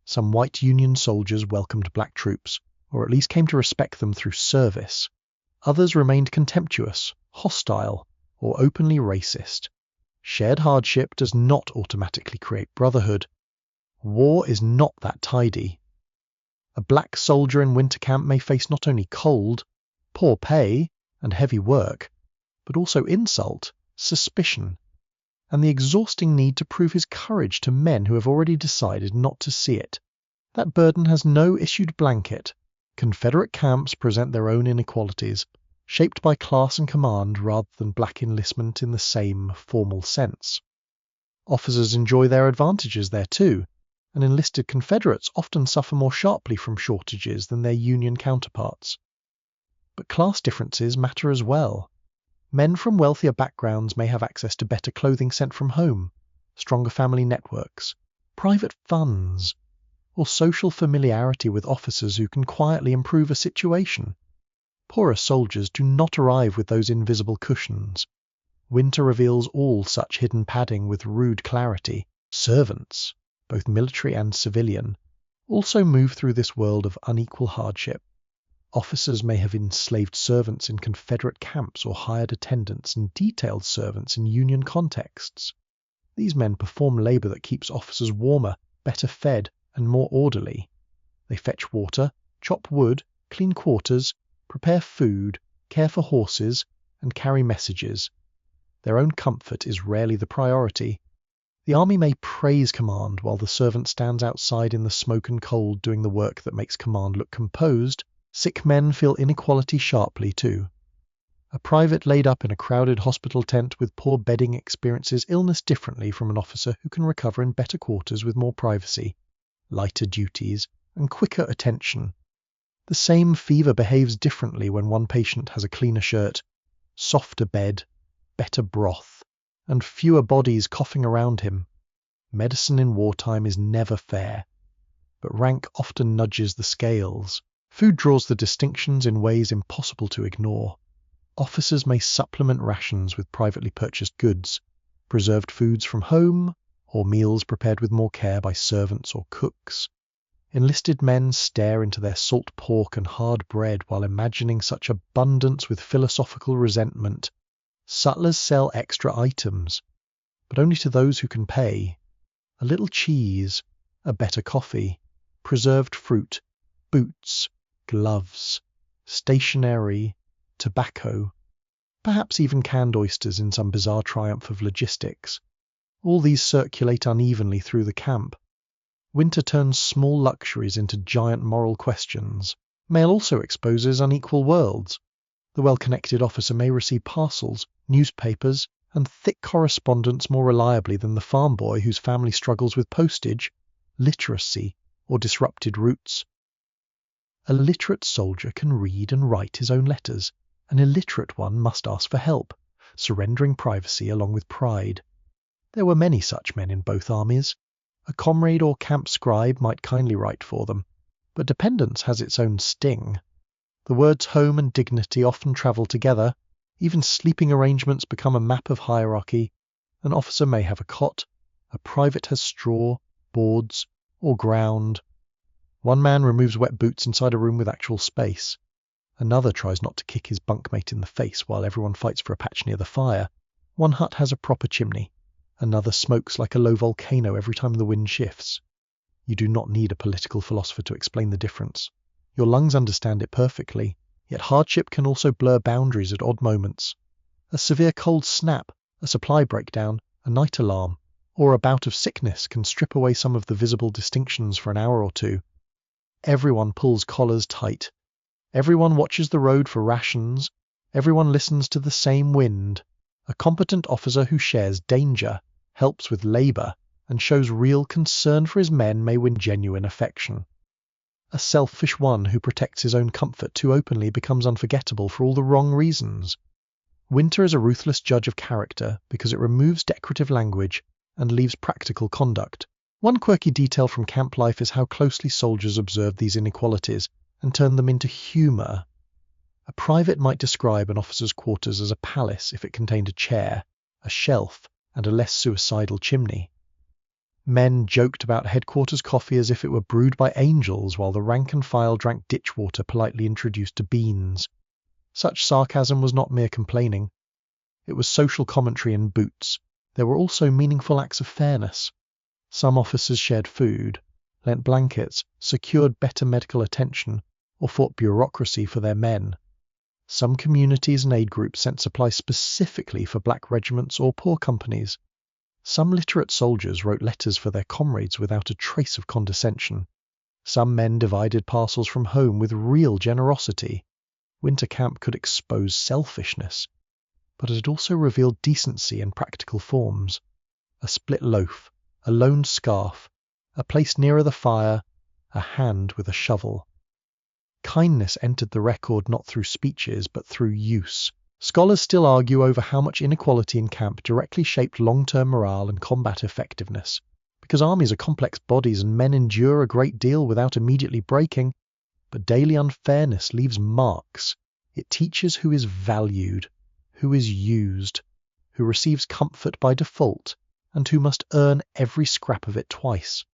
Some white Union soldiers welcomed black troops, or at least came to respect them through service. Others remained contemptuous, hostile, or openly racist. Shared hardship does not automatically create brotherhood. War is not that tidy. A black soldier in winter camp may face not only cold, poor pay, and heavy work, but also insult, suspicion, and the exhausting need to prove his courage to men who have already decided not to see it. That burden has no issued blanket. Confederate camps present their own inequalities, shaped by class and command rather than black enlistment in the same formal sense. Officers enjoy their advantages there too, and enlisted Confederates often suffer more sharply from shortages than their Union counterparts. But class differences matter as well. Men from wealthier backgrounds may have access to better clothing sent from home, stronger family networks, private funds, or social familiarity with officers who can quietly improve a situation. Poorer soldiers do not arrive with those invisible cushions. Winter reveals all such hidden padding with rude clarity. Servants, both military and civilian, also move through this world of unequal hardship. Officers may have enslaved servants in Confederate camps or hired attendants and detailed servants in Union contexts. These men perform labor that keeps officers warmer, better fed, and more orderly. They fetch water, chop wood, clean quarters, prepare food, care for horses, and carry messages. Their own comfort is rarely the priority. The army may praise command while the servant stands outside in the smoke and cold doing the work that makes command look composed. Sick men feel inequality sharply too. A private laid up in a crowded hospital tent with poor bedding experiences illness differently from an officer who can recover in better quarters with more privacy, lighter duties, and quicker attention. The same fever behaves differently when one patient has a cleaner shirt, softer bed, better broth, and fewer bodies coughing around him. Medicine in wartime is never fair, but rank often nudges the scales. Food draws the distinctions in ways impossible to ignore. Officers may supplement rations with privately purchased goods, preserved foods from home, or meals prepared with more care by servants or cooks. Enlisted men stare into their salt pork and hard bread while imagining such abundance with philosophical resentment. Sutlers sell extra items, but only to those who can pay. A little cheese, a better coffee, preserved fruit, boots, gloves, stationery, tobacco, perhaps even canned oysters in some bizarre triumph of logistics. All these circulate unevenly through the camp. Winter turns small luxuries into giant moral questions. Mail also exposes unequal worlds. The well-connected officer may receive parcels, newspapers, and thick correspondence more reliably than the farm boy whose family struggles with postage, literacy, or disrupted routes. A literate soldier can read and write his own letters. An illiterate one must ask for help, surrendering privacy along with pride. There were many such men in both armies. A comrade or camp scribe might kindly write for them, but dependence has its own sting. The words home and dignity often travel together. Even sleeping arrangements become a map of hierarchy. An officer may have a cot, a private has straw, boards, or ground. One man removes wet boots inside a room with actual space. Another tries not to kick his bunkmate in the face while everyone fights for a patch near the fire. One hut has a proper chimney. Another smokes like a low volcano every time the wind shifts. You do not need a political philosopher to explain the difference. Your lungs understand it perfectly, yet hardship can also blur boundaries at odd moments. A severe cold snap, a supply breakdown, a night alarm. or a bout of sickness can strip away some of the visible distinctions for an hour or two. Everyone pulls collars tight. Everyone watches the road for rations. Everyone listens to the same wind. A competent officer who shares danger, helps with labour, and shows real concern for his men may win genuine affection. A selfish one who protects his own comfort too openly becomes unforgettable for all the wrong reasons. Winter is a ruthless judge of character because it removes decorative language and leaves practical conduct. One quirky detail from camp life is how closely soldiers observe these inequalities and turn them into humour. A private might describe an officer's quarters as a palace if it contained a chair, a shelf, and a less suicidal chimney. Men joked about headquarters coffee as if it were brewed by angels, while the rank and file drank ditch water politely introduced to beans. Such sarcasm was not mere complaining. It was social commentary in boots. There were also meaningful acts of fairness. Some officers shared food, lent blankets, secured better medical attention, or fought bureaucracy for their men. Some communities and aid groups sent supplies specifically for black regiments or poor companies. Some literate soldiers wrote letters for their comrades without a trace of condescension. Some men divided parcels from home with real generosity. Winter camp could expose selfishness, but it also revealed decency in practical forms. A split loaf, a loaned scarf, a place nearer the fire, a hand with a shovel. Kindness entered the record not through speeches but through use. Scholars still argue over how much inequality in camp directly shaped long-term morale and combat effectiveness. Because armies are complex bodies and men endure a great deal without immediately breaking, but daily unfairness leaves marks. It teaches who is valued, who is used, who receives comfort by default, and who must earn every scrap of it twice.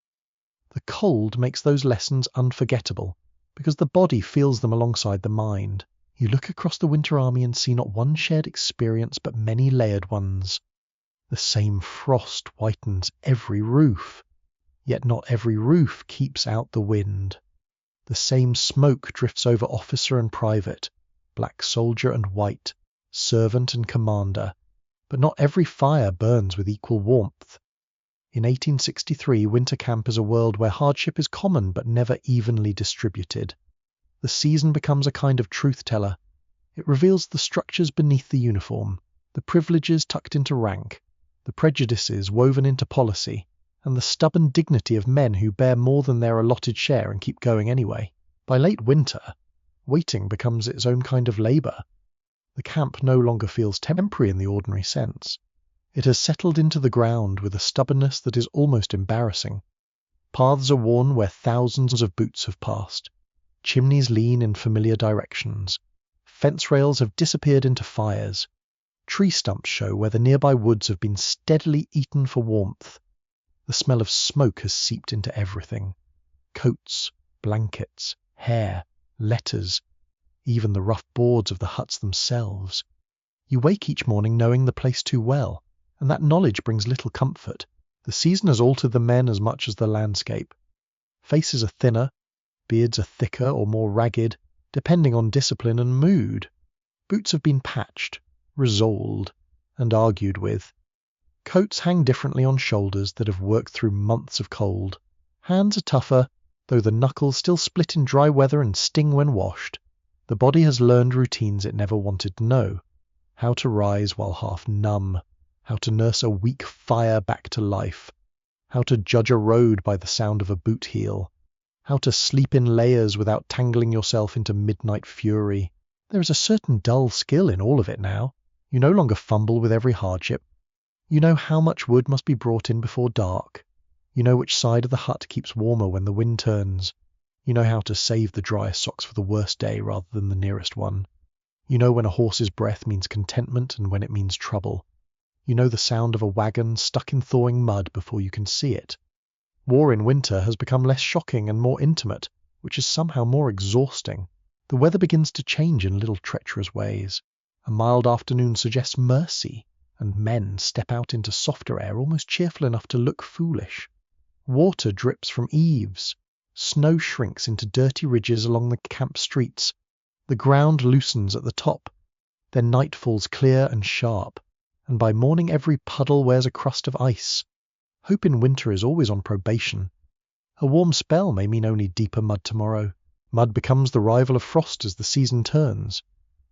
The cold makes those lessons unforgettable, because the body feels them alongside the mind. You look across the Winter Army and see not one shared experience, but many layered ones. The same frost whitens every roof, yet not every roof keeps out the wind. The same smoke drifts over officer and private, black soldier and white, servant and commander, but not every fire burns with equal warmth. In 1863, winter camp is a world where hardship is common but never evenly distributed. The season becomes a kind of truth-teller. It reveals the structures beneath the uniform, the privileges tucked into rank, the prejudices woven into policy, and the stubborn dignity of men who bear more than their allotted share and keep going anyway. By late winter, waiting becomes its own kind of labour. The camp no longer feels temporary in the ordinary sense. It has settled into the ground with a stubbornness that is almost embarrassing. Paths are worn where thousands of boots have passed. Chimneys lean in familiar directions. Fence rails have disappeared into fires. Tree stumps show where the nearby woods have been steadily eaten for warmth. The smell of smoke has seeped into everything. Coats, blankets, hair, letters, even the rough boards of the huts themselves. You wake each morning knowing the place too well, and that knowledge brings little comfort. The season has altered the men as much as the landscape. Faces are thinner, beards are thicker or more ragged, depending on discipline and mood. Boots have been patched, resoled, and argued with. Coats hang differently on shoulders that have worked through months of cold. Hands are tougher, though the knuckles still split in dry weather and sting when washed. The body has learned routines it never wanted to know. How to rise while half numb. How to nurse a weak fire back to life. How to judge a road by the sound of a boot heel. How to sleep in layers without tangling yourself into midnight fury. There is a certain dull skill in all of it now. You no longer fumble with every hardship. You know how much wood must be brought in before dark. You know which side of the hut keeps warmer when the wind turns. You know how to save the driest socks for the worst day rather than the nearest one. You know when a horse's breath means contentment and when it means trouble. You know the sound of a wagon stuck in thawing mud before you can see it. War in winter has become less shocking and more intimate, which is somehow more exhausting. The weather begins to change in little treacherous ways. A mild afternoon suggests mercy, and men step out into softer air almost cheerful enough to look foolish. Water drips from eaves. Snow shrinks into dirty ridges along the camp streets. The ground loosens at the top. Then night falls clear and sharp, and by morning every puddle wears a crust of ice. Hope in winter is always on probation. A warm spell may mean only deeper mud tomorrow. Mud becomes the rival of frost as the season turns.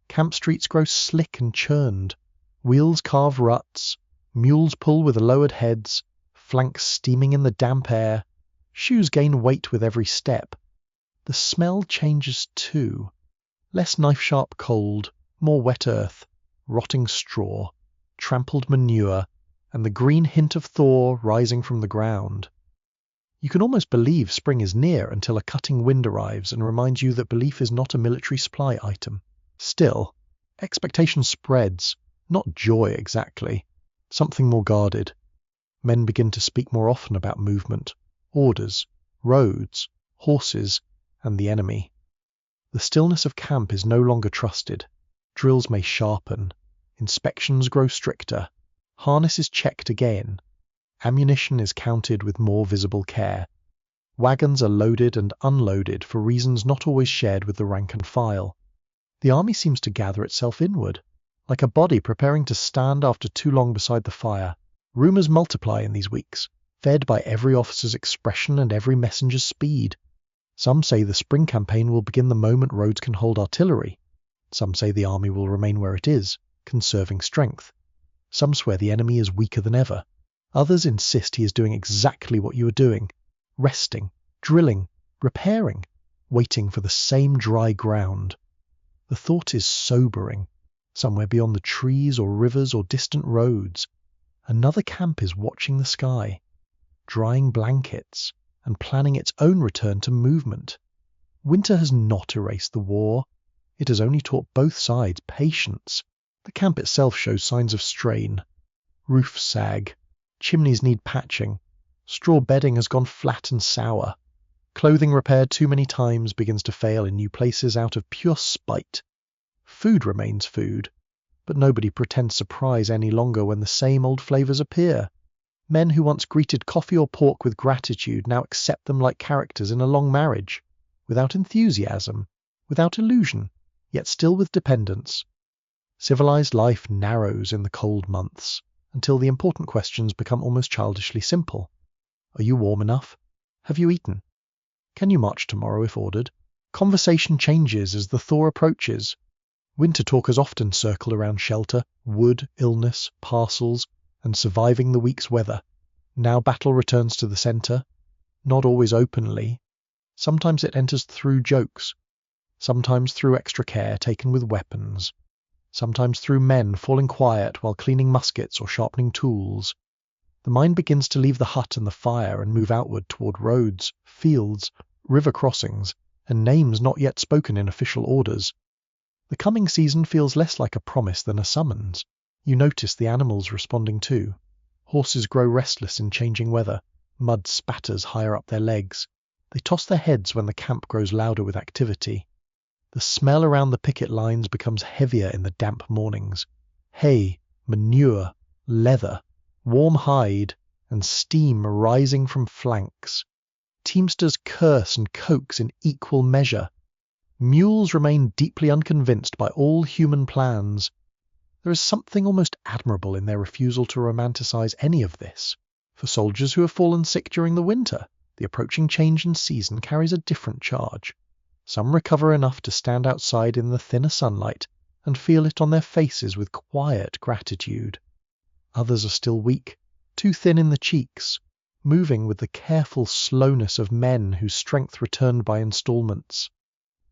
Camp streets grow slick and churned. Wheels carve ruts. Mules pull with lowered heads. Flanks steaming in the damp air. Shoes gain weight with every step. The smell changes too. Less knife-sharp cold, more wet earth, rotting straw, trampled manure, and the green hint of thaw rising from the ground. You can almost believe spring is near until a cutting wind arrives and reminds you that belief is not a military supply item. Still, expectation spreads, not joy exactly, something more guarded. Men begin to speak more often about movement, orders, roads, horses, and the enemy. The stillness of camp is no longer trusted. Drills may sharpen, inspections grow stricter, harness is checked again, ammunition is counted with more visible care. Wagons are loaded and unloaded for reasons not always shared with the rank and file. The army seems to gather itself inward, like a body preparing to stand after too long beside the fire. Rumours multiply in these weeks, fed by every officer's expression and every messenger's speed. Some say the spring campaign will begin the moment roads can hold artillery. Some say the army will remain where it is, conserving strength. Some swear the enemy is weaker than ever. Others insist he is doing exactly what you are doing, resting, drilling, repairing, waiting for the same dry ground. The thought is sobering. Somewhere beyond the trees or rivers or distant roads, another camp is watching the sky, drying blankets, and planning its own return to movement. Winter has not erased the war. It has only taught both sides patience. The camp itself shows signs of strain. Roofs sag. Chimneys need patching. Straw bedding has gone flat and sour. Clothing repaired too many times begins to fail in new places out of pure spite. Food remains food, but nobody pretends surprise any longer when the same old flavours appear. Men who once greeted coffee or pork with gratitude now accept them like characters in a long marriage, without enthusiasm, without illusion, yet still with dependence. Civilized life narrows in the cold months, until the important questions become almost childishly simple. Are you warm enough? Have you eaten? Can you march tomorrow if ordered? Conversation changes as the thaw approaches. Winter talkers often circle around shelter, wood, illness, parcels, and surviving the week's weather. Now battle returns to the centre, not always openly. Sometimes it enters through jokes, sometimes through extra care taken with weapons, sometimes through men falling quiet while cleaning muskets or sharpening tools. The mind begins to leave the hut and the fire and move outward toward roads, fields, river crossings, and names not yet spoken in official orders. The coming season feels less like a promise than a summons. You notice the animals responding too. Horses grow restless in changing weather. Mud spatters higher up their legs. They toss their heads when the camp grows louder with activity. The smell around the picket lines becomes heavier in the damp mornings. Hay, manure, leather, warm hide, and steam rising from flanks. Teamsters curse and coax in equal measure. Mules remain deeply unconvinced by all human plans. There is something almost admirable in their refusal to romanticize any of this. For soldiers who have fallen sick during the winter, the approaching change in season carries a different charge. Some recover enough to stand outside in the thinner sunlight and feel it on their faces with quiet gratitude. Others are still weak, too thin in the cheeks, moving with the careful slowness of men whose strength returned by installments.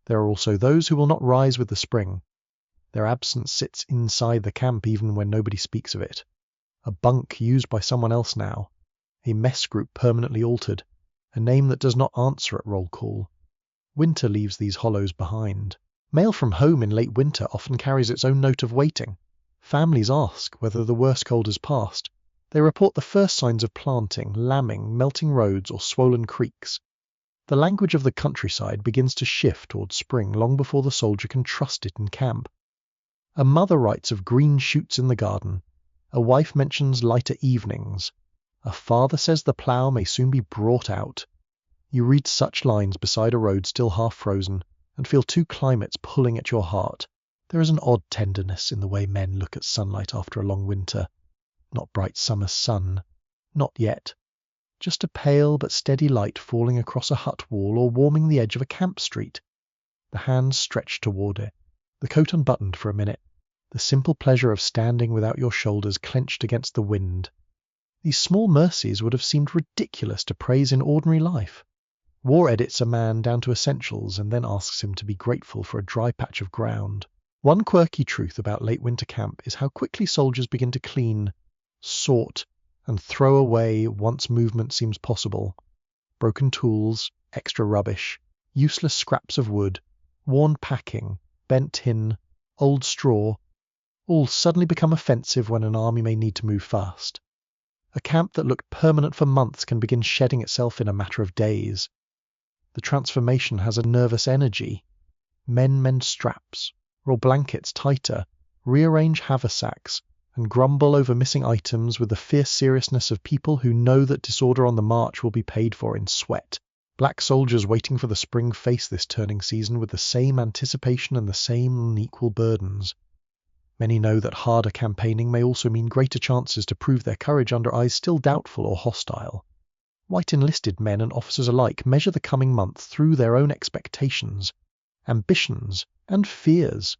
There are also those who will not rise with the spring. Their absence sits inside the camp even when nobody speaks of it. A bunk used by someone else now. A mess group permanently altered. A name that does not answer at roll call. Winter leaves these hollows behind. Mail from home in late winter often carries its own note of waiting. Families ask whether the worst cold has passed. They report the first signs of planting, lambing, melting roads, or swollen creeks. The language of the countryside begins to shift towards spring long before the soldier can trust it in camp. A mother writes of green shoots in the garden. A wife mentions lighter evenings. A father says the plough may soon be brought out. You read such lines beside a road still half frozen, and feel two climates pulling at your heart. There is an odd tenderness in the way men look at sunlight after a long winter. Not bright summer sun. Not yet. just a pale but steady light falling across a hut wall or warming the edge of a camp street. The hands stretched toward it, the coat unbuttoned for a minute, the simple pleasure of standing without your shoulders clenched against the wind. These small mercies would have seemed ridiculous to praise in ordinary life. War edits a man down to essentials and then asks him to be grateful for a dry patch of ground. One quirky truth about late winter camp is how quickly soldiers begin to clean, sort, and throw away once movement seems possible. Broken tools, extra rubbish, useless scraps of wood, worn packing, bent tin, old straw, all suddenly become offensive when an army may need to move fast. A camp that looked permanent for months can begin shedding itself in a matter of days. The transformation has a nervous energy. Men mend straps, roll blankets tighter, rearrange haversacks, and grumble over missing items with the fierce seriousness of people who know that disorder on the march will be paid for in sweat. Black soldiers waiting for the spring face this turning season with the same anticipation and the same unequal burdens. Many know that harder campaigning may also mean greater chances to prove their courage under eyes still doubtful or hostile. White enlisted men and officers alike measure the coming month through their own expectations, ambitions, and fears.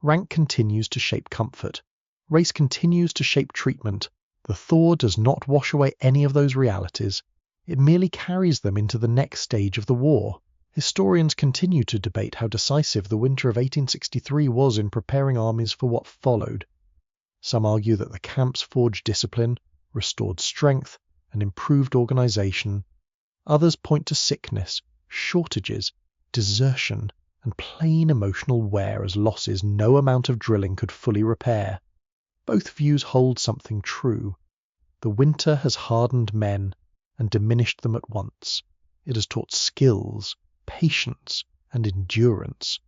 Rank continues to shape comfort. Race continues to shape treatment. The thaw does not wash away any of those realities. It merely carries them into the next stage of the war. Historians continue to debate how decisive the winter of 1863 was in preparing armies for what followed. Some argue that the camps forged discipline, restored strength, and improved organization. Others point to sickness, shortages, desertion, and plain emotional wear as losses no amount of drilling could fully repair. Both views hold something true. The winter has hardened men and diminished them at once. It has taught skills, patience, and endurance.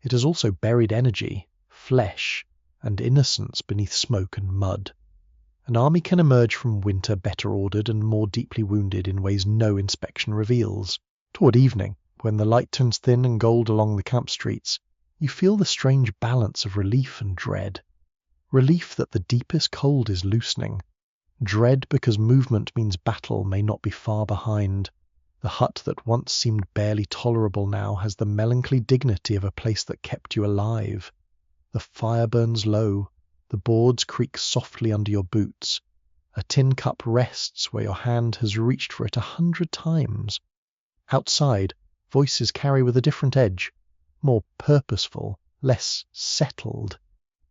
It has also buried energy, flesh, and innocence beneath smoke and mud. An army can emerge from winter better ordered and more deeply wounded in ways no inspection reveals. Toward evening, when the light turns thin and gold along the camp streets, you feel the strange balance of relief and dread. Relief that the deepest cold is loosening. Dread because movement means battle may not be far behind. The hut that once seemed barely tolerable now has the melancholy dignity of a place that kept you alive. The fire burns low. The boards creak softly under your boots. A tin cup rests where your hand has reached for it 100 times. Outside, voices carry with a different edge, more purposeful, less settled.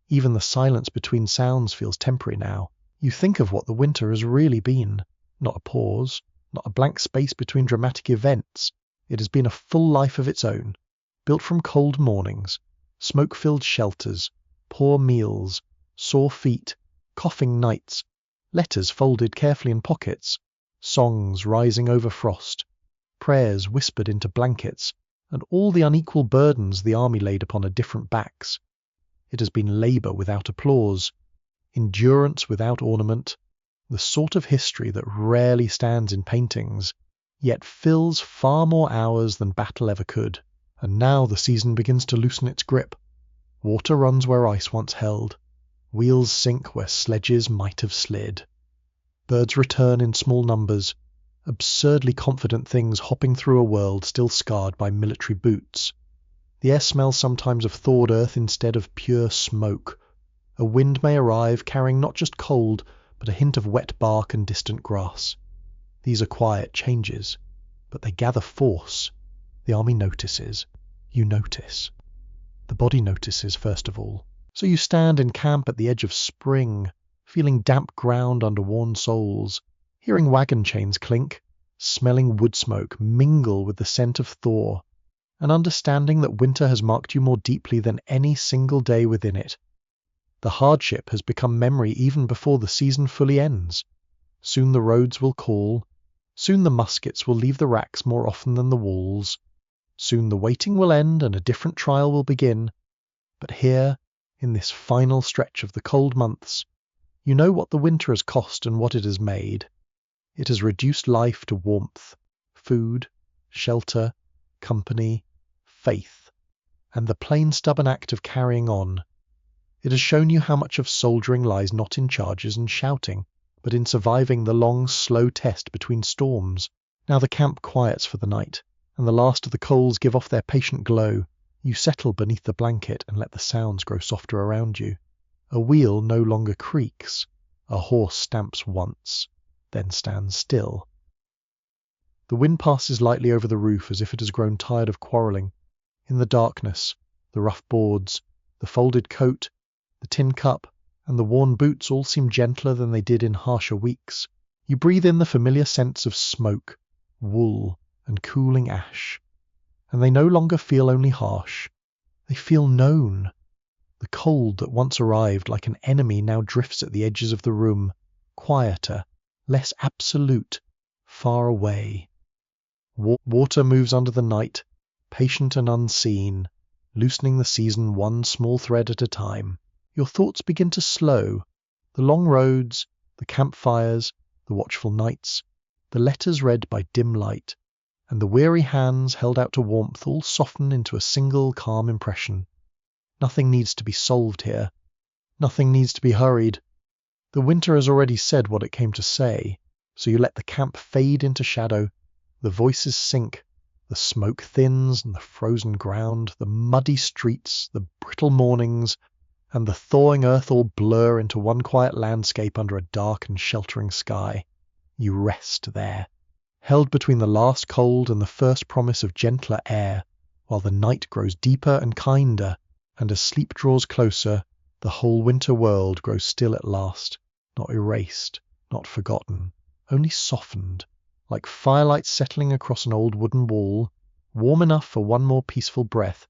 Even the silence between sounds feels temporary now. You think of what the winter has really been. Not a pause, not a blank space between dramatic events. It has been a full life of its own, built from cold mornings, smoke-filled shelters, poor meals, sore feet, coughing nights, letters folded carefully in pockets, songs rising over frost, prayers whispered into blankets, and all the unequal burdens the army laid upon her different backs. It has been labour without applause, endurance without ornament, the sort of history that rarely stands in paintings, yet fills far more hours than battle ever could. And now the season begins to loosen its grip. Water runs where ice once held. Wheels sink where sledges might have slid. Birds return in small numbers, absurdly confident things hopping through a world still scarred by military boots. The air smells sometimes of thawed earth instead of pure smoke. A wind may arrive carrying not just cold, but a hint of wet bark and distant grass. These are quiet changes, but they gather force. The army notices. You notice. The body notices first of all. So you stand in camp at the edge of spring, feeling damp ground under worn soles, hearing wagon chains clink, smelling wood smoke mingle with the scent of thaw, and understanding that winter has marked you more deeply than any single day within it. The hardship has become memory even before the season fully ends. Soon the roads will call. Soon the muskets will leave the racks more often than the walls. Soon the waiting will end and a different trial will begin. But here, in this final stretch of the cold months, you know what the winter has cost and what it has made. It has reduced life to warmth, food, shelter, company, faith, and the plain stubborn act of carrying on. It has shown you how much of soldiering lies not in charges and shouting, but in surviving the long, slow test between storms. Now the camp quiets for the night, and the last of the coals give off their patient glow. You settle beneath the blanket and let the sounds grow softer around you. A wheel no longer creaks. A horse stamps once, then stands still. The wind passes lightly over the roof as if it has grown tired of quarrelling. In the darkness, the rough boards, the folded coat, the tin cup, and the worn boots all seem gentler than they did in harsher weeks. You breathe in the familiar scents of smoke, wool, and cooling ash. And they no longer feel only harsh. They feel known. The cold that once arrived like an enemy now drifts at the edges of the room, quieter, less absolute, far away. Water moves under the night, patient and unseen, loosening the season one small thread at a time. Your thoughts begin to slow. The long roads, the campfires, the watchful nights, the letters read by dim light, and the weary hands held out to warmth all soften into a single calm impression. Nothing needs to be solved here. Nothing needs to be hurried. The winter has already said what it came to say, so you let the camp fade into shadow. The voices sink, the smoke thins, and the frozen ground, the muddy streets, the brittle mornings, and the thawing earth all blur into one quiet landscape under a dark and sheltering sky. You rest there, held between the last cold and the first promise of gentler air, while the night grows deeper and kinder, and as sleep draws closer, the whole winter world grows still at last, not erased, not forgotten, only softened, like firelight settling across an old wooden wall, warm enough for one more peaceful breath,